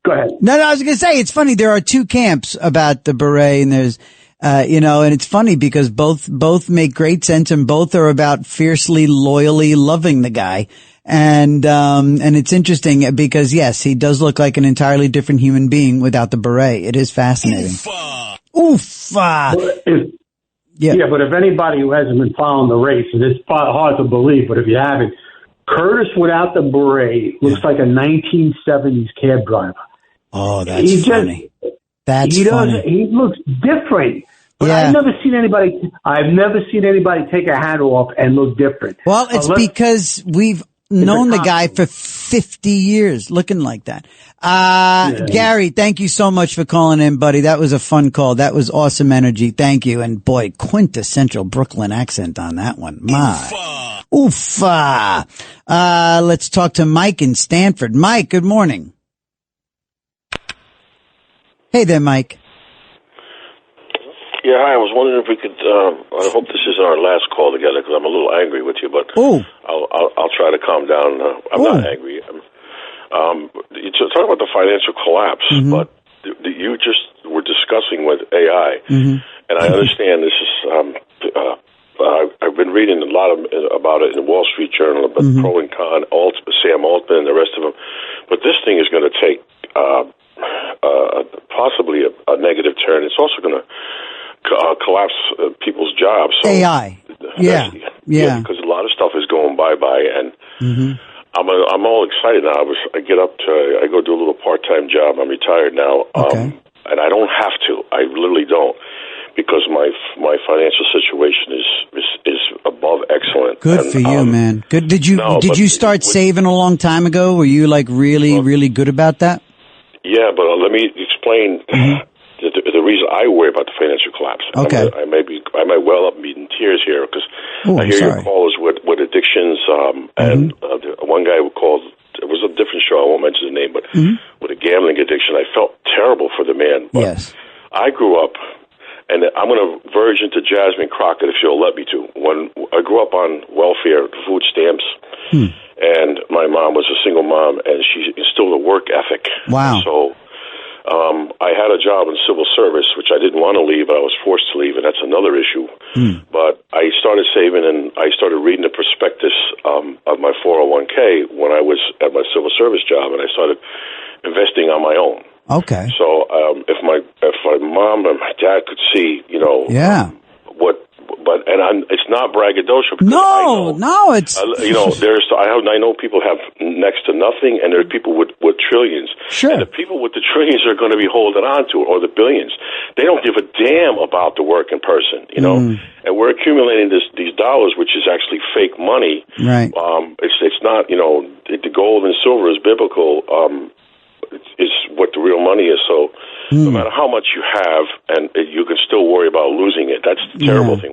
Go ahead. No, I was going to say, it's funny. There are two camps about the beret and there's, and it's funny because both make great sense and both are about fiercely, loyally loving the guy. And it's interesting because yes, he does look like an entirely different human being without the beret. It is fascinating. Oofa. Yeah, but if anybody who hasn't been following the race, and it's hard to believe, but if you haven't, Curtis without the beret looks like a 1970s cab driver. Oh, that's funny. He looks different. But Yeah. I've never seen anybody take a hat off and look different. Well, it's because we've known the guy for 50 years looking like that. Gary, thank you so much for calling in, buddy. That was a fun call. That was awesome energy. Thank you. And boy, quintessential Brooklyn accent on that one. My. Oofa. Let's talk to Mike in Stanford. Mike, good morning. Hey there, Mike. Yeah, hi. I was wondering if we could. I hope this is our last call together because I'm a little angry with you, but I'll try to calm down. I'm not angry. You're talking about the financial collapse, but you just were discussing with AI, and I understand this is. I've been reading a lot about it in the Wall Street Journal about pro and con, Sam Altman and the rest of them, but this thing is going to take possibly a negative turn. It's also going to collapse people's jobs. So, AI. Yeah. Because a lot of stuff is going bye-bye, and I'm all excited now. I go do a little part-time job. I'm retired now, and I don't have to. I literally don't, because my financial situation is above excellent. Good for you, man. Good. Did you start saving a long time ago? Were you like really good about that? Yeah, but let me explain the reason I worry about the financial collapse. Okay. I might well up be in tears here, because I hear your callers with addictions, and one guy who called, it was a different show, I won't mention the name, but with a gambling addiction. I felt terrible for the man. But yes. I grew up, and I'm going to verge into Jasmine Crockett if you'll let me to. When I grew up on welfare, food stamps, and my mom was a single mom, and she instilled a work ethic. Wow. So I had a job in civil service, which I didn't want to leave, but I was forced to leave, and that's another issue. But I started saving, and I started reading the prospectus of my 401k when I was at my civil service job, and I started investing on my own. Okay. So if my mom and my dad could see, it's not braggadocio. No, it's I know people have next to nothing, and there are people with trillions. Sure. And the people with the trillions are going to be holding on to it, or the billions. They don't give a damn about the working person, And we're accumulating these dollars, which is actually fake money. Right. It's not, the gold and silver is biblical. Is what the real money is. So no matter how much you have, and you can still worry about losing it. That's the terrible thing.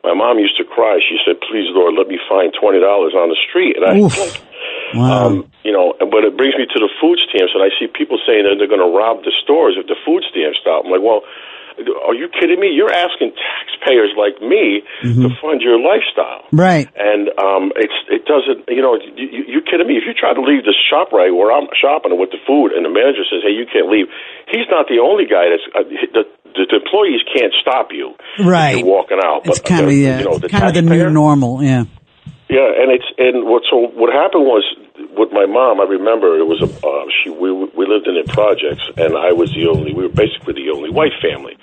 My mom used to cry. She said, "Please, Lord, let me find $20 on the street." And but it brings me to the food stamps, and I see people saying that they're going to rob the stores if the food stamps stop. I'm like, well, are you kidding me? You're asking taxpayers like me to fund your lifestyle. Right. And it doesn't, you kidding me? If you try to leave the shop right where I'm shopping with the food, and the manager says, hey, you can't leave, he's not the only guy that's, the employees can't stop you. Right. If you're walking out. It's but kind of the new normal, yeah. Yeah, and what happened was with my mom. I remember it was we lived in the projects, and we were basically the only white family.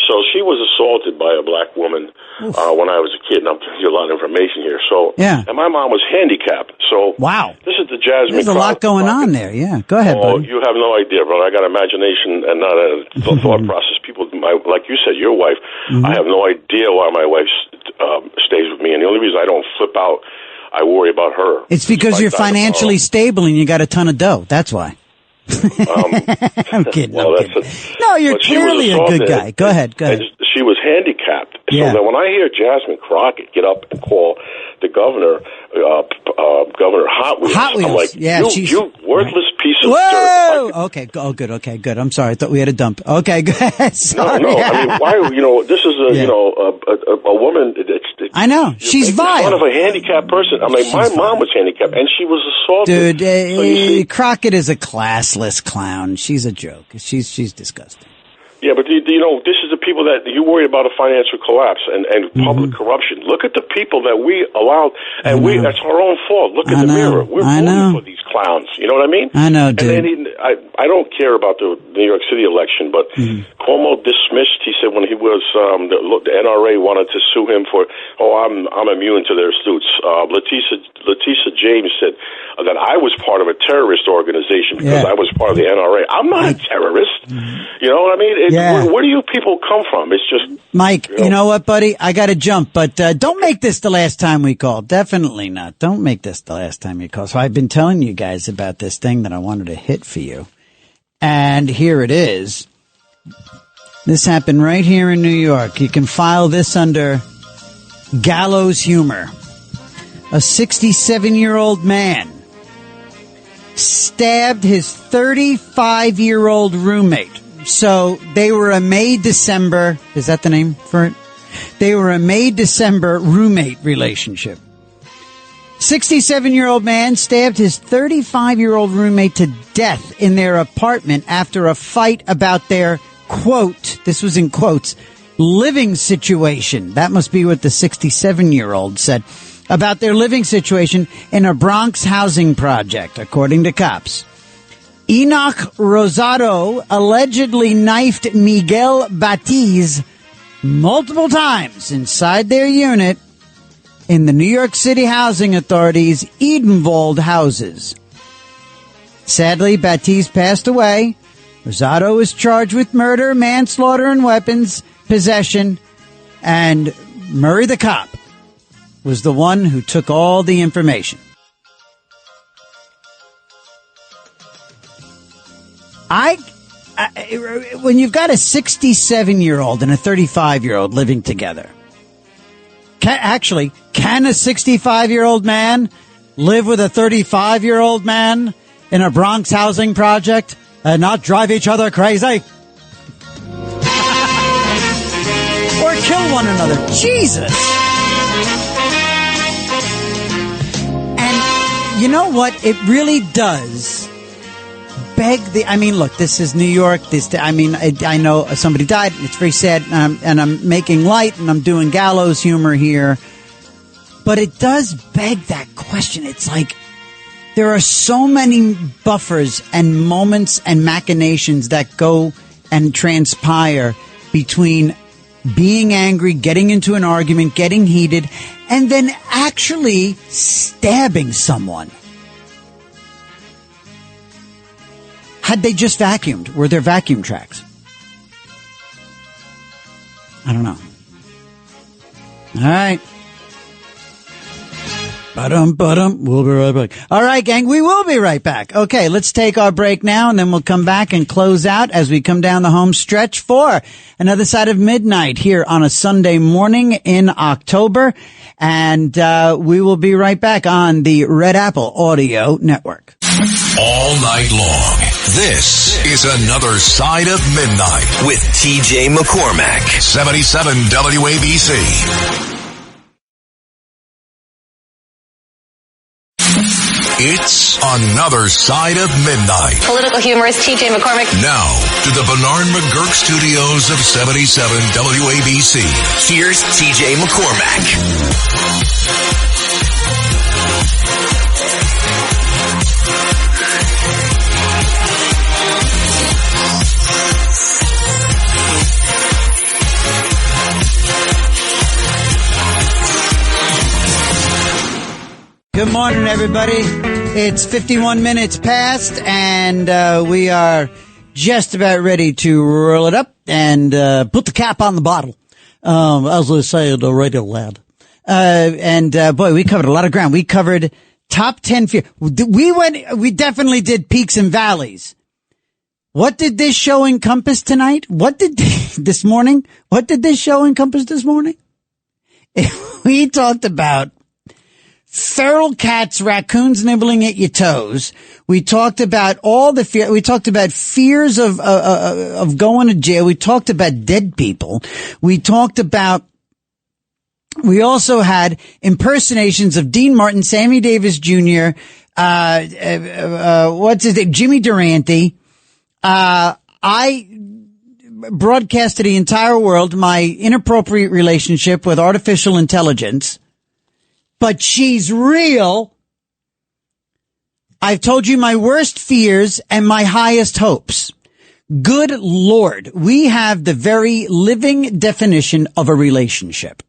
So she was assaulted by a black woman when I was a kid, and I'm giving you a lot of information here. So and my mom was handicapped. So this is the Jasmine. There's a lot going on there. Yeah, go ahead, buddy. You have no idea, brother. I got imagination and not a thought process. People, like you said, your wife. I have no idea why my wife stays with me, and the only reason I don't flip out, I worry about her. It's because you're financially stable and you got a ton of dough. That's why. I'm kidding. No, you're clearly a good guy. Go ahead. She was handicapped. Yeah. So then when I hear Jasmine Crockett get up and call the governor, Governor Hot Wheels, I'm like, you worthless piece of dirt. Okay. Oh, good. Okay, good. I'm sorry. I thought we had a dump. Okay, good. Sorry. No. I mean, why? This is a woman. I know. She's vile. One of a handicapped person. I mean, my mom was handicapped, and she was assaulted. Dude, Crockett is a classless clown. She's a joke. She's disgusting. Yeah, but this is the people that you worry about a financial collapse and public corruption. Look at the people that we allowed, and that's our own fault. Look at the mirror. We're voting for these clowns. You know what I mean? I know, dude. I don't care about the New York City election, but Cuomo dismissed. He said when he was the NRA wanted to sue him for, I'm immune to their suits. Letitia James said that I was part of a terrorist organization because I was part of the NRA. I'm not a terrorist. You know what I mean? Where do you people come from? It's just Mike. You know what, buddy? I got to jump, but don't make this the last time we call. Definitely not. Don't make this the last time you call. So I've been telling you guys about this thing that I wanted to hit for you, and here it is. This happened right here in New York. You can file this under gallows humor. A 67-year-old man stabbed his 35-year-old roommate. So they were a May-December, is that the name for it? They were a May-December roommate relationship. 67-year-old man stabbed his 35-year-old roommate to death in their apartment after a fight about their, quote, this was in quotes, living situation. That must be what the 67-year-old said. About their living situation in a Bronx housing project, according to cops. Enoch Rosado allegedly knifed Miguel Batiz multiple times inside their unit in the New York City Housing Authority's Edenwald houses. Sadly, Baptiste passed away. Rosado was charged with murder, manslaughter, and weapons possession. And Murray the cop was the one who took all the information. When you've got a 67-year-old and a 35-year-old living together, can a 65-year-old man live with a 35-year-old man in a Bronx housing project and not drive each other crazy? Or kill one another? Jesus! And you know what? It really does beg look, this is New York. I know somebody died. It's very sad, and I'm making light, and I'm doing gallows humor here. But it does beg that question. It's like there are so many buffers and moments and machinations that go and transpire between being angry, getting into an argument, getting heated, and then actually stabbing someone. Had they just vacuumed? Were there vacuum tracks? I don't know. All right. We'll be right back. All right, gang, we will be right back. Okay, let's take our break now, and then we'll come back and close out as we come down the home stretch for another side of midnight here on a Sunday morning in October. And we will be right back on the Red Apple Audio Network. All night long, this is another Side of Midnight with TJ McCormack. 77 WABC. It's another Side of Midnight. Political humorist TJ McCormack. Now, to the Bernard McGurk studios of 77 WABC. Here's TJ McCormack. Good morning, everybody. It's 51 minutes past, and we are just about ready to roll it up and put the cap on the bottle, as they say in the radio land. Boy, we covered a lot of ground. We covered top 10 fear. We definitely did peaks and valleys. What did this show encompass tonight? This morning? What did this show encompass this morning? We talked about feral cats, raccoons nibbling at your toes. We talked about all the fear. We talked about fears of going to jail. We talked about dead people. We also had impersonations of Dean Martin, Sammy Davis Jr., what's his name? Jimmy Durante. I broadcast to the entire world my inappropriate relationship with artificial intelligence. But she's real. I've told you my worst fears and my highest hopes. Good Lord, we have the very living definition of a relationship.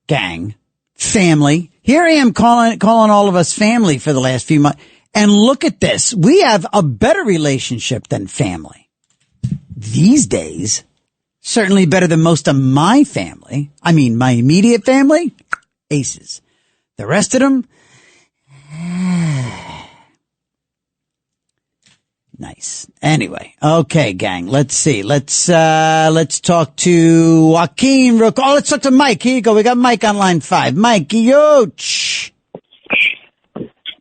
Gang, family. Here I am calling all of us family for the last few months. And look at this. We have a better relationship than family. These days, certainly better than most of my family. I mean, my immediate family. Aces. The rest of them, nice. Anyway, okay, gang. Let's see. Let's talk to Joaquin. Oh, let's talk to Mike. Here you go. We got Mike on line 5. Mike, yoch.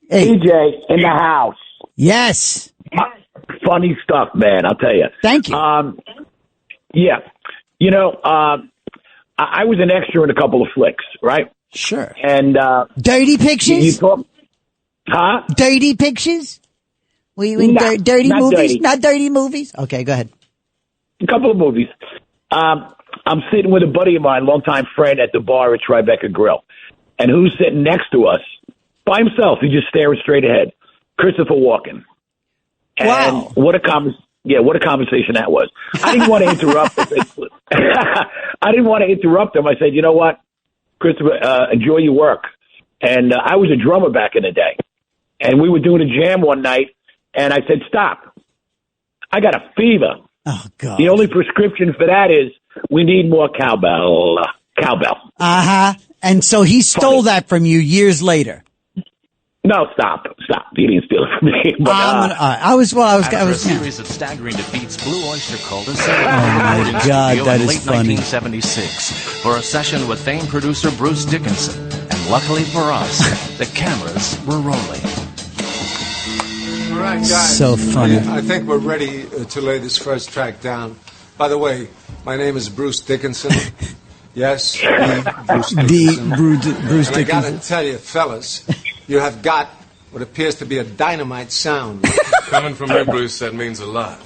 Hey. TJ in the house. Yes. Funny stuff, man. I'll tell you. Thank you. Yeah. You know, I was an extra in a couple of flicks, right? Sure. And dirty pictures? You talk, huh? Dirty pictures? Were you in dirty movies? Dirty. Not dirty movies? Okay, go ahead. A couple of movies. I'm sitting with a buddy of mine, longtime friend, at the bar at Tribeca Grill. And who's sitting next to us? By himself. He's just staring straight ahead. Christopher Walken. And wow. What a conversation that was. I didn't want to interrupt him. I didn't want to interrupt him. I said, you know what? Christopher, enjoy your work. And I was a drummer back in the day. And we were doing a jam one night, and I said, stop. I got a fever. Oh, God. The only prescription for that is we need more cowbell. Cowbell. Uh-huh. And so he stole that from you years later. No, stop. He didn't steal it from me. But, After a series of staggering defeats, Blue Oyster Cult is set up in the recording God, studio that in is late funny. 1976 for a session with famed producer Bruce Dickinson. And luckily for us, the cameras were rolling. All right, guys. So funny. I think we're ready to lay this first track down. By the way, my name is Bruce Dickinson. Yes, the Bruce Dickinson. Bruce and I gotta Dickinson. tell you, fellas, you have got what appears to be a dynamite sound. Coming from you, Bruce, that means a lot.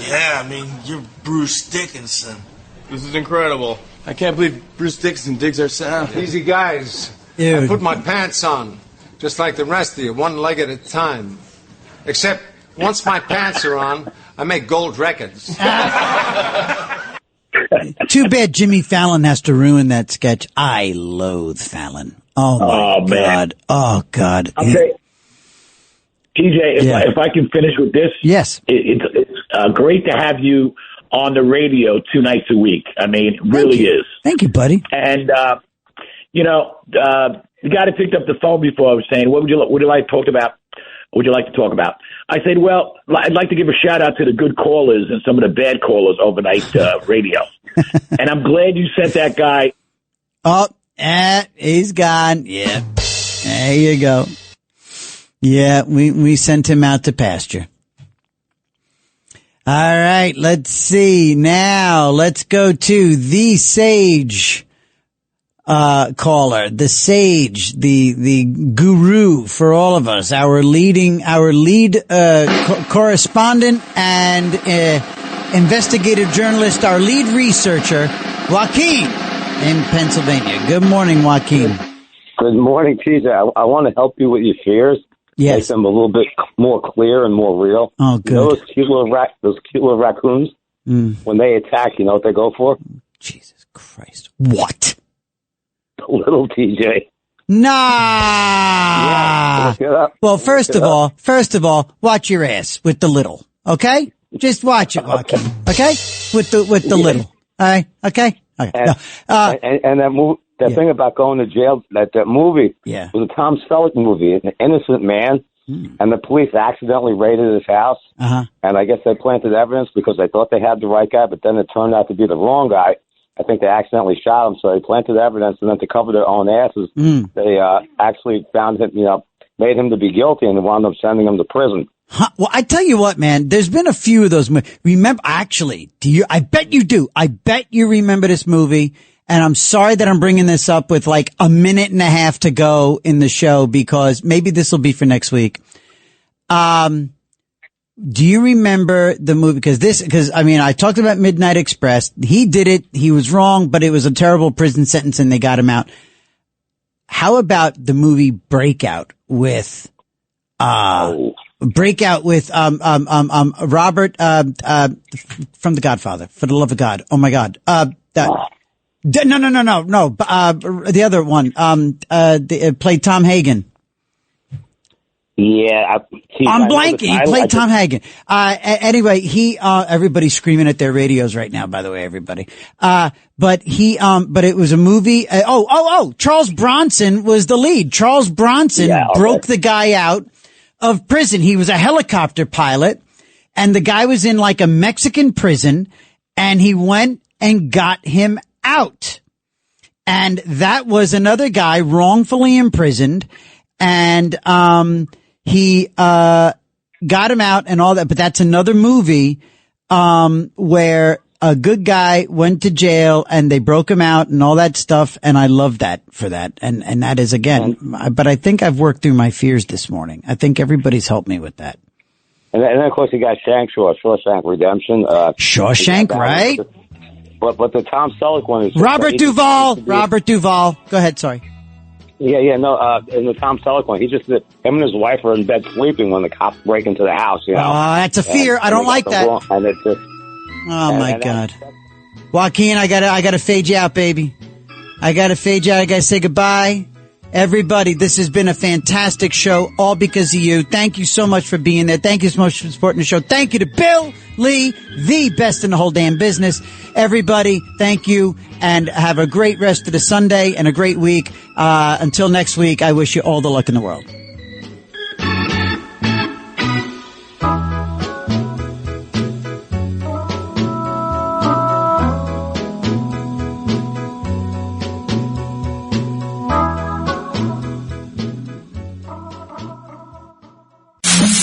Yeah, I mean, you're Bruce Dickinson. This is incredible. I can't believe Bruce Dickinson digs our sound. Easy, guys. Dude. I put my pants on, just like the rest of you, one leg at a time. Except, once my pants are on, I make gold records. Too bad Jimmy Fallon has to ruin that sketch. I loathe Fallon. Oh, my God. Oh, God. Okay. TJ, if I can finish with this. Yes. It's great to have you on the radio 2 nights a week. I mean, it really is. Thank you, buddy. And, the guy that picked up the phone before I was saying, what would you like to talk about? What would you like to talk about? I said, well, I'd like to give a shout out to the good callers and some of the bad callers overnight radio. And I'm glad you sent that guy. Oh, he's gone. Yeah. There you go. Yeah, we sent him out to pasture. All right, let's see. Now, let's go to the Sage caller, the Sage, the guru for all of us, our lead correspondent and investigative journalist, our lead researcher, Joaquin in Pennsylvania. Good morning, Joaquin. Good morning, TJ. I want to help you with your fears. Yes. Make them a little bit more clear and more real. Oh, good. You know those cute little raccoons? When they attack, you know what they go for? Jesus Christ. What? Little TJ. Nah. Yeah, look it up. Well, first of all, watch your ass with the little. Okay? Just watch it, Joaquin. Okay? With the little. All right? Okay? Okay. And, No. and that movie, thing about going to jail, that movie was a Tom Selleck movie, an innocent man, and the police accidentally raided his house, and I guess they planted evidence because they thought they had the right guy, but then it turned out to be the wrong guy. I think they accidentally shot him, so they planted evidence, and then to cover their own asses, they actually found him, made him to be guilty, and wound up sending him to prison. Well, I tell you what, man, there's been a few of those movies. Remember, actually, I bet you do. I bet you remember this movie. And I'm sorry that I'm bringing this up with like a minute and a half to go in the show because maybe this will be for next week. Do you remember the movie? Because I talked about Midnight Express. He did it. He was wrong, but it was a terrible prison sentence and they got him out. How about the movie Breakout with, Robert, from The Godfather, for the love of God. Oh my God. No. The other one, played Tom Hagen. Yeah. I'm blanking. He played Tom Hagen. Anyway, everybody's screaming at their radios right now, by the way, everybody. But it was a movie. Charles Bronson was the lead. Charles Bronson broke the guy out of prison. He was a helicopter pilot and the guy was in like a Mexican prison and he went and got him out. And that was another guy wrongfully imprisoned and, he, got him out and all that, but that's another movie, where a good guy went to jail and they broke him out and all that stuff. And I love that for that. And that is again, but I think I've worked through my fears this morning. I think everybody's helped me with that. And then of course you got Shawshank Redemption. Shawshank, right? But the Tom Selleck one is Robert Duvall. Go ahead. Sorry. Yeah. No. In the Tom Selleck one, him and his wife are in bed sleeping when the cops break into the house. You know. Oh, that's a fear. I don't like that. And it's just. Oh my God. Joaquin, I gotta fade you out, baby. I got to fade you out. I got to say goodbye. Everybody, this has been a fantastic show, all because of you. Thank you so much for being there. Thank you so much for supporting the show. Thank you to Bill Lee, the best in the whole damn business. Everybody, thank you, and have a great rest of the Sunday and a great week. Until next week, I wish you all the luck in the world.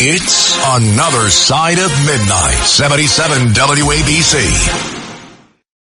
It's Another Side of Midnight, 77 WABC.